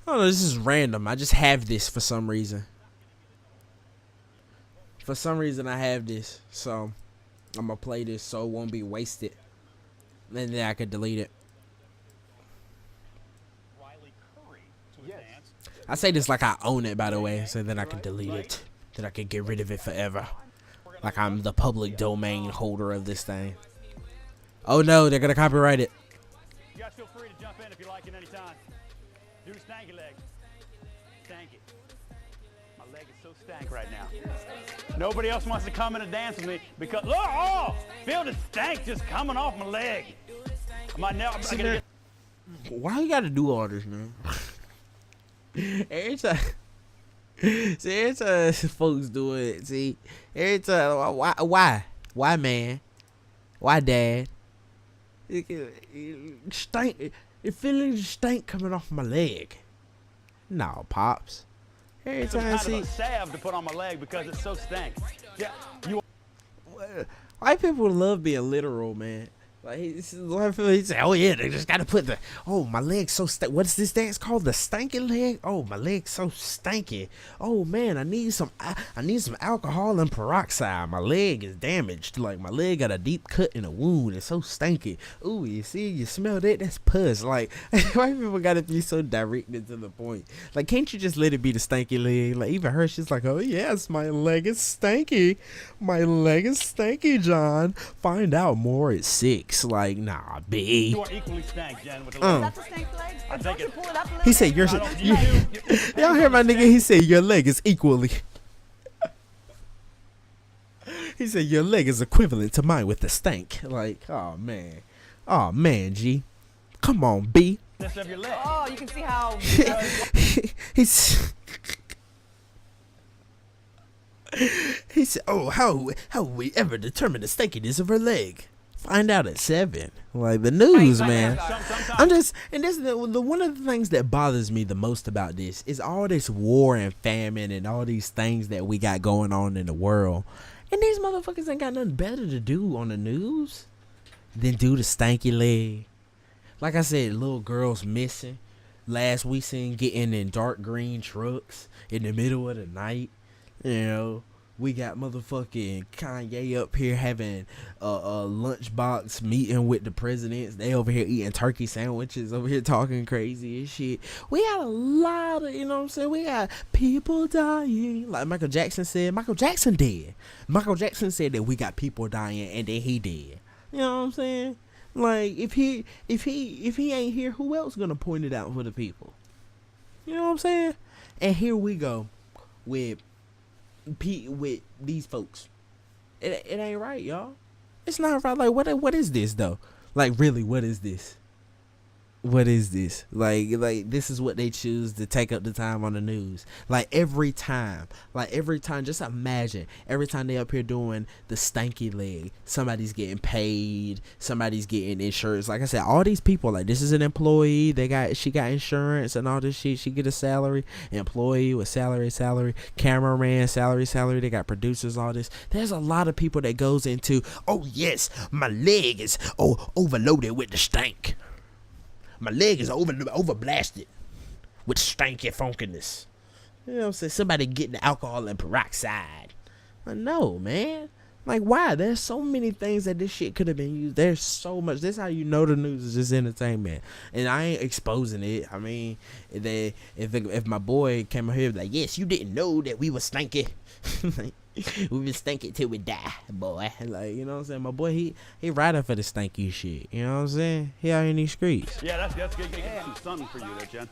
I don't know, this is random. I just have this for some reason. For some reason I have this. So I'm gonna play this so it won't be wasted. And then I could delete it. I say this like I own it, by the way, so then I can delete it. Then I can get rid of it forever. Like I'm the public domain holder of this thing. Oh no, they're gonna copyright it. You guys feel free to jump in if you like it anytime. Do stanky leg. Stank it. My leg is so stank right now. Nobody else wants to come in and dance with me because feel the stank just coming off my leg. Why you gotta do all this, man? Every time folks do it, see, every time, why, man? Why, Dad? It stink. It feels stink coming off my leg. No, Pops. Every Some time I kind see of a salve to put on my leg because it so stank. Yeah, you. white people love being literal, man. Like he said, oh yeah, they just gotta put my leg's so what's this dance called? The stanky leg? Oh, my leg's so stanky. Oh man, I need some alcohol and peroxide. My leg is damaged. Like my leg got a deep cut and a wound. It's so stanky. Ooh, you smell that? That's pus. Like white people gotta be so directed to the point. Like, can't you just let it be the stanky leg? Like even her, she's like, oh yes, my leg is stanky. My leg is stanky, John. Find out more at 6. Like, nah, B. You are equally stank, Jen, with the leg. That's a stank leg. I Don't think you it- pull it up a little He said, bit? y'all hear my nigga? He said, your leg is equally. He said, your leg is equivalent to mine with the stank. Like, oh man, G. Come on, B. Of your leg. Oh, you can see how. He said, oh, how will we ever determine the stankiness of her leg? Find out at 7. Like the news, man. I'm just, and this the one of the things that bothers me the most about this is all this war and famine and all these things that we got going on in the world, and these motherfuckers ain't got nothing better to do on the news than do the stanky leg. Like I said, little girls missing. Last we seen getting in dark green trucks in the middle of the night. You know, we got motherfucking Kanye up here having a lunchbox meeting with the presidents. They over here eating turkey sandwiches, over here talking crazy and shit. We got a lot of, you know what I'm saying? We got people dying. Like Michael Jackson said, Michael Jackson dead. Michael Jackson said that we got people dying and then he dead. You know what I'm saying? Like if he ain't here, who else gonna point it out for the people? You know what I'm saying? And here we go with these folks. It ain't right, y'all. It's not right. Like what is this though? Like really, what is this? What is this? Like this is what they choose to take up the time on the news. Like every time, just imagine every time they up here doing the stanky leg, somebody's getting paid, somebody's getting insurance. Like I said, all these people, like this is an employee, she got insurance and all this shit. She get a salary, employee with salary, cameraman, salary. They got producers, all this. There's a lot of people that goes into, oh yes, my leg is overloaded with the stank. My leg is overblasted with stanky funkiness. You know what I'm saying? Somebody getting the alcohol and peroxide. I know, man. Like, why? There's so many things that this shit could have been used. There's so much. This is how you know the news is just entertainment. And I ain't exposing it. I mean, if my boy came out here like, yes, you didn't know that we was stanky. Like, we been stinky till we die, boy. Like, you know what I'm saying? My boy, he riding for the stanky shit. You know what I'm saying? He out in these streets. Yeah, that's good. Get some sun for you there, Jen.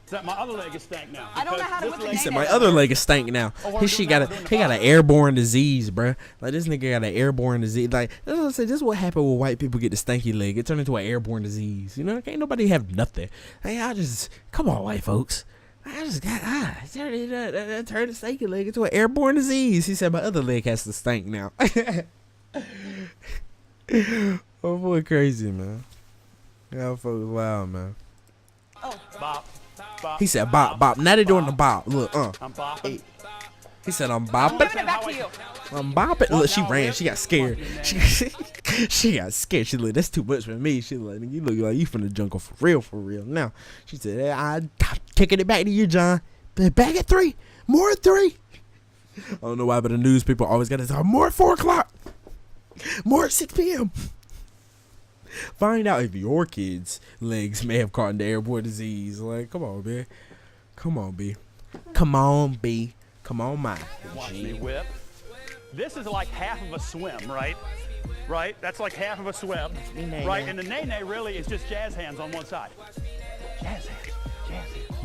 So my other leg is stank now. I don't know how to This put the leg- He said my other leg is stank now. His shit got an airborne disease, bruh. Like this nigga got an airborne disease. Like that's what I said. This is what happened when white people get the stanky leg. It turned into an airborne disease. You know, can't nobody have nothing. Hey, come on, white folks. I just got turned the stanky leg into an airborne disease. He said my other leg has to stink now. Oh boy, crazy, man. Y'all folks wild, man. Bop. He said bop. Now they doing the bop. Look, I'm bopping. He said I'm I'm bopping. giving it back to you. I'm bopping. Look, she ran. She got scared. She got scared. She look, that's too much for me. She like, you look like you from the jungle for real. Now she said, hey, I'm kicking it back to you, John. Back at 3. More at 3. I don't know why, but the news people always got to talk more at 4 o'clock. More at 6 p.m. Find out if your kids' legs may have caught the airborne disease. Like, come on, man. Come on, B. Come on, my. Watch me whip. This is like half of a swim, right? Right? That's like half of a swim. Right? And the nay-nay really is just jazz hands on one side.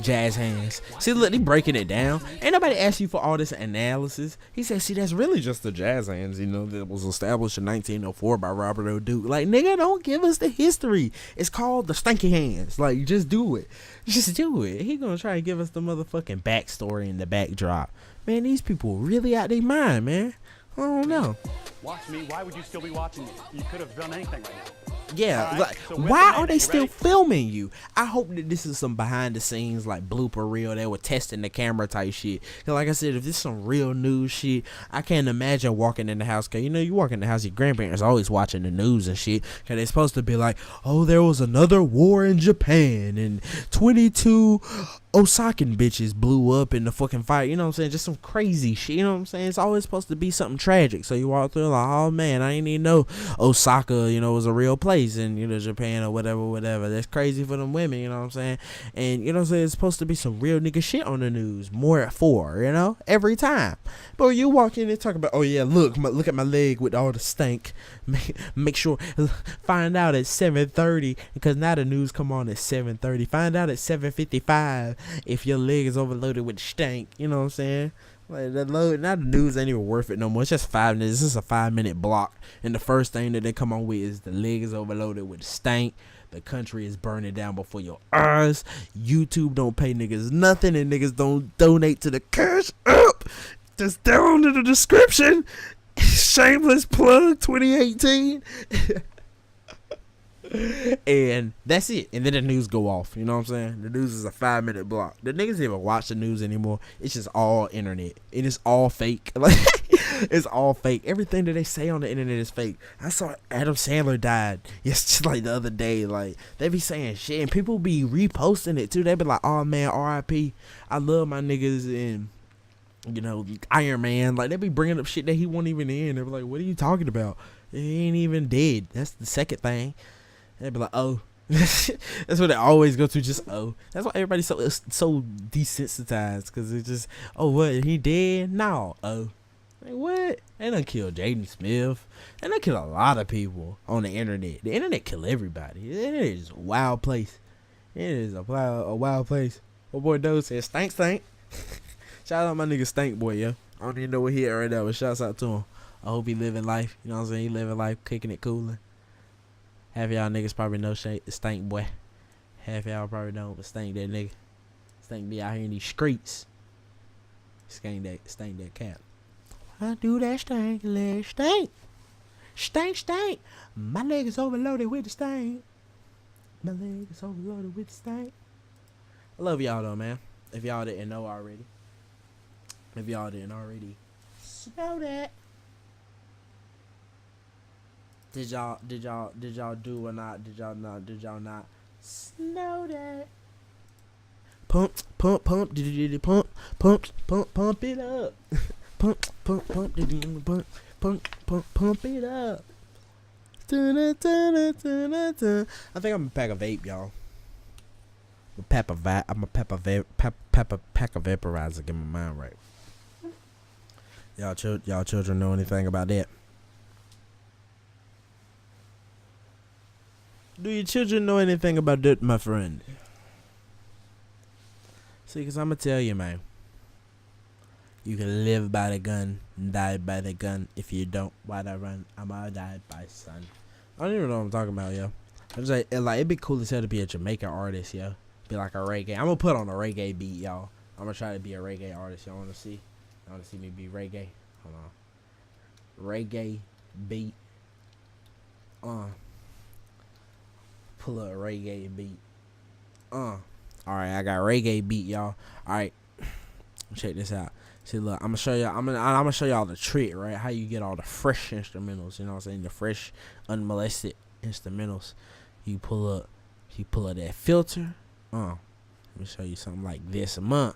Jazz hands. See, look, they breaking it down. Ain't nobody asked you for all this analysis. He said, see, that's really just the jazz hands, you know, that was established in 1904 by Robert O. Duke. Like, nigga, don't give us the history. It's called the stanky hands. Like, just do it. Just do it. He gonna try to give us the motherfucking backstory and the backdrop. Man, these people really out their mind, man. I don't know. Watch me. Why would you still be watching me? You could have done anything right now. Yeah, All right, like, so with why the are they you still ready? filming you? I hope that this is some behind the scenes like blooper reel. They were testing the camera type shit. Cause like I said, if this is some real news shit, I can't imagine walking in the house. Cause you know you walk in the house, your grandparents are always watching the news and shit. Cause they're supposed to be like, oh, there was another war in Japan and 22 Osakan bitches blew up in the fucking fight. You know what I'm saying? Just some crazy shit. You know what I'm saying? It's always supposed to be something tragic. So you walk through like, oh man, I didn't even know Osaka, you know, was a real place in, you know, Japan or whatever. That's crazy for them women, you know what I'm saying? And you know what I'm saying? It's supposed to be some real nigga shit on the news. More at 4, you know, every time. But you walk in and talk about, oh yeah, look at my leg with all the stank. Make sure, find out at 7:30 because now the news come on at 7:30. Find out at 7:55 if your leg is overloaded with stank. You know what I'm saying? Like the load, now the news ain't even worth it no more. It's just 5 minutes. This is a 5-minute block, and the first thing that they come on with is the leg is overloaded with stank. The country is burning down before your eyes. YouTube don't pay niggas nothing, and niggas don't donate to the Cash App. Just down in the description. Shameless plug 2018. And that's it. And then the news go off. You know what I'm saying? The news is a 5-minute block. The niggas even watch the news anymore. It's just all internet. It is all fake. Like it's all fake. Everything that they say on the internet is fake. I saw Adam Sandler died. Yes, just like the other day. Like they be saying shit and people be reposting it too. They be like, oh man, RIP. I love my niggas and you know, Iron Man. Like they be bringing up shit that he wasn't even in. They be like, what are you talking about? He ain't even dead. That's the second thing. They'd be like, oh. That's what they always go to, just oh. That's why everybody's so desensitized, because it's just, oh, what, he dead? No, oh. Like, what? They done killed Jaden Smith. They done killed a lot of people on the internet. The internet kill everybody. It is a wild place. It is a wild place. My boy Doe said, stank. Shout out my nigga Stank Boy, yo. I don't even know what he at right now, but shouts out to him. I hope he living life. You know what I'm saying? He living life, kicking it, cooling. Half y'all niggas probably know Stank Boy. Half y'all probably don't, but Stank that nigga. Stank be out here in these streets. Stank that cat. I do that stank leg stank. Stank. My leg is overloaded with the stank. My leg is overloaded with the stank. I love y'all though, man. If y'all didn't know already. If y'all didn't already know that. Did y'all do or not? Did y'all not know that? Pump, did you pump it up? Pump it up. I think I'm gonna pack a vape, y'all. I'm a pack a vaporizer. Get my mind right. Y'all children know anything about that? Do your children know anything about that, my friend? See, because I'm going to tell you, man. You can live by the gun and die by the gun. If you don't, why not run? I'm going to die by son. I don't even know what I'm talking about, yo. I'm just like, it'd be cool as hell to be a Jamaican artist, yo. Be like a reggae. I'm going to put on a reggae beat, y'all. I'm going to try to be a reggae artist. Y'all want to see? Y'all want to see me be reggae? Hold on. Reggae beat. Pull up a reggae beat. Alright, I got reggae beat, y'all. Alright. Check this out. See, look, I'm gonna show y'all. I'm gonna show y'all the trick, right? How you get all the fresh instrumentals. You know what I'm saying? The fresh, unmolested instrumentals. You pull up that filter. Let me show you something like this month.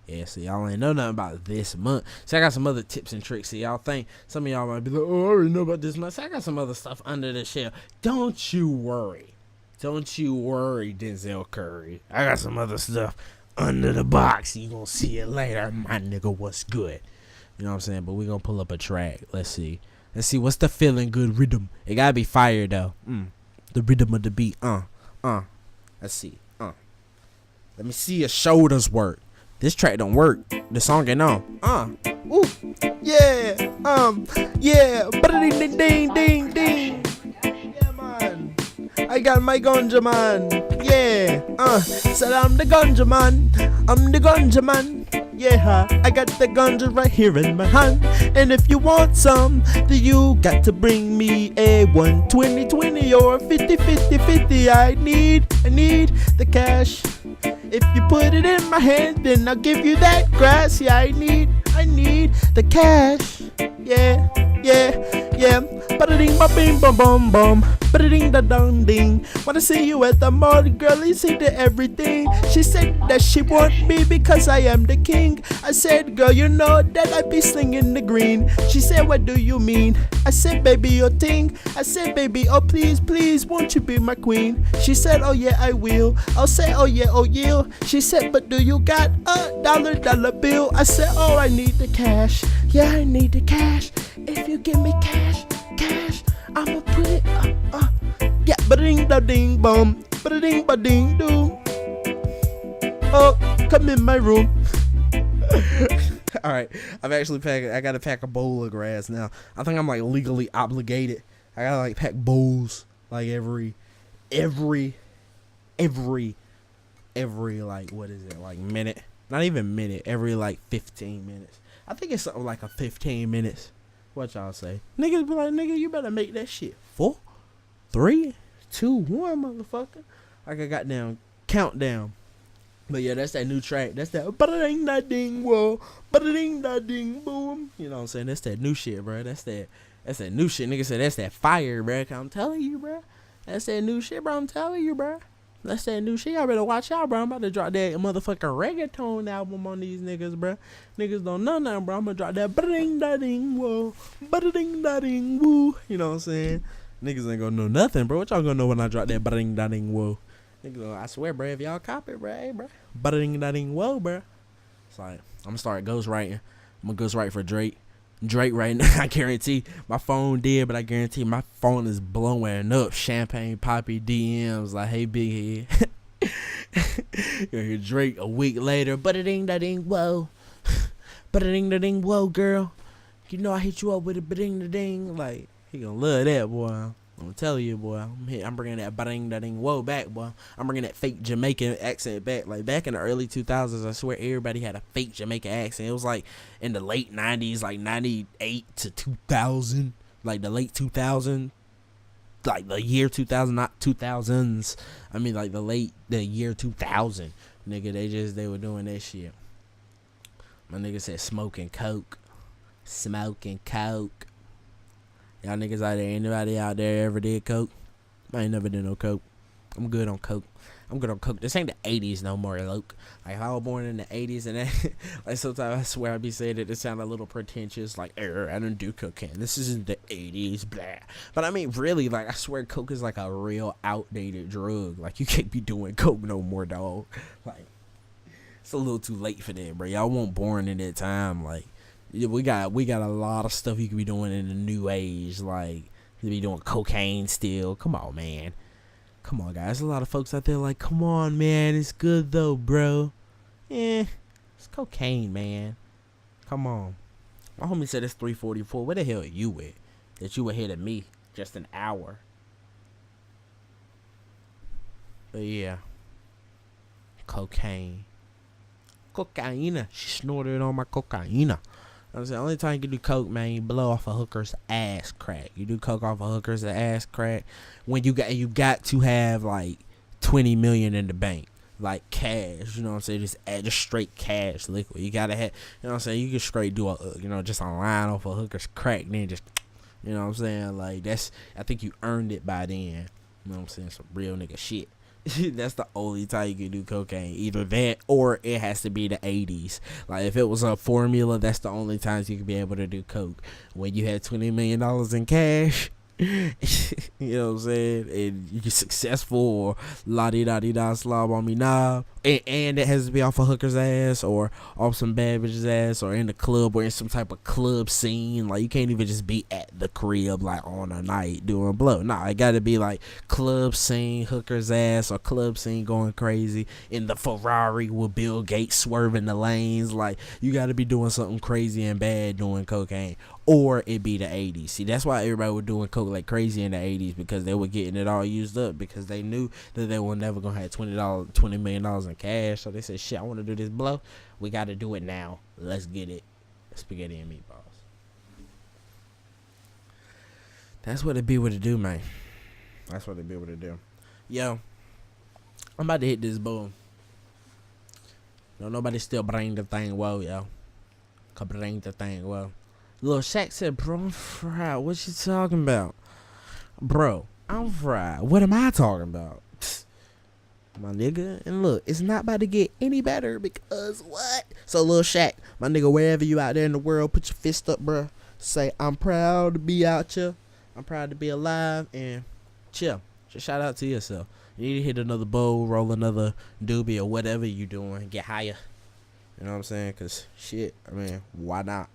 Yeah, see, y'all ain't know nothing about this month. See, I got some other tips and tricks. See, y'all think some of y'all might be like, oh, I already know about this month. See, I got some other stuff under the shell. Don't you worry, Denzel Curry. I got some other stuff under the box. You gonna see it later, my nigga. What's good? You know what I'm saying? But we gonna pull up a track. Let's see what's the feeling good rhythm. It gotta be fire though. The rhythm of the beat. Let's see. Let me see your shoulders work. This track don't work. The song ain't on. Ooh. Yeah. Yeah. Ding, ding, ding, ding. Yeah, man. I got my ganja, man. Yeah. Said I'm the ganja man. I'm the ganja man. Yeah, I got the ganja right here in my hand. And if you want some, then you got to bring me a 120-20 or 50-50-50. I need the cash. If you put it in my hand, then I'll give you that grass. Yeah, I need the cash. Yeah. Ba-da-ding, ba-bing, bum-bum-bum. Ba-da-ding, da-dong-ding. Wanna see you at the mall, girl, you see the everything. She said that she want me because I am the king. I said, girl, you know that I be slinging the green. She said, what do you mean? I said, baby, your thing. I said, baby, oh please, please, won't you be my queen? She said, oh yeah, I will. I'll say, oh yeah, oh yeah. She said, but do you got a dollar bill? I said, oh, I need the cash. Yeah, I need the cash. If you give me cash, I'ma put it yeah, ba-ding da ding bum, ba-ding ba ding doo. Oh, come in my room. All right, I gotta pack a bowl of grass now. I think I'm like legally obligated. I gotta like pack bowls like every like, what is it, like minute? Not even minute. Every like 15 minutes. I think it's something like a 15 minutes. What y'all say? Niggas be like, nigga, you better make that shit 4, 3, 2, 1, motherfucker. Like a goddamn countdown. But yeah, that's that new track. That's that ba-da-ding da ding whoa, ba-da-ding da ding boom. You know what I'm saying? That's that new shit, bro. That's that new shit. Nigga said that's that fire, bro. I'm telling you, bro. That's that new shit, bro. I'm telling you, bro. That's that new shit. Y'all better watch out, bro. I'm about to drop that motherfucking reggaeton album on these niggas, bro. Niggas don't know nothing, bro. I'm gonna drop that ba-da-ding da ding whoa, ba-da-ding da ding woo. You know what I'm saying? Niggas ain't gonna know nothing, bro. What y'all gonna know when I drop that ba-da-ding da ding whoa? Niggas, I swear, bro. If y'all cop it, bro, hey, bro. Ba-da-ding da ding whoa, bro. It's like, I'm gonna start ghostwriting. I'm gonna ghostwrite for Drake. Drake right now, I guarantee my phone did, but I guarantee my phone is blowing up. Champagne Poppy DMs like, hey, big head. You hear Drake a week later, ba-da-ding da ding whoa, ba-da-ding da ding whoa, girl. You know I hit you up with a ba-ding da ding. Like, he gonna love that, boy. I'm telling you, boy. I'm bringing that ba-ding da ding whoa back, boy. I'm bringing that fake Jamaican accent back. Like back in the early 2000s, I swear everybody had a fake Jamaican accent. It was like in the late 90s, like 98 to 2000, like the late 2000, like the year 2000, not 2000s. I mean like the year 2000. Nigga, they were doing that shit. My nigga said smoking coke. Y'all niggas out there, anybody out there ever did coke? I ain't never did no coke. I'm good on coke. This ain't the 80s no more, Luke. Like, I was born in the 80s, and that, like, sometimes I swear I be saying it sound a little pretentious, like, I don't do cocaine. This isn't the 80s, blah. But I mean, really, like, I swear coke is like a real outdated drug. Like, you can't be doing coke no more, dog. Like, it's a little too late for that, bro. Y'all weren't born in that time, like. We got a lot of stuff you could be doing in the new age, like you be doing cocaine still. Come on, man. Come on, guys. There's a lot of folks out there like, come on, man. It's good though, bro. It's cocaine, man. Come on. My homie said it's 3:44. Where the hell are you at? That you ahead of me just an hour. But yeah, cocaine. Cocaine. She snorted on my cocaine. I'm saying, the only time you can do coke, man, you blow off a hooker's ass crack. You do coke off a hooker's ass crack when you got to have like 20 million in the bank, like cash. You know what I'm saying? Just straight cash, liquid. You gotta have. You know what I'm saying? You can straight do just a line off a hooker's crack, then just, you know what I'm saying? Like that's. I think you earned it by then. You know what I'm saying? Some real nigga shit. That's the only time you can do cocaine. Either that or it has to be the 80s. Like if it was a formula, that's the only times you can be able to do coke. When you had $20 million in cash, you know what I'm saying, and you're successful, or la-di-da-di-da slob on me knob, and it has to be off a hooker's ass or off some bad bitch's ass or in the club or in some type of club scene. Like you can't even just be at the crib like on a night doing blow. Nah, it gotta be like club scene, hooker's ass, or club scene going crazy in the Ferrari with Bill Gates swerving the lanes. Like you gotta be doing something crazy and bad doing cocaine, or it be the 80s. See, that's why everybody was doing coke like crazy in the 80s, because they were getting it all used up, because they knew that they were never gonna have $20 million in cash. So they said, shit, I want to do this blow. We got to do it now. Let's get it. Spaghetti and meatballs. That's what it be able to do, man. That's what it be able to do. Yo, I'm about to hit this bull. No, nobody still bring the thing well, yo. Can bring the thing well. Lil Shaq said, bro, I'm fried. What you talking about? Bro, I'm fried. What am I talking about? My nigga. And look, it's not about to get any better, because what? So Lil Shaq, my nigga, wherever you out there in the world, put your fist up, bro. Say, I'm proud to be out here. I'm proud to be alive, and chill. Just shout out to yourself. You need to hit another bowl, roll another doobie, or whatever you doing. Get higher. You know what I'm saying? Because, shit, I mean, why not?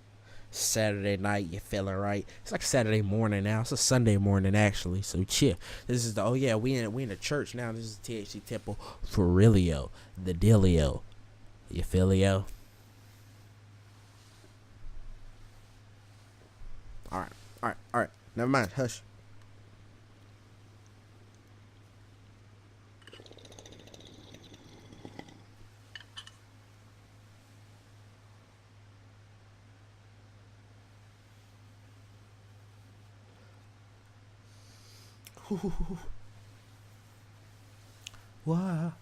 Saturday night, you feeling right. It's like Saturday morning now. It's a Sunday morning, actually. So, chill. This is the, oh, yeah, we in the church now. This is the THC Temple for realio. The dealio. You feel yo? All right. Never mind. Hush. Whoa.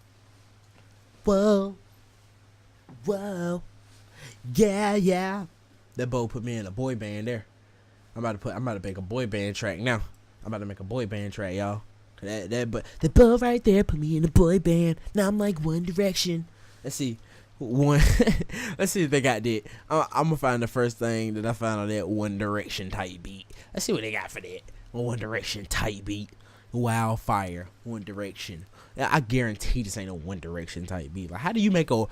Yeah. That boy put me in a boy band there. I'm about to make a boy band track now. I'm about to make a boy band track, y'all. The boy right there put me in a boy band. Now I'm like One Direction. Let's see. Let's see if they got that. I'm gonna find the first thing that I found on that One Direction type beat. Let's see what they got for that. One Direction type beat. Wildfire. One Direction. I guarantee this ain't a One Direction type beat. Like, how do you make a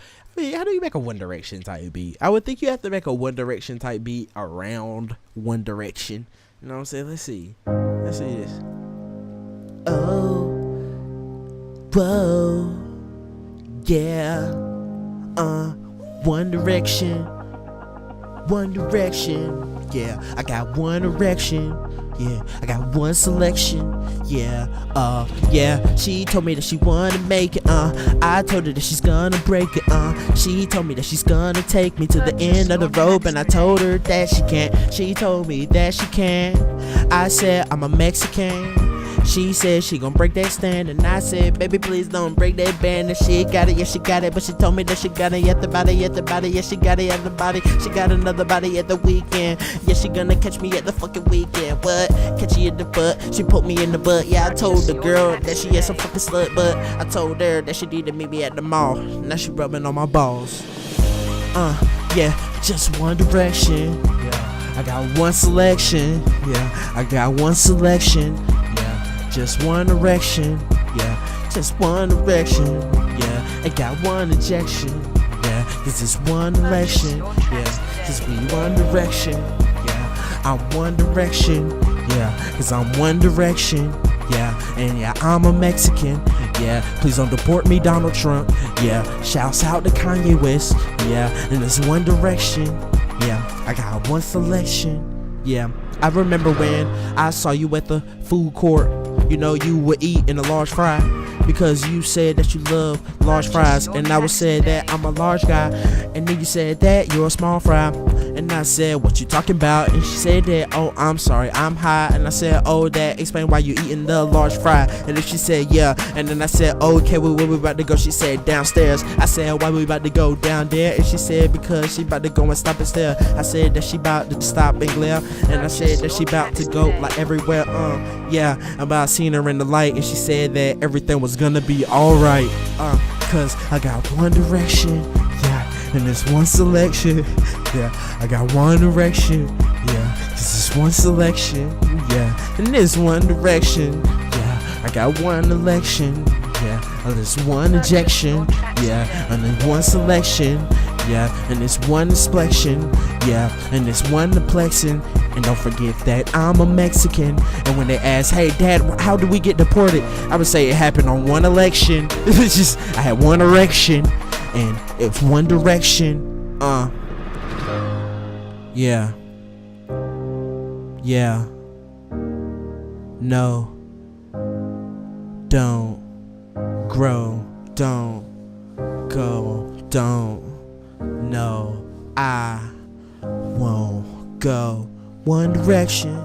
One Direction type beat? I would think you have to make a One Direction type beat around One Direction. You know what I'm saying? Let's see this. Oh, whoa, yeah. One Direction. Yeah, I got one erection. Yeah, I got one selection. Yeah, she told me that she wanna make it. I told her that she's gonna break it. She told me that she's gonna take me to the end of the rope, and I told her that she can't. She told me that she can. I said I'm a Mexican. She said she gon' break that stand, and I said, baby, please don't break that band. And she got it, yeah, she got it, but she told me that she got it at the body, yeah, she got it at the body. She got another body at the weekend. Yeah, she gonna catch me at the fucking weekend. What? Catch you in the butt. She put me in the butt. Yeah, I told the girl that she had some fucking slut, but I told her that she needed to meet me at the mall. Now she rubbing on my balls. Yeah, just One Direction. Yeah, I got one selection. Yeah, I got one selection. Just one erection, yeah. Just one erection, yeah. I got one injection, yeah. Cause it's one election, yeah. Just be One Direction, yeah. I'm One Direction, yeah. Cause I'm One Direction, yeah. And yeah, I'm a Mexican, yeah. Please don't deport me, Donald Trump, yeah. Shouts out to Kanye West, yeah. And it's One Direction, yeah. I got one selection, yeah. I remember when I saw you at the food court. You know, you would eat in a large fry because you said that you love large fries, and I would say that I'm a large guy, and then you said that you're a small fry, and I said, what you talking about? And she said that, oh, I'm sorry, I'm high, and I said, oh, that explain why you eating the large fry, and then she said, yeah, and then I said, okay, where we about to go? She said, downstairs. I said, why we about to go down there? And she said, because she about to go and stop and stare. I said that she about to stop and glare, and I said that she about to go like everywhere, yeah, I seen her in the light, and she said that everything was gonna be alright, cause I got One Direction, yeah, and it's one selection, yeah, I got one erection, yeah, this is one selection, yeah, and this One Direction, yeah, I got one election, yeah, and this one ejection, yeah, and then one selection, yeah, and this one inspection, yeah, and this one duplexing. And don't forget that I'm a Mexican. And when they ask, hey dad, how do we get deported? I would say it happened on one election. It's just, I had one erection, and it was One Direction. Yeah. Yeah. No. Don't. Grow. Don't. Go. Don't. No. I won't go. One direction.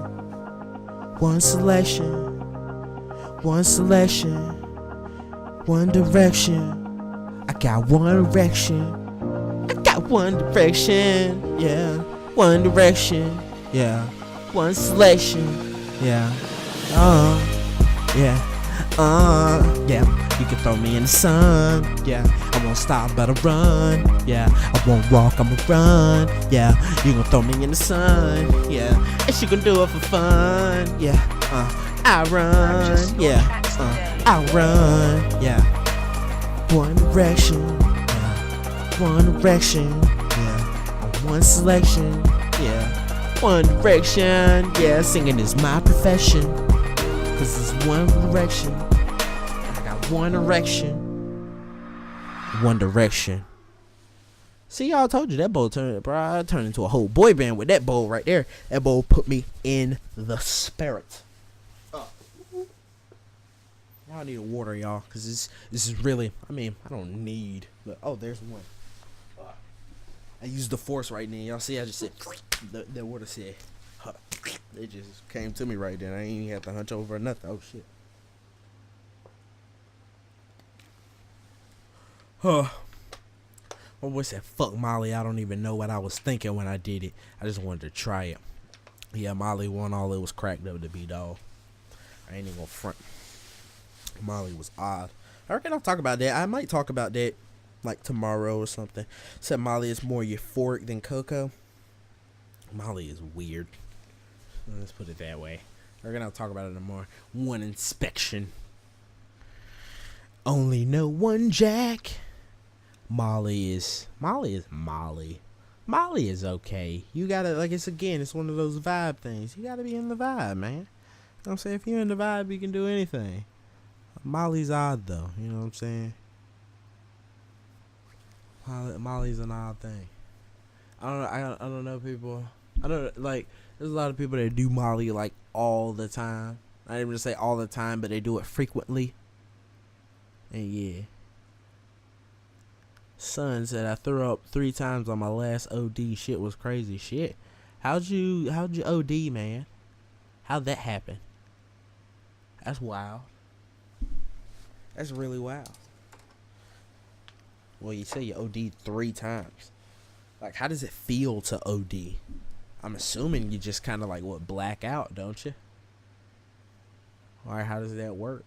One selection. One selection. One direction. I got one direction. I got one direction. Yeah. One direction. Yeah. One selection. Yeah. Yeah. Yeah. You can throw me in the sun. Yeah. I won't stop but I run. Yeah. I won't walk, I'ma run. Yeah. You gon' throw me in the sun. Yeah. And she gon' do it for fun. Yeah. I run. Yeah. I run. Yeah. One direction. Yeah. One direction. Yeah. One selection. Yeah. One direction. Yeah. Singing is my profession. Cause it's one direction. I got one erection. One direction. See, y'all, told you that bowl turned, bro. I turned into a whole boy band with that bowl right there. That bowl put me in the spirit. Y'all need a water, y'all, cause this is really. I mean, I don't need. But, oh, there's one. I used the force right now. Y'all see? I just said the water said. It just came to me right then. I ain't even have to hunch over or nothing. Oh shit. My boy said, "Fuck Molly." I don't even know what I was thinking when I did it. I just wanted to try it. Yeah, Molly wasn't all it was cracked up to be, dog. I ain't even gonna front. Molly was odd. I reckon I'll talk about that. I might talk about that like tomorrow or something. Said Molly is more euphoric than Coco. Molly is weird. Let's put it that way. I reckon I'll talk about it tomorrow. One inspection. Only know one Jack. Molly is Molly. Molly is okay. You gotta, like, it's one of those vibe things. You gotta be in the vibe, man. You know what I'm saying? If you're in the vibe, you can do anything. Molly's odd though, you know what I'm saying? Molly's an odd thing. I don't know people. I don't like. There's a lot of people that do Molly like all the time. I didn't even say all the time, but they do it frequently. And yeah. Son said I threw up 3 times on my last OD. Shit was crazy. Shit. How'd you OD, man? How'd that happen? That's wild. That's really wild. Well, you say you OD'd 3 times. Like, how does it feel to OD? I'm assuming you just kind of like, what, black out, don't you? Or how does that work?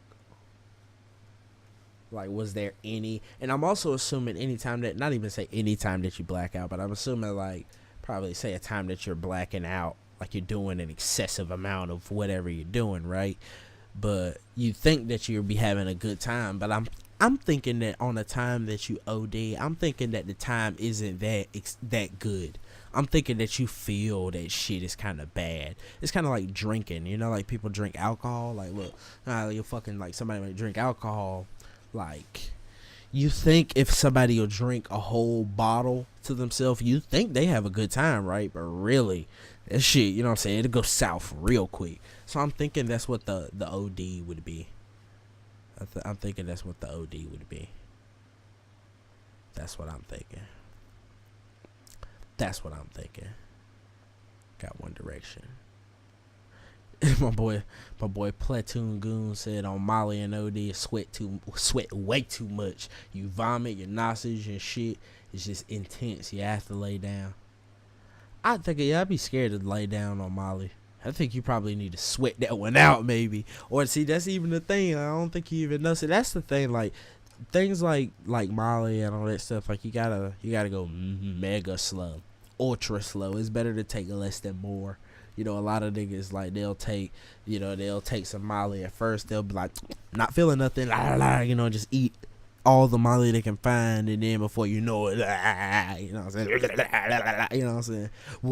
Like, was there any... And I'm also assuming any time that... Not even say any time that you black out, but I'm assuming, like, probably say a time that you're blacking out. Like, you're doing an excessive amount of whatever you're doing, right? But you think that you'll be having a good time. But I'm thinking that on the time that you OD, I'm thinking that the time isn't that good. I'm thinking that you feel that shit is kind of bad. It's kind of like drinking, you know, like people drink alcohol. Like, look, you fucking, like, somebody might drink alcohol. Like, you think if somebody will drink a whole bottle to themselves, you think they have a good time, right? But really, that shit, you know what I'm saying, it'll go south real quick. So I'm thinking that's what the OD would be. I'm thinking that's what the OD would be. That's what I'm thinking. That's what I'm thinking. Got One Direction. my boy Platoon Goon said on Molly and OD, sweat way too much. You vomit, your nauseous and shit. It's just intense. You have to lay down. I think I'd be scared to lay down on Molly. I think you probably need to sweat that one out, maybe. Or see, that's even the thing. I don't think you even know. See, that's the thing. Like, things like Molly and all that stuff. Like, you gotta go mega slow, ultra slow. It's better to take less than more. You know, a lot of niggas, like, they'll take some Molly at first. They'll be like, not feeling nothing, you know, just eat all the Molly they can find, and then before you know it, you know what I'm saying, you know what I'm saying, you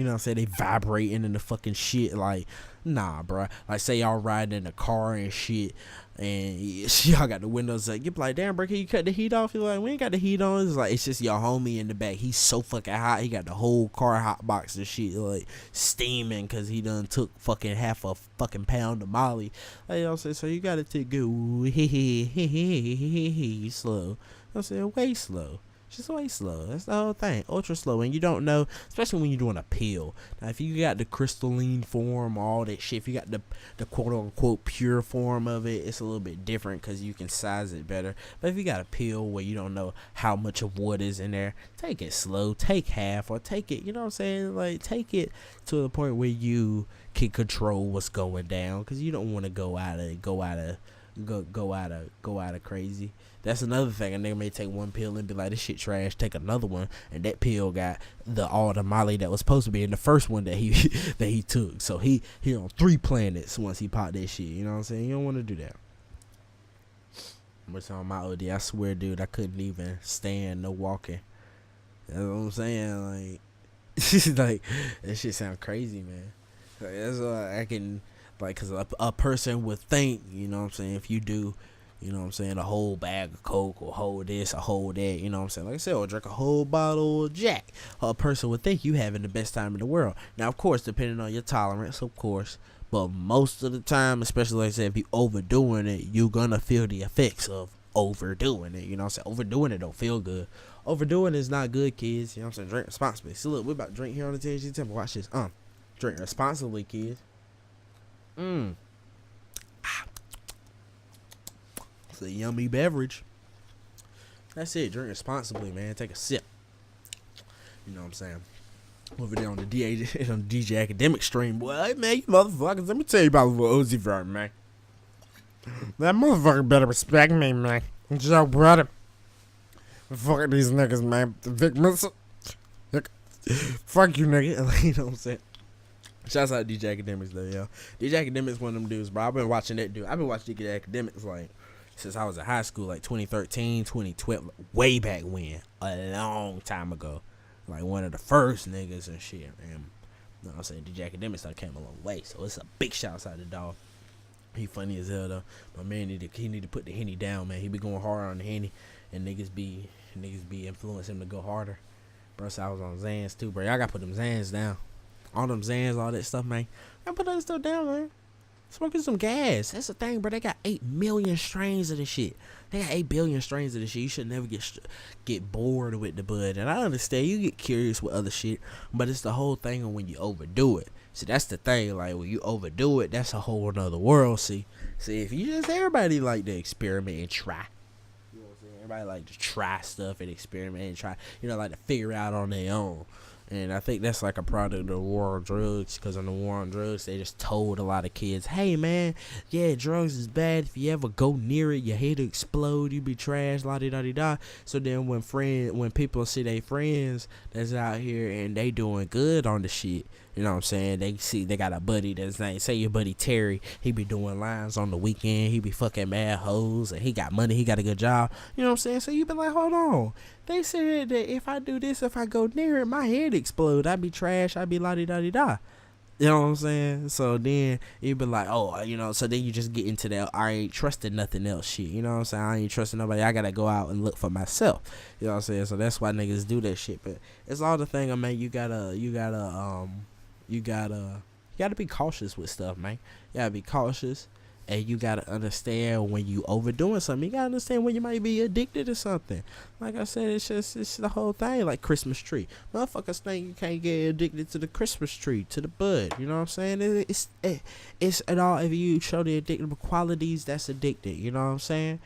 know what I'm saying, they vibrating in the fucking shit. Like, nah, bro. Like, say y'all riding in a car and shit, And y'all got the windows up. You be like, damn, bro, can you cut the heat off? You're like, we ain't got the heat on. It's like, it's just your homie in the back. He's so fucking hot. He got the whole car hot box and shit, like, steaming because he done took fucking half a fucking pound of Molly. Like, you know what I'm saying? So you got to take good, slow. You know what I'm saying? Way slow. Just way slow. That's the whole thing. Ultra slow. And you don't know, especially when you're doing a pill. Now, if you got the crystalline form, all that shit, if you got the quote unquote pure form of it, it's a little bit different because you can size it better. But if you got a pill where you don't know how much of what is in there, take it slow. Take half or take it, you know what I'm saying? Like, take it to the point where you can control what's going down because you don't want to go out of crazy. That's another thing. A nigga may take one pill and be like, this shit trash. Take another one, and that pill got all the Molly that was supposed to be in the first one that he took. So he on 3 planets once he popped that shit. You know what I'm saying? You don't want to do that. What's on my OD? I swear, dude, I couldn't even stand no walking. You know what I'm saying? Like, like that shit sound crazy, man. Like, that's why I can, like, cause a person would think, you know what I'm saying, if you do, you know what I'm saying, a whole bag of Coke or hold this or hold that, you know what I'm saying, like I said, or drink a whole bottle of Jack, a person would think you having the best time in the world. Now, of course, depending on your tolerance, of course, but most of the time, especially like I said, if you overdoing it, you're gonna feel the effects of overdoing it. You know what I'm saying? Overdoing it don't feel good. Overdoing is not good, kids. You know what I'm saying? Drink responsibly. See, look, we're about to drink here on the thctemp. Watch this. Drink responsibly, kids. It's a yummy beverage. That's it. Drink responsibly, man. Take a sip. You know what I'm saying? Over there on the DJ Academic stream, boy. Hey, man, you motherfuckers. Let me tell you about little Uzi Vert, man. That motherfucker better respect me, man. It's your brother. Fuck these niggas, man. The Vic Missile. Fuck you, nigga. You know what I'm saying? Shouts out to DJ Academics, though, yo. DJ Academics one of them dudes, bro. I've been watching that dude. I've been watching DJ Academics, like, since I was in high school, like 2013, 2012, way back when. A long time ago. Like, one of the first niggas and shit. And, you know what I'm saying? DJ Academics came a long way. So, it's a big shouts out to dog. He funny as hell, though. My man need to put the Henny down, man. He be going hard on the Henny. And niggas be influencing him to go harder. Bro, so I was on Zans, too, bro. Y'all gotta put them Zans down. All them Zans, all that stuff, man. I put that stuff down, man. Smoking some gas. That's the thing, bro. They got 8 million strains of this shit. They got 8 billion strains of this shit. You should never get bored with the bud. And I understand you get curious with other shit, but it's the whole thing of when you overdo it. See, that's the thing. Like, when you overdo it, that's a whole nother world. See, if you just, everybody like to experiment and try. You know what I'm saying? Everybody like to try stuff and experiment and try, you know, like to figure out on their own. And I think that's like a product of the war on drugs, because on the war on drugs, they just told a lot of kids, hey, man, yeah, drugs is bad. If you ever go near it, your head will explode. You be trash, la-di-da-di-da. So then when people see their friends that's out here and they doing good on the shit, you know what I'm saying, they see they got a buddy that's like, say your buddy Terry, he be doing lines on the weekend, he be fucking mad hoes, and he got money, he got a good job, you know what I'm saying? So you be like, hold on, they said that if I do this, if I go near it, my head explode, I be trash, I be la-di-da-di-da. You know what I'm saying? So then you be like, oh, you know, so then you just get into that, I ain't trusting nothing else shit. You know what I'm saying? I ain't trusting nobody. I gotta go out and look for myself. You know what I'm saying? So that's why niggas do that shit. But it's all the thing, man. You gotta be cautious with stuff, man. You gotta be cautious. And you gotta understand when you overdoing something. You gotta understand when you might be addicted to something. Like I said, it's the whole thing. Like Christmas tree, motherfuckers think you can't get addicted to the Christmas tree, to the bud. You know what I'm saying? It's at all. If you show the addictive qualities, that's addicted. You know what I'm saying?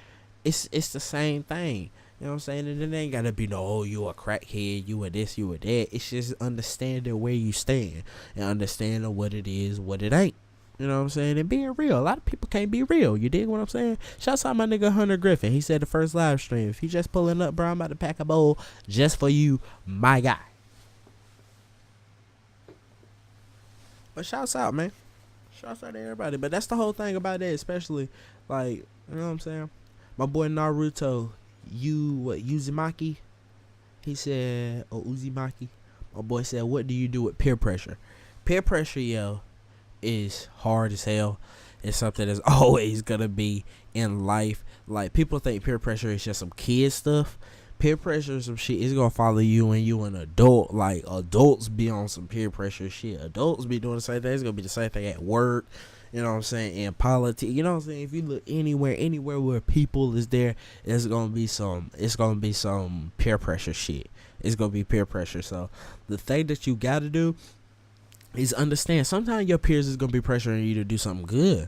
It's the same thing. You know what I'm saying? And it ain't gotta be no, oh, you a crackhead, you a this, you a that. It's just understanding where you stand and understanding what it is, what it ain't. You know what I'm saying? And being real. A lot of people can't be real. You dig what I'm saying? Shouts out my nigga Hunter Griffin. He said the first live stream, if he just pulling up, bro, I'm about to pack a bowl just for you, my guy. But shouts out, man. Shouts out to everybody. But that's the whole thing about that, especially, like, you know what I'm saying? My boy Naruto, Uzumaki, he said, or Uzumaki, my boy said, what do you do with peer pressure? Peer pressure, yo, is hard as hell. It's something that's always gonna be in life. Like, people think peer pressure is just some kid stuff. Peer pressure is some shit. It's gonna follow you when you an adult. Like, adults be on some peer pressure shit. Adults be doing the same thing. It's gonna be the same thing at work. You know what I'm saying? In politics, you know what I'm saying? If you look anywhere where people is there, it's gonna be some peer pressure shit. It's gonna be peer pressure. So the thing that you gotta do is understand. Sometimes your peers is gonna be pressuring you to do something good.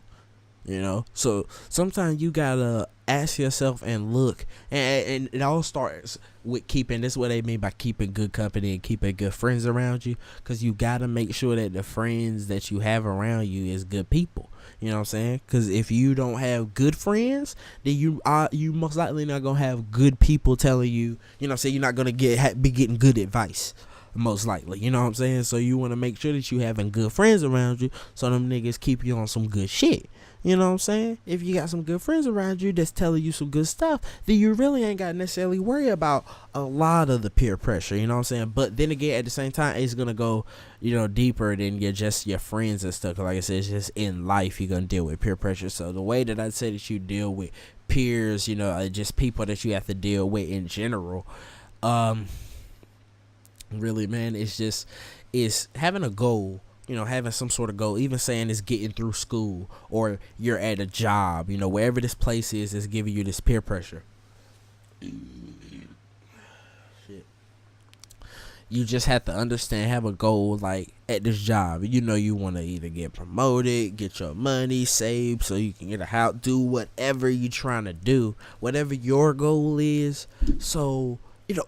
You know, so sometimes you gotta ask yourself and look, and it all starts with keeping. This is what they mean by keeping good company and keeping good friends around you, because you gotta make sure that the friends that you have around you is good people. You know what I'm saying? Because if you don't have good friends, then you most likely not gonna have good people telling you. You know what I'm saying? You're not gonna be getting good advice. Most likely, you know what I'm saying? So you want to make sure that you having good friends around you, so them niggas keep you on some good shit. You know what I'm saying? If you got some good friends around you that's telling you some good stuff, then you really ain't got to necessarily worry about a lot of the peer pressure. You know what I'm saying? But then again, at the same time, it's gonna go, deeper than your friends and stuff. 'Cause like I said, it's just in life you're gonna deal with peer pressure. So the way that I say that you deal with peers, just people that you have to deal with in general, really, man, it's having a goal. Having some sort of goal, even saying it's getting through school, or you're at a job, wherever this place is giving you this peer pressure. Shit. You just have to understand, have a goal, like at this job, you want to either get promoted, get your money, save so you can get a house, do whatever you're trying to do, whatever your goal is. So,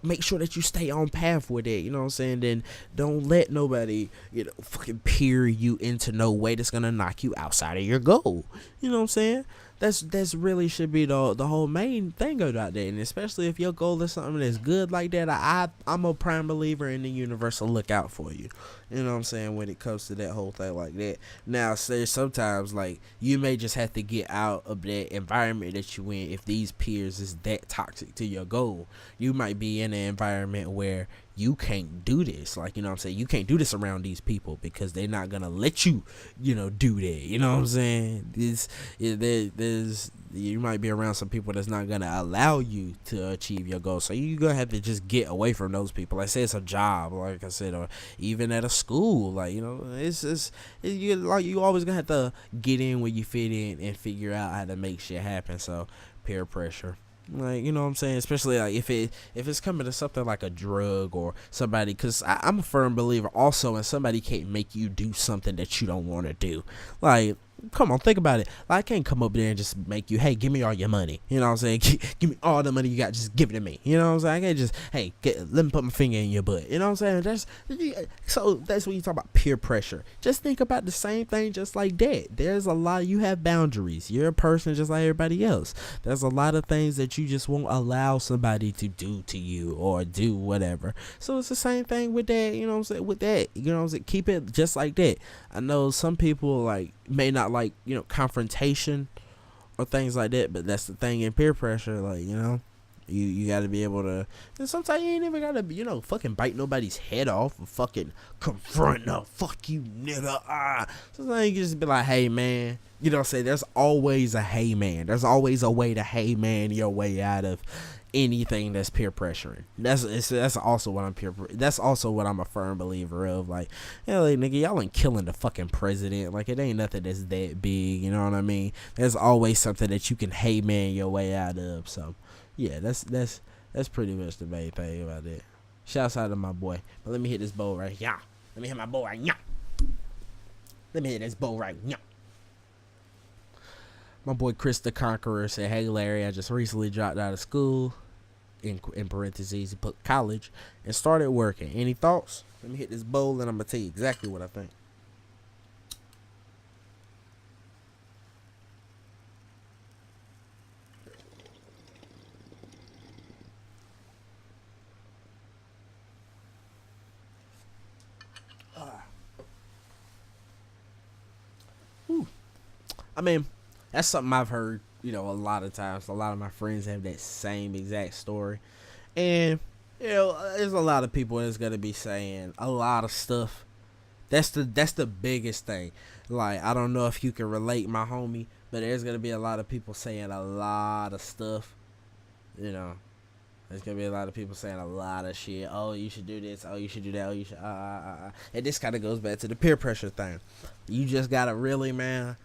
make sure that you stay on path with it, you know what I'm saying? Then don't let nobody, fucking peer you into no way that's gonna knock you outside of your goal. You know what I'm saying? That's really should be the whole main thing about that. And especially if your goal is something that's good like that, I'm a prime believer in the universe will look out for you. You know what I'm saying? When it comes to that whole thing like that. Now, sometimes, like, you may just have to get out of that environment that you in if these peers is that toxic to your goal. You might be in an environment where you can't do this. Like, you know what I'm saying? You can't do this around these people because they're not going to let you, do that. You know what I'm saying? You might be around some people that's not going to allow you to achieve your goals. So you're going to have to just get away from those people. Like, say it's a job, like I said, or even at a school. Like, you always going to have to get in where you fit in and figure out how to make shit happen. So peer pressure. Like, you know what I'm saying? Especially like if it's coming to something like a drug or somebody, because I'm a firm believer also, and somebody can't make you do something that you don't want to do. Like, come on, think about it. Like, I can't come up there and just make you, hey, give me all your money. You know what I'm saying? Give me all the money you got, just give it to me. You know what I'm saying? I can't just, hey, let me put my finger in your butt. You know what I'm saying? So that's when you talk about peer pressure. Just think about the same thing just like that. There's a lot, you have boundaries. You're a person just like everybody else. There's a lot of things that you just won't allow somebody to do to you or do whatever. So it's the same thing with that, you know what I'm saying? With that, you know what I'm saying? Keep it just like that. I know some people may not like, confrontation or things like that, but that's the thing in peer pressure. Like, you got to be able to, and sometimes you ain't even got to, fucking bite nobody's head off or fucking confront, no, fuck you, nigga, Sometimes you just be like, hey, man, you know what I'm saying? There's always a hey, man. There's always a way to hey, man your way out of anything that's peer pressuring. That's also what that's also what I'm a firm believer of. Like, like, nigga, y'all ain't killing the fucking president. Like, it ain't nothing that's that big. You know what I mean? There's always something that you can hey man your way out of. So yeah, that's pretty much the main thing about that. Shouts out to my boy. But let me hit this bowl right here. Let me hit my bowl right here. Let me hit this bowl right here. My boy Chris the Conqueror said, hey Larry, I just recently dropped out of school, in parentheses, he put college, and started working. Any thoughts? Let me hit this bowl and I'm going to tell you exactly what I think. I mean, that's something I've heard, a lot of times. A lot of my friends have that same exact story. And, there's a lot of people that's going to be saying a lot of stuff That's the biggest thing. Like, I don't know if you can relate, my homie, but there's gonna be a lot of people saying a lot of stuff. You know, there's gonna be a lot of people saying a lot of shit. Oh, you should do this. Oh, you should do that. Oh, you should. And this kind of goes back to the peer pressure thing. You just gotta really, man,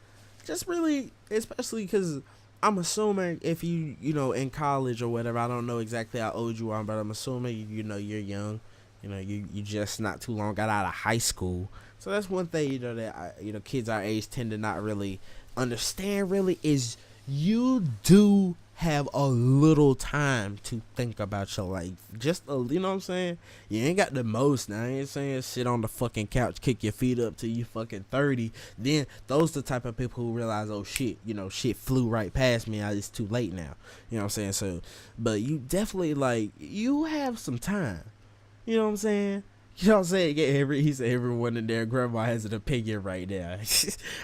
just really, especially because I'm assuming if you know, in college or whatever, I don't know exactly how old you are, but I'm assuming, you know, you're young. You know, you just not too long got out of high school. So that's one thing, you know, that, you know, kids our age tend to not really understand really is you do have a little time to think about your life. Just, you know what I'm saying? You ain't got the most now. I ain't saying sit on the fucking couch, kick your feet up till you fucking 30. Then those the type of people who realize, oh shit, you know, shit flew right past me. It's too late now. You know what I'm saying? So, but you definitely, like, you have some time. You know what I'm saying? You know what I'm saying? Yeah, he said everyone in their grandma has an opinion right now.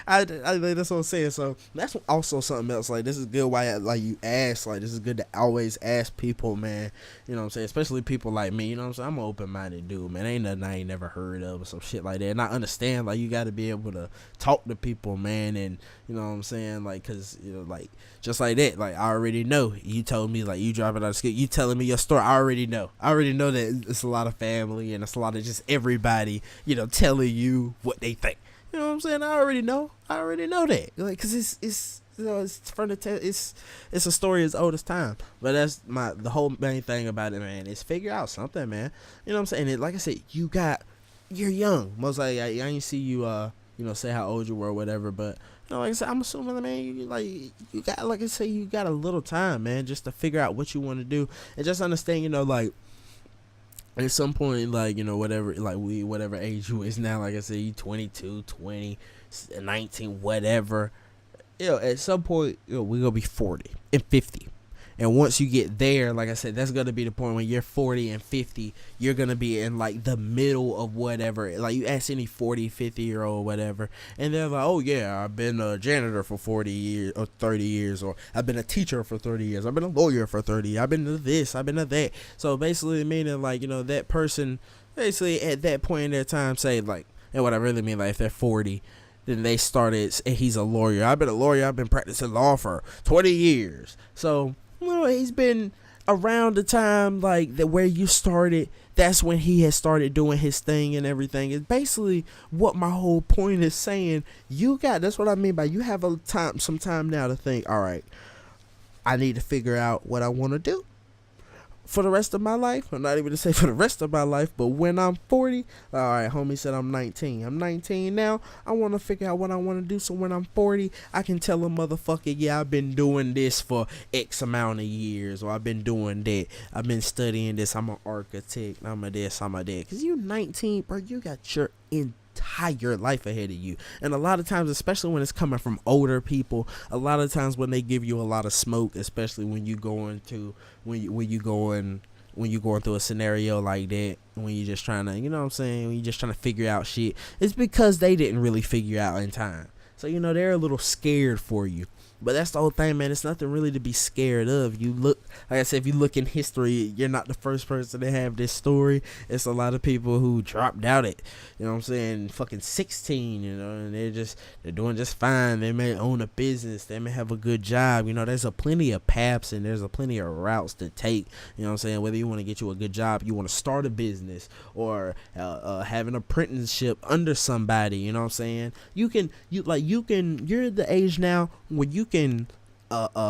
I that's what I'm saying. So that's also something else. Like, this is good. Why, like, you ask, like, this is good to always ask people, man. You know what I'm saying? Especially people like me. You know what I'm saying? I'm an open-minded dude, man. Ain't nothing I ain't never heard of or some shit like that. And I understand, like, you got to be able to talk to people, man. And you know what I'm saying? Like, cause you know, like, just like that. Like, I already know. You told me, like, you dropping out of school. You telling me your story. I already know. I already know that it's a lot of family and it's a lot of just everybody, you know, telling you what they think. You know what I'm saying? I already know that. Like, cause it's you know, it's from the it's a story as old as time. But that's the whole main thing about it, man. Is figure out something, man. You know what I'm saying? And like I said, you're young. Most likely, I ain't see you you know, say how old you were or whatever, but you know, like I said, I'm assuming, man, you got, like I say, you got a little time, man, just to figure out what you want to do and just understand, you know, like, at some point, like, you know, whatever, like, whatever age you is now, like I said, you 22, 20, 19, whatever, you know, at some point, you know, we're going to be 40 and 50. And once you get there, like I said, that's going to be the point when you're 40 and 50, you're going to be in, like, the middle of whatever. Like, you ask any 40, 50-year-old, whatever, and they're like, oh, yeah, I've been a janitor for 40 years or 30 years, or I've been a teacher for 30 years. I've been a lawyer for 30. I've been to this. I've been to that. So, basically, meaning, like, you know, that person, basically, at that point in their time, say, like, and what I really mean, like, if they're 40, then they started, and he's a lawyer. I've been a lawyer. I've been practicing law for 20 years. So, you know, he's been around the time, like, that where you started. That's when he has started doing his thing and everything. It's basically what my whole point is saying. That's what I mean by you have some time now to think, all right, I need to figure out what I want to do for the rest of my life. I'm not even to say for the rest of my life, but when I'm 40, all right, homie said I'm 19. I'm 19 now. I want to figure out what I want to do, so when I'm 40, I can tell a motherfucker, yeah, I've been doing this for X amount of years, or I've been doing that. I've been studying this. I'm an architect. I'm a this. I'm a that. Because you 19, bro, you got your entire life ahead of you. And a lot of times, especially when it's coming from older people, a lot of times when they give you a lot of smoke, especially when you going through a scenario like that, when you're just trying to, you know what I'm saying, when you're just trying to figure out shit, it's because they didn't really figure out in time. So, you know, they're a little scared for you. But that's the whole thing, man. It's nothing really to be scared of. You look, like I said, if you look in history, you're not the first person to have this story. It's a lot of people who dropped out at, you know what I'm saying, fucking 16, you know, and they're doing just fine. They may own a business. They may have a good job. You know, there's plenty of paths and there's plenty of routes to take. You know what I'm saying? Whether you want to get you a good job, you want to start a business, or have an apprenticeship under somebody, you know what I'm saying? You're the age now where you can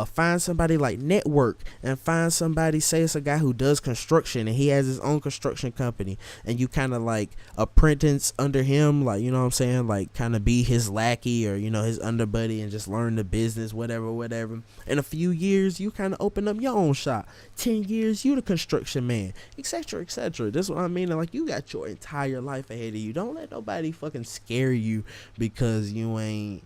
find somebody, like, network and find somebody, say it's a guy who does construction and he has his own construction company, and you kind of like apprentice under him, like, you know what I'm saying, like, kind of be his lackey or, you know, his underbuddy, and just learn the business, whatever. In a few years, you kind of open up your own shop. 10 years, you the construction man, etc., etc. That's what I mean. Like, you got your entire life ahead of you. Don't let nobody fucking scare you because you ain't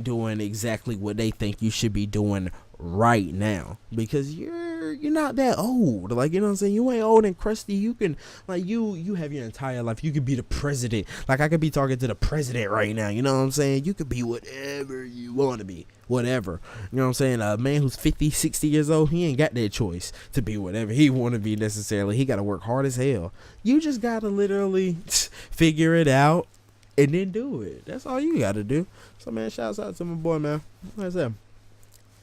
doing exactly what they think you should be doing right now, because you're you're not that old. Like, you know what I'm saying? You ain't old and crusty. You can, like, you have your entire life. You could be the president. Like, I could be talking to the president right now. You know what I'm saying? You could be whatever you want to be. Whatever. You know what I'm saying? A man who's 50, 60 years old, he ain't got that choice to be whatever he want to be necessarily. He got to work hard as hell. You just got to literally figure it out and then do it. That's all you got to do. So, man, shouts out to my boy, man. Like I said,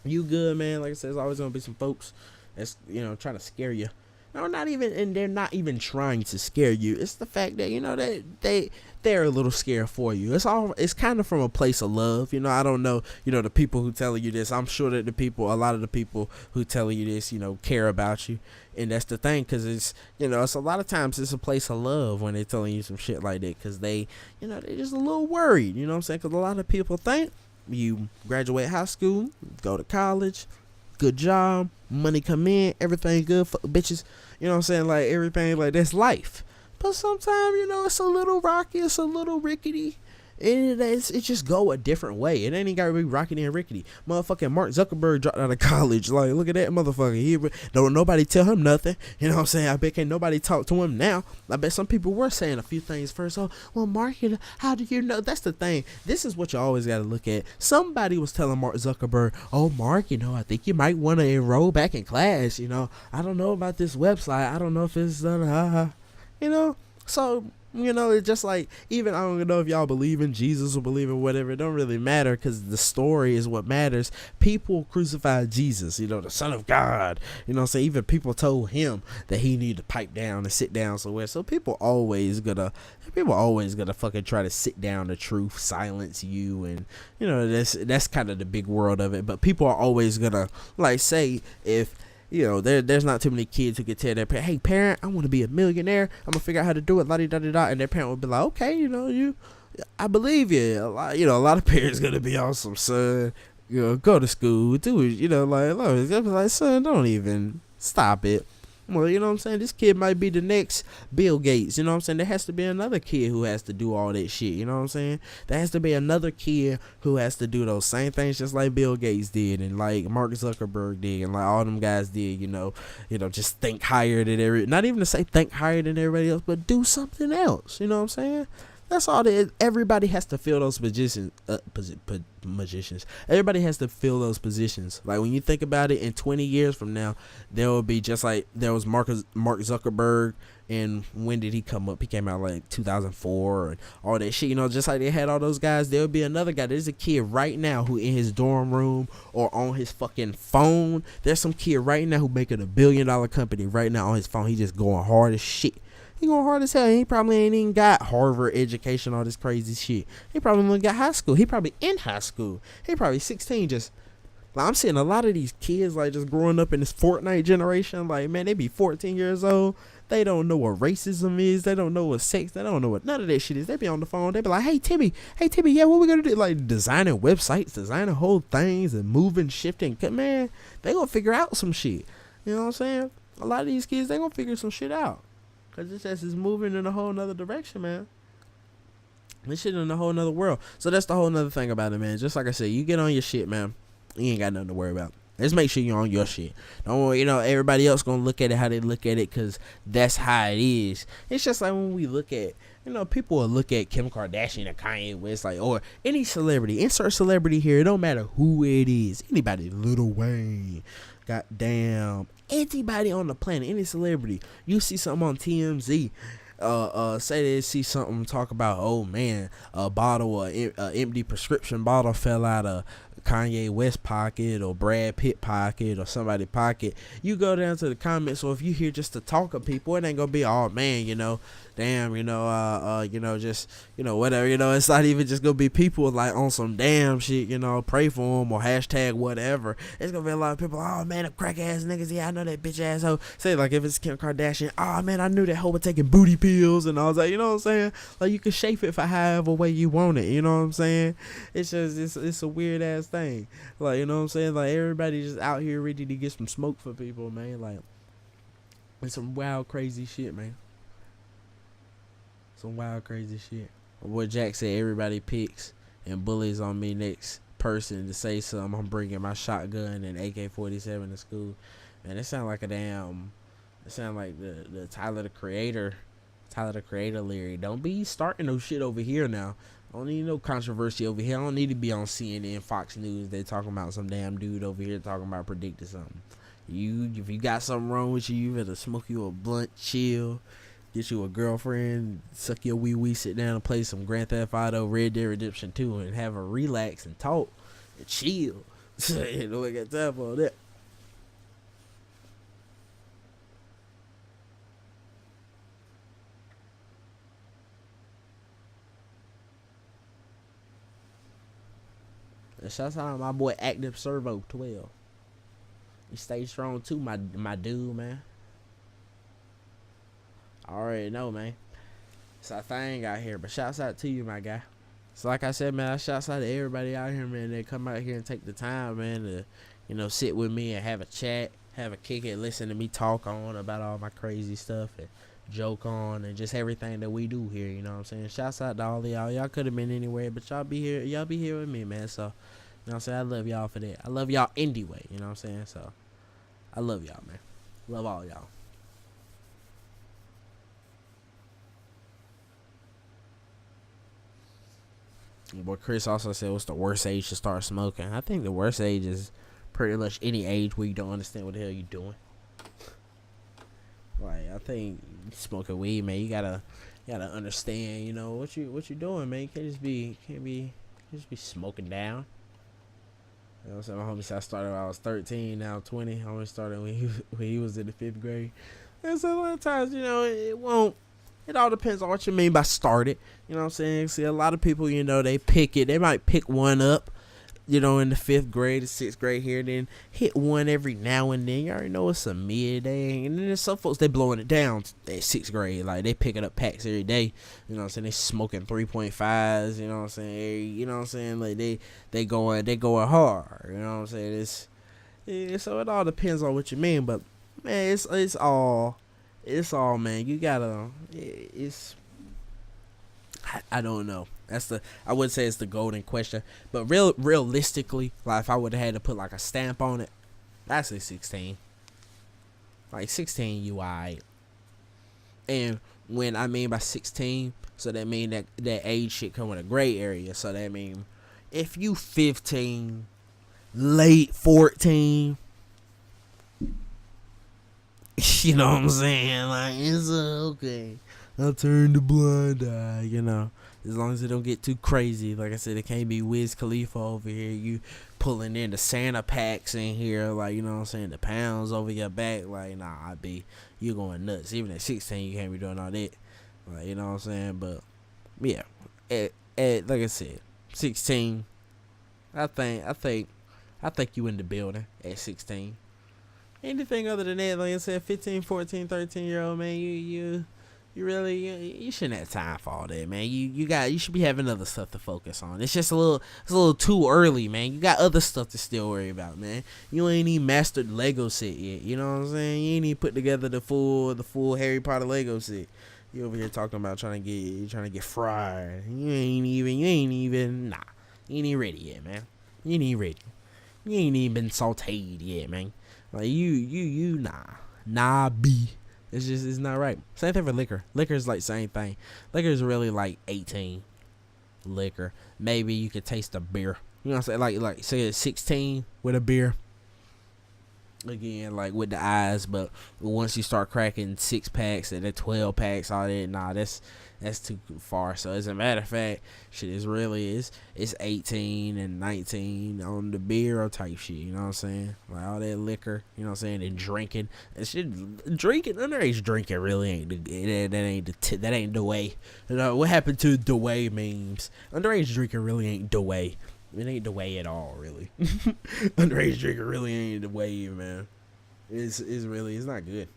you good, man. Like I said, there's always going to be some folks that's, you know, trying to scare you. No, not even, and they're not even trying to scare you. It's the fact that, you know, that they're a little scared for you. It's kind of from a place of love. You know, I don't know, you know, the people who telling you this. I'm sure that a lot of the people who telling you this, you know, care about you. And that's the thing, because it's, you know, it's a lot of times it's a place of love when they're telling you some shit like that, because they, you know, they're just a little worried. You know what I'm saying? Because a lot of people think you graduate high school, go to college, good job, money come in, everything good for bitches. You know what I'm saying? Like, everything, like, that's life. But sometimes, you know, it's a little rocky, it's a little rickety, and it just go a different way. It ain't even gotta be rocky and rickety. Motherfucking Mark Zuckerberg dropped out of college. Like, look at that motherfucker. He don't nobody tell him nothing. You know what I'm saying? I bet can't nobody talk to him now. I bet some people were saying a few things first. Oh, well, Mark, how do you know? That's the thing. This is what you always gotta look at. Somebody was telling Mark Zuckerberg, oh, Mark, you know, I think you might want to enroll back in class. You know, I don't know about this website. I don't know if it's you know, so, you know, it's just like, even, I don't even know if y'all believe in Jesus or believe in whatever, it don't really matter, because the story is what matters. People crucified Jesus, you know, the Son of God, you know what I'm saying? Even people told him that he needed to pipe down and sit down somewhere. So people always gonna fucking try to sit down the truth, silence you, and, you know, that's kind of the big world of it. But people are always gonna, like, say, if, you know, there's not too many kids who could tell their parent, hey, parent, I want to be a millionaire. I'm going to figure out how to do it, la-di-da-di-da. And their parent would be like, okay, you know, I believe you. A lot of parents going to be awesome, son. You know, go to school, do it. You know, like, son, don't even stop it. Well, you know what I'm saying? This kid might be the next Bill Gates. You know what I'm saying? There has to be another kid who has to do all that shit. You know what I'm saying? There has to be another kid who has to do those same things just like Bill Gates did, and like Mark Zuckerberg did, and like all them guys did. You know, just think higher than not even to say think higher than everybody else, but do something else. You know what I'm saying? That's all that everybody has to fill those positions. Everybody has to fill those positions. Like, when you think about it, in 20 years from now, there will be just like there was Mark Zuckerberg. And when did he come up? He came out like 2004 and all that shit. You know, just like they had all those guys, there'll be another guy. There's a kid right now who in his dorm room or on his fucking phone. There's some kid right now who making $1 billion company right now on his phone. He just going hard as shit. He going hard as hell. He probably ain't even got Harvard education, all this crazy shit. He probably only got high school. He probably in high school. He probably 16 just... Like, I'm seeing a lot of these kids, like, just growing up in this Fortnite generation. Like, man, they be 14 years old. They don't know what racism is. They don't know what sex. They don't know what none of that shit is. They be on the phone. They be like, hey, Timmy, yeah, what we gonna do? Like, designing websites, designing whole things, and moving, shifting. Man, they gonna figure out some shit. You know what I'm saying? A lot of these kids, they gonna figure some shit out. Because this ass is moving in a whole nother direction, man. This shit in a whole nother world. So that's the whole nother thing about it, man. Just like I said, you get on your shit, man. You ain't got nothing to worry about. Just make sure you're on your shit. Don't worry, you know, everybody else gonna look at it how they look at it, because that's how it is. It's just like when we look at, you know, people will look at Kim Kardashian or Kanye West, like, or any celebrity. Insert celebrity here. It don't matter who it is. Anybody, Lil Wayne, goddamn, anybody on the planet, any celebrity. You see something on TMZ. Say they see something talk about, oh man, a bottle, empty prescription bottle fell out of Kanye West pocket or Brad Pitt pocket or somebody pocket. You go down to the comments, or if you hear just the talk of people, it ain't gonna be, oh man, you know, damn, you know, just, you know, whatever, you know, it's not even just gonna be people like on some damn shit, you know, pray for them or hashtag whatever. It's gonna be a lot of people, oh man, them crack ass niggas, yeah, I know that bitch asshole. Say, like, if it's Kim Kardashian, oh man, I knew that hoe was taking booty pills and all that, you know what I'm saying? Like, you can shape it for however way you want it, you know what I'm saying? It's just, it's a weird ass thing. Like, you know what I'm saying? Like, everybody just out here ready to get some smoke for people, man. Like, it's some wild, crazy shit, man. Some wild, crazy shit. What Jack said, everybody picks and bullies on me next person to say something. I'm bringing my shotgun and AK-47 to school. Man, it sound like a damn. It sound like the Tyler the Creator lyric. Don't be starting no shit over here now. I don't need no controversy over here. I don't need to be on CNN, Fox News. They talking about some damn dude over here talking about predicting something. If you got something wrong with you, you better smoke you a blunt, chill, get you a girlfriend, suck your wee wee, sit down and play some Grand Theft Auto, Red Dead Redemption 2, and have a relax and talk and chill. You know, I got time for all that. And shouts out to my boy Active Servo 12. You stay strong too, my dude, man. I already know, man. It's a thing out here, but shouts out to you, my guy. So like I said, man, shouts out to everybody out here, man. They come out here and take the time, man, to, you know, sit with me and have a chat, have a kick it, listen to me talk on about all my crazy stuff and joke on and just everything that we do here, you know what I'm saying? Shouts out to all of y'all. Y'all could have been anywhere, but y'all be here with me, man. So, you know what I'm saying? I love y'all for that. I love y'all anyway, you know what I'm saying? So, I love y'all, man. Love all y'all. But Chris also said, what's the worst age to start smoking? I think the worst age is pretty much any age where you don't understand what the hell you're doing. Like, I think smoking weed, man, you gotta understand, you know, what you doing, man. You can't just be smoking down. You know what I'm saying? My homie said I started when I was 13, now 20. I only started when he was in the 5th grade. And so a lot of times, you know, it all depends on what you mean by started. You know what I'm saying? See, a lot of people, you know, they might pick one up, you know, in the 5th grade, the 6th grade here, then hit one every now and then. You already know it's a midday. And then there's some folks, they blowing it down at 6th grade. Like, they picking up packs every day. You know what I'm saying? They smoking 3.5s, you know what I'm saying? You know what I'm saying? Like, they going hard. You know what I'm saying? So it all depends on what you mean. But, man, it's all, man. You gotta, I don't know. I would say it's the golden question, but realistically, like if I would have had to put like a stamp on it, I'd say 16. Like 16, you alright. And when I mean by 16, so that mean that age shit come with a gray area. So that mean if you 15, late 14, you know what I'm saying? Like, it's okay. I'll turn the blind eye, you know. As long as it don't get too crazy. Like I said, it can't be Wiz Khalifa over here. You pulling in the Santa packs in here, like, you know what I'm saying? The pounds over your back. Like, nah, you going nuts. Even at 16, you can't be doing all that. Like, you know what I'm saying? But, yeah. Like I said, 16, I think you in the building at 16. Anything other than that, like I said, 15, 14, 13-year-old, man, you really shouldn't have time for all that, man. You should be having other stuff to focus on. It's just a little too early, man. You got other stuff to still worry about, man. You ain't even mastered Lego set yet. You know what I'm saying? You ain't even put together the full Harry Potter Lego set. You over here talking about trying to get fried. You ain't even ready yet, man. You ain't even ready. You ain't even been sauteed yet, man. Like nah, B. It's not right. Same thing for liquor. Liquor is like same thing. Liquor is really like 18. Liquor. Maybe you could taste a beer. You know what I'm saying? Like say it's 16 with a beer. Again, like with the eyes, but once you start cracking 6-packs and then 12 packs, all that, nah, that's too far. So as a matter of fact, shit it's 18 and 19 on the beer or type shit. You know what I'm saying? Like all that liquor, you know what I'm saying, and drinking. And shit, underage drinking really ain't that ain't the way. You know what happened to the way memes? Underage drinking really ain't the way. It ain't the way at all, really. Underage drinking really ain't the way, man. It's not good.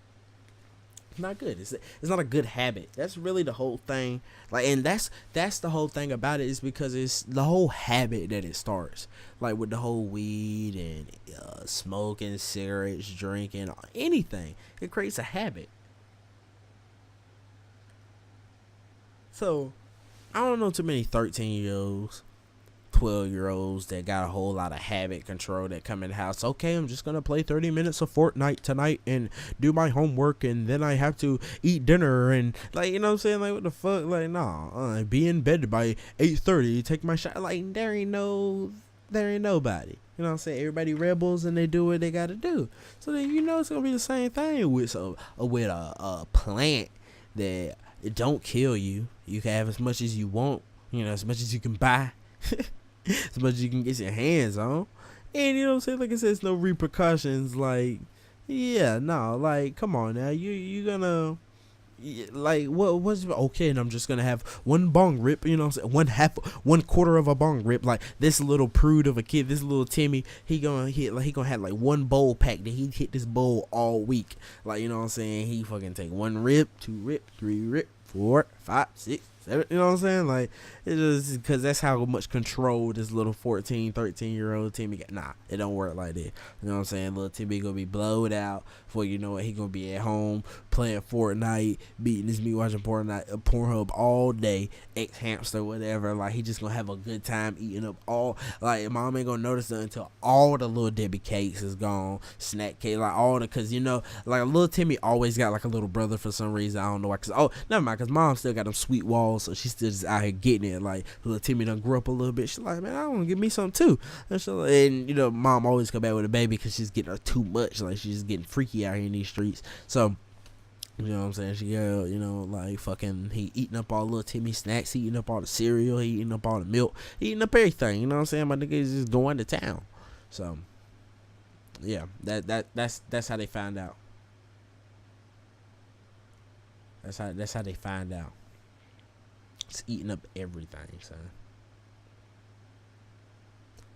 It's not good. It's not a good habit. That's really the whole thing. Like, and that's the whole thing about it, is because it's the whole habit that it starts. Like with the whole weed and smoking, cigarettes, drinking, anything. It creates a habit. So, I don't know too many 13-year-olds 12-year-olds that got a whole lot of habit control that come in the house. Okay, I'm just gonna play 30 minutes of Fortnite tonight and do my homework, and then I have to eat dinner, and like, you know what I'm saying, like, what the fuck, like, nah, be in bed by 8:30, take my shot, like, there ain't nobody. You know what I'm saying? Everybody rebels and they do what they gotta do. So then you know it's gonna be the same thing with a plant that it don't kill you. You can have as much as you want, you know, as much as you can buy, as much as you can get your hands on. And you know what I'm saying? Like I said, it's no repercussions. Like, yeah, no, like, come on now. You gonna, like, what's okay, and I'm just gonna have one bong rip, you know what I'm saying, one quarter of a bong rip. Like, this little prude of a kid, this little Timmy, he gonna have like one bowl pack that he hit this bowl all week. Like, you know what I'm saying, he fucking take 1 rip, 2 rip, 3 rip, 4, 5, 6, 7, you know what I'm saying? Like, it's just because that's how much control this little 14, 13-year-old Timmy got. Nah, it don't work like that. You know what I'm saying? Little Timmy gonna be blowed out before you know what. He gonna be at home playing Fortnite, beating his meat, watching Pornhub all day, X-Hamster, whatever. Like, he just gonna have a good time eating up all, like, mom ain't gonna notice it until all the little Debbie cakes is gone, snack cake, like, all the, cause you know, like, little Timmy always got like a little brother for some reason. I don't know why, cause, oh, never mind, cause mom still got them sweet walls, so she's still just out here getting it. Like, little Timmy done grew up a little bit. She's like, man, I want to give me something too. And you know, mom always come back with a baby because she's getting her too much. Like, she's just getting freaky out here in these streets. So, you know what I'm saying? She got, you know, like, fucking, he eating up all little Timmy snacks, he eating up all the cereal, he eating up all the milk, he eating up everything. You know what I'm saying? My nigga is just going to town. So, yeah, that's how they found out. That's how they find out. It's eating up everything, son.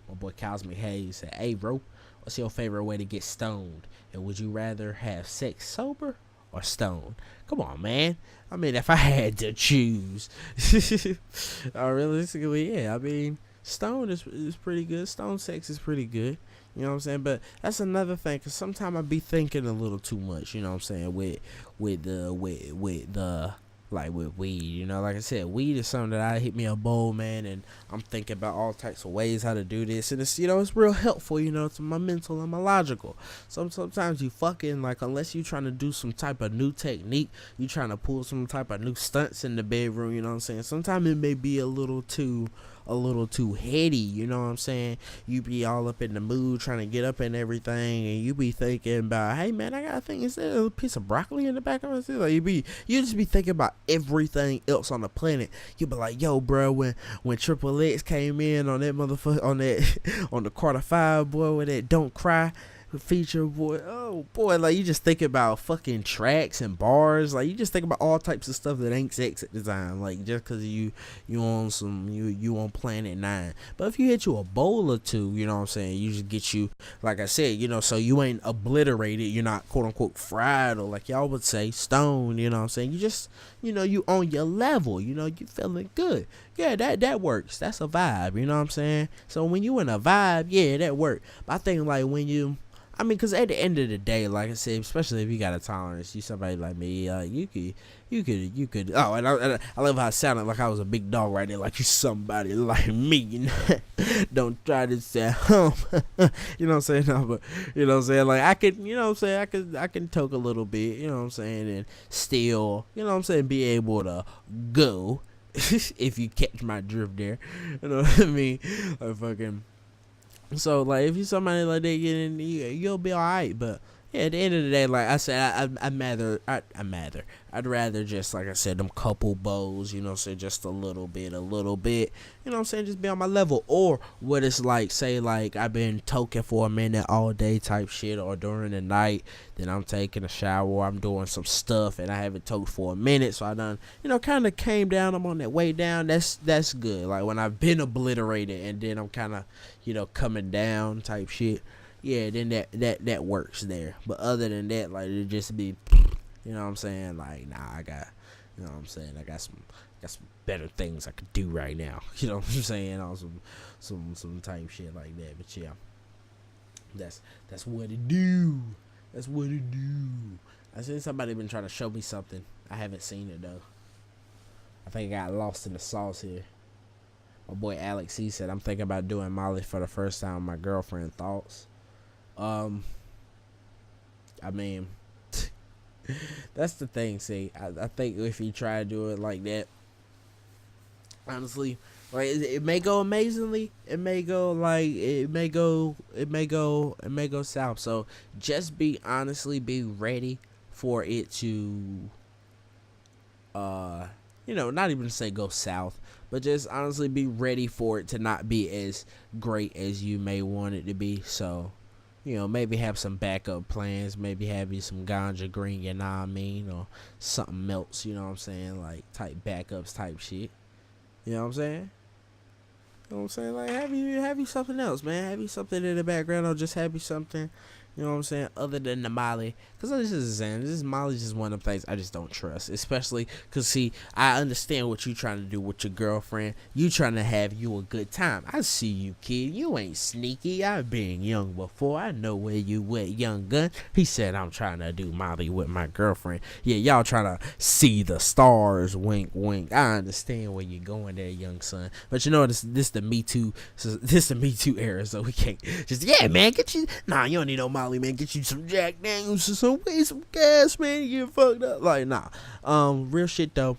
My boy Cosmic Hayes said, hey, bro, what's your favorite way to get stoned? And would you rather have sex sober or stoned? Come on, man. I mean, if I had to choose. Realistically, yeah. I mean, stoned is pretty good. Stone sex is pretty good. You know what I'm saying? But that's another thing, because sometimes I be thinking a little too much, you know what I'm saying, with weed, you know, like I said, weed is something that I hit me a bowl, man, and I'm thinking about all types of ways how to do this, and it's, you know, it's real helpful, you know, to my mental and my logical. Sometimes you fucking, like, unless you trying to do some type of new technique, you trying to pull some type of new stunts in the bedroom, you know what I'm saying, sometimes it may be a little too heady, you know what I'm saying. You be all up in the mood trying to get up and everything, and you be thinking about, hey man, I got a thing, is there a piece of broccoli in the back of my, like, you just be thinking about everything else on the planet. You be like, yo bro, when Triple X came in on that motherfucker, on the Carter 5, boy, with that Don't Cry feature, boy, oh boy, like, you just think about fucking tracks and bars, like, you just think about all types of stuff that ain't sex at the time, like, just because you on some, you on Planet 9. But if you hit you a bowl or two, you know what I'm saying, you just get you, like I said, you know, so you ain't obliterated, you're not quote unquote fried, or like y'all would say, stoned, you know what I'm saying, you just, you know, you on your level, you know, you feeling good. Yeah, that works. That's a vibe, you know what I'm saying. So when you in a vibe, yeah, that work. But I think, like, when you, I mean, because at the end of the day, like I said, especially if you got a tolerance, you somebody like me, you could. Oh, and I love how it sounded like I was a big dog right there, like you somebody like me. You know? Don't try to say, you know what I'm saying? No, but you know what I'm saying? Like, I could, you know what I'm saying? I can talk a little bit, you know what I'm saying, and still, you know what I'm saying, be able to go. If you catch my drift there, you know what I mean? Like, fucking. So, like, if you somebody like that, you'll be alright. But yeah, at the end of the day, like I said, I'd rather just, like I said, them couple bowls, you know, so just a little bit, you know what I'm saying, just be on my level. Or what it's like, say, like, I've been toking for a minute all day type shit, or during the night, then I'm taking a shower, I'm doing some stuff, and I haven't toked for a minute, so I done, you know, kind of came down, I'm on that way down, that's good. Like, when I've been obliterated, and then I'm kind of, you know, coming down type shit, yeah, then that works there. But other than that, like, it just be, you know what I'm saying, like, nah, I got, you know what I'm saying, I got some better things I could do right now, you know what I'm saying, on some type shit like that. But yeah, that's what it do. That's what it do. I seen somebody been trying to show me something. I haven't seen it though. I think I got lost in the sauce here. My boy Alex, he said, I'm thinking about doing Molly for the first time with my girlfriend. Thoughts? I mean, that's the thing. See, I think if you try to do it like that, honestly, like it may go amazingly. It may go south. So just be ready for it to, not even to say go south, but just honestly be ready for it to not be as great as you may want it to be. So, maybe have some backup plans. Maybe have you some ganja green, you know what I mean, or something else. You know what I'm saying, like type backups type shit. You know what I'm saying? You know what I'm saying? Like have you something else, man. Have you something in the background, or just have you something, you know what I'm saying, other than the Molly. Because this Molly is just one of the things I just don't trust. Especially because, see, I understand what you trying to do with your girlfriend. You trying to have you a good time. I see you, kid. You ain't sneaky. I've been young before. I know where you at, young gun. He said I'm trying to do Molly with my girlfriend. Yeah, y'all trying to see the stars, wink, wink. I understand where you're going there, young son. But this the Me Too. This the Me Too era, so we can't just, yeah, man, get you. Nah, you don't need no Molly, man. Get you some Jack Daniels or some gas, man. You get fucked up. Like, nah. Real shit though.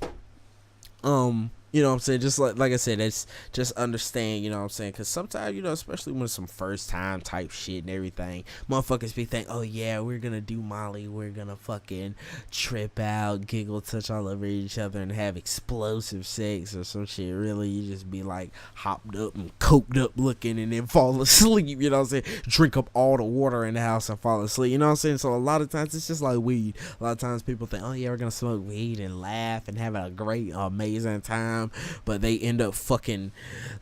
You know what I'm saying? Just like I said, it's just understand, you know what I'm saying? Because sometimes, especially when it's some first time type shit and everything, motherfuckers be thinking, oh yeah, we're gonna do Molly, we're gonna fucking trip out, giggle, touch all over each other, and have explosive sex or some shit. Really, you just be like hopped up and coked up looking and then fall asleep, you know what I'm saying? Drink up all the water in the house and fall asleep, you know what I'm saying? So a lot of times it's just like weed. A lot of times people think, oh yeah, we're gonna smoke weed and laugh and have a great, amazing time. But they end up fucking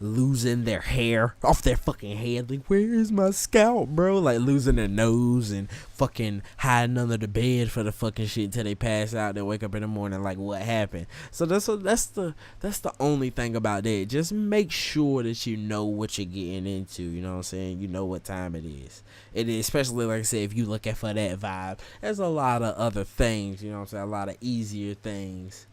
losing their hair off their fucking head. Like, where is my scalp, bro? Like, losing their nose and fucking hiding under the bed for the fucking shit until they pass out. They wake up in the morning like, what happened? So that's the only thing about that. Just make sure that you know what you're getting into. You know what I'm saying? You know what time it is. It is, especially like I said, if you looking for that vibe. There's a lot of other things. You know what I'm saying? A lot of easier things.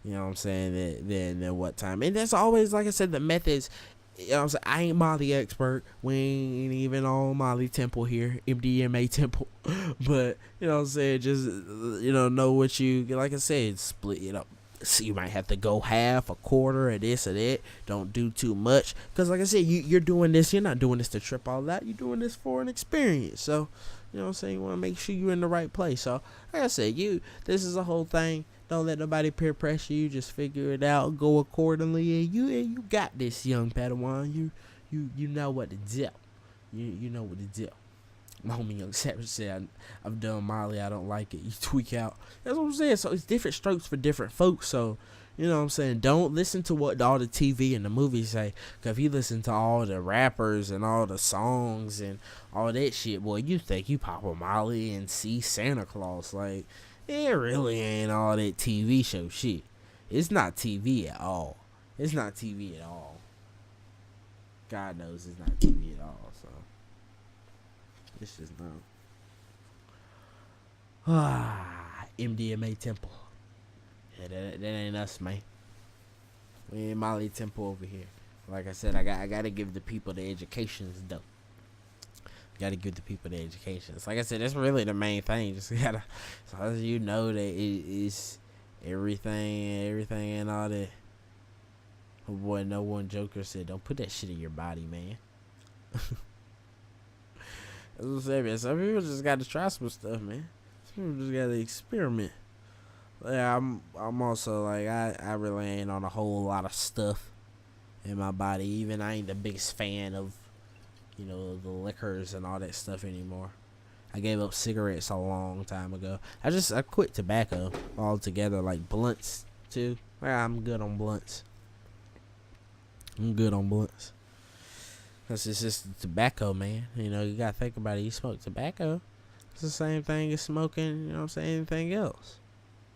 You know what I'm saying, then what time. And that's always, like I said, the methods. You know what I'm saying, I ain't Molly expert. We ain't even on Molly Temple here, MDMA Temple. But, you know what I'm saying, just, know what you, like I said, split it up. So you might have to go half, a quarter, or this or that. Don't do too much. Because, like I said, you're doing this. You're not doing this to trip all that. You're doing this for an experience. So, you know what I'm saying, you want to make sure you're in the right place. So, like I said, this is a whole thing. Don't let nobody peer pressure you. Just figure it out. Go accordingly. And you got this, young Padawan. You know what to do. You know what to do. My homie Young Savage said, I've done Molly. I don't like it. You tweak out. That's what I'm saying. So it's different strokes for different folks. So, you know what I'm saying? Don't listen to what all the TV and the movies say. Because if you listen to all the rappers and all the songs and all that shit, boy, you think you pop a Molly and see Santa Claus. Like, it really ain't all that TV show shit. It's not TV at all. It's not TV at all. God knows it's not TV at all, so. It's just not. MDMA Temple. Yeah, that ain't us, man. We ain't Molly Temple over here. Like I said, I gotta give the people the educations, though. Gotta give the people the educations. Like I said, that's really the main thing. Just gotta, so as you know that it is everything and all that. Oh boy, no one Joker said, don't put that shit in your body, man. That's what I'm saying, man. Some people just gotta try some stuff, man. Some people just gotta experiment. Yeah, I'm also like, I really ain't on a whole lot of stuff in my body. Even I ain't the biggest fan of, the liquors and all that stuff anymore. I gave up cigarettes a long time ago. I quit tobacco altogether, like blunts too. Yeah, I'm good on blunts. Cause it's just tobacco, man. You gotta think about it. You smoke tobacco, it's the same thing as smoking, you know what I'm saying, anything else.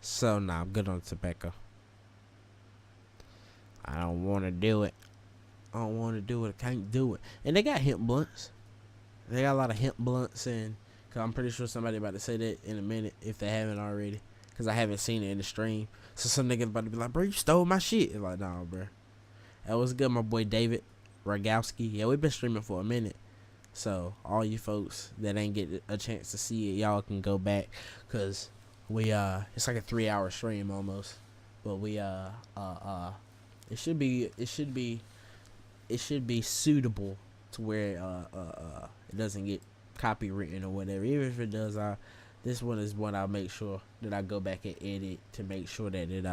So, nah, I'm good on tobacco. I don't want to do it. I can't do it. And they got hemp blunts. They got a lot of hemp blunts, and cause I'm pretty sure somebody about to say that in a minute if they haven't already. Cause I haven't seen it in the stream. So some niggas about to be like, bro, you stole my shit. It's like, nah, bro. That was good, my boy David Rogowski. Yeah, we've been streaming for a minute. So all you folks that ain't get a chance to see it, y'all can go back, cause we it's like a 3-hour stream almost. But we it should be suitable to where it doesn't get copywritten or whatever. Even if it does, this one is one I'll make sure that I go back and edit to make sure that it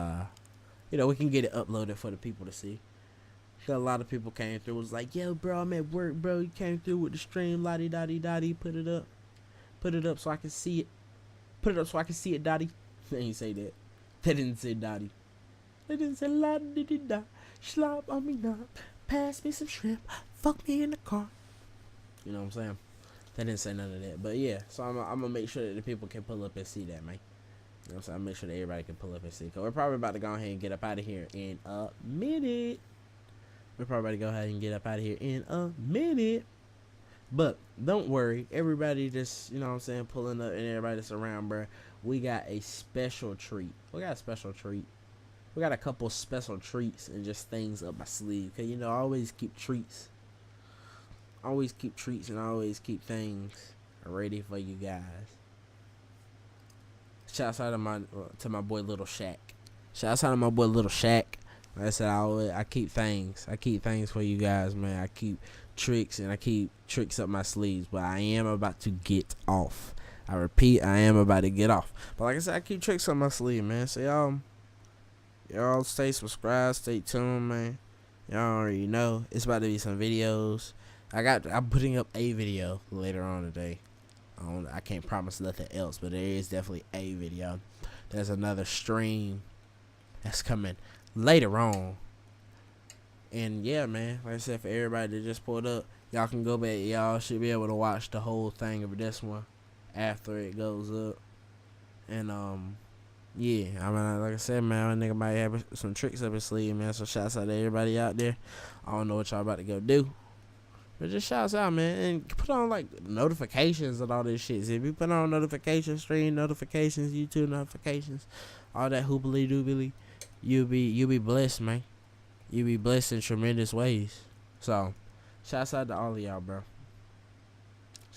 we can get it uploaded for the people to see. A lot of people came through, was like, yo bro, I'm at work, bro, you came through with the stream, lottie dotty dotty, put it up so I can see it, Dottie. They ain't say that. They didn't say Dottie. They didn't say la di di da, slop on me now, pass me some shrimp, fuck me in the car. You know what I'm saying? They didn't say none of that. But yeah, so I'm gonna make sure that the people can pull up and see that, man. You know what I'm saying? I'll make sure that everybody can pull up and see. Cause we're probably about to go ahead and get up out of here in a minute. But don't worry, everybody just, you know what I'm saying, pulling up and everybody that's around, bro. We got a special treat. We got a couple special treats and just things up my sleeve. Cause I always keep treats. And I always keep things ready for you guys. Shouts out to my boy Little Shaq. Like I said, I keep things. I keep things for you guys, man. I keep tricks and I keep tricks up my sleeves. But I am about to get off. I repeat, I am about to get off. But like I said, I keep tricks up my sleeve, man. So y'all stay subscribed, stay tuned, man. Y'all already know it's about to be some videos. I'm putting up a video later on today. I can't promise nothing else, but there is definitely a video. There's another stream that's coming later on. And yeah, man, like I said, for everybody that just pulled up, y'all can go back. Y'all should be able to watch the whole thing of this one after it goes up. And yeah, I mean, like I said, man, a nigga might have some tricks up his sleeve, man. So shouts out to everybody out there. I don't know what y'all about to go do, but just shouts out, man, and put on like notifications and all this shit. So if you put on notifications, stream notifications, YouTube notifications, all that hoopily doobily, you'll be blessed, man. You'll be blessed in tremendous ways. So shouts out to all of y'all, bro.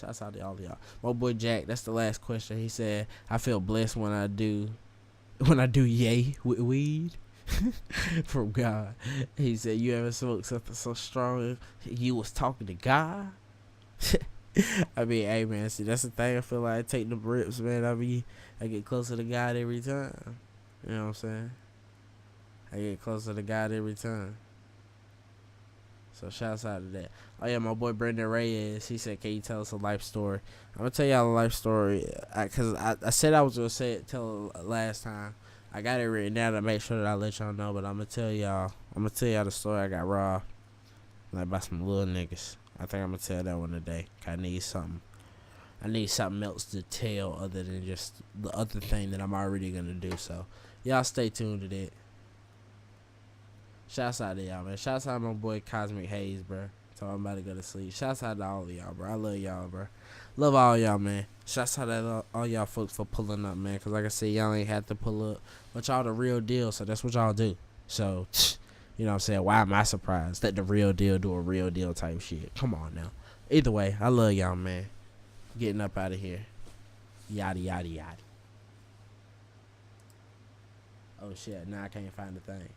Shouts out to all of y'all. My boy Jack, that's the last question. He said, I feel blessed when I do yay with weed. From God. He said, you ever smoked something so strong you was talking to God? I mean, hey man, see, that's the thing. I feel like I take the rips, man. I get closer to God every time. You know what I'm saying? I get closer to God every time. So shouts out to that. Oh yeah, my boy Brendan Reyes, he said, can you tell us a life story? I'm gonna tell y'all a life story, cause I said I was gonna tell last time. I got it written down to make sure that I let y'all know, but I'm gonna tell y'all the story. I got robbed like by some little niggas. I think I'm gonna tell that one today. I need something else to tell other than just the other thing that I'm already gonna do. So y'all stay tuned to that. Shouts out to y'all, man. Shouts out to my boy Cosmic Haze, bro. So I'm about to go to sleep. Shouts out to all of y'all, bro. I love y'all, bro. Love all y'all, man. Shouts out to all y'all folks for pulling up, man. Cause like I said, y'all ain't have to pull up, but y'all the real deal. So that's what y'all do. So, you know what I'm saying? Why am I surprised that the real deal do a real deal type shit? Come on now. Either way, I love y'all, man. Getting up out of here. Yada, yada, yada. Oh shit, now I can't find the thing.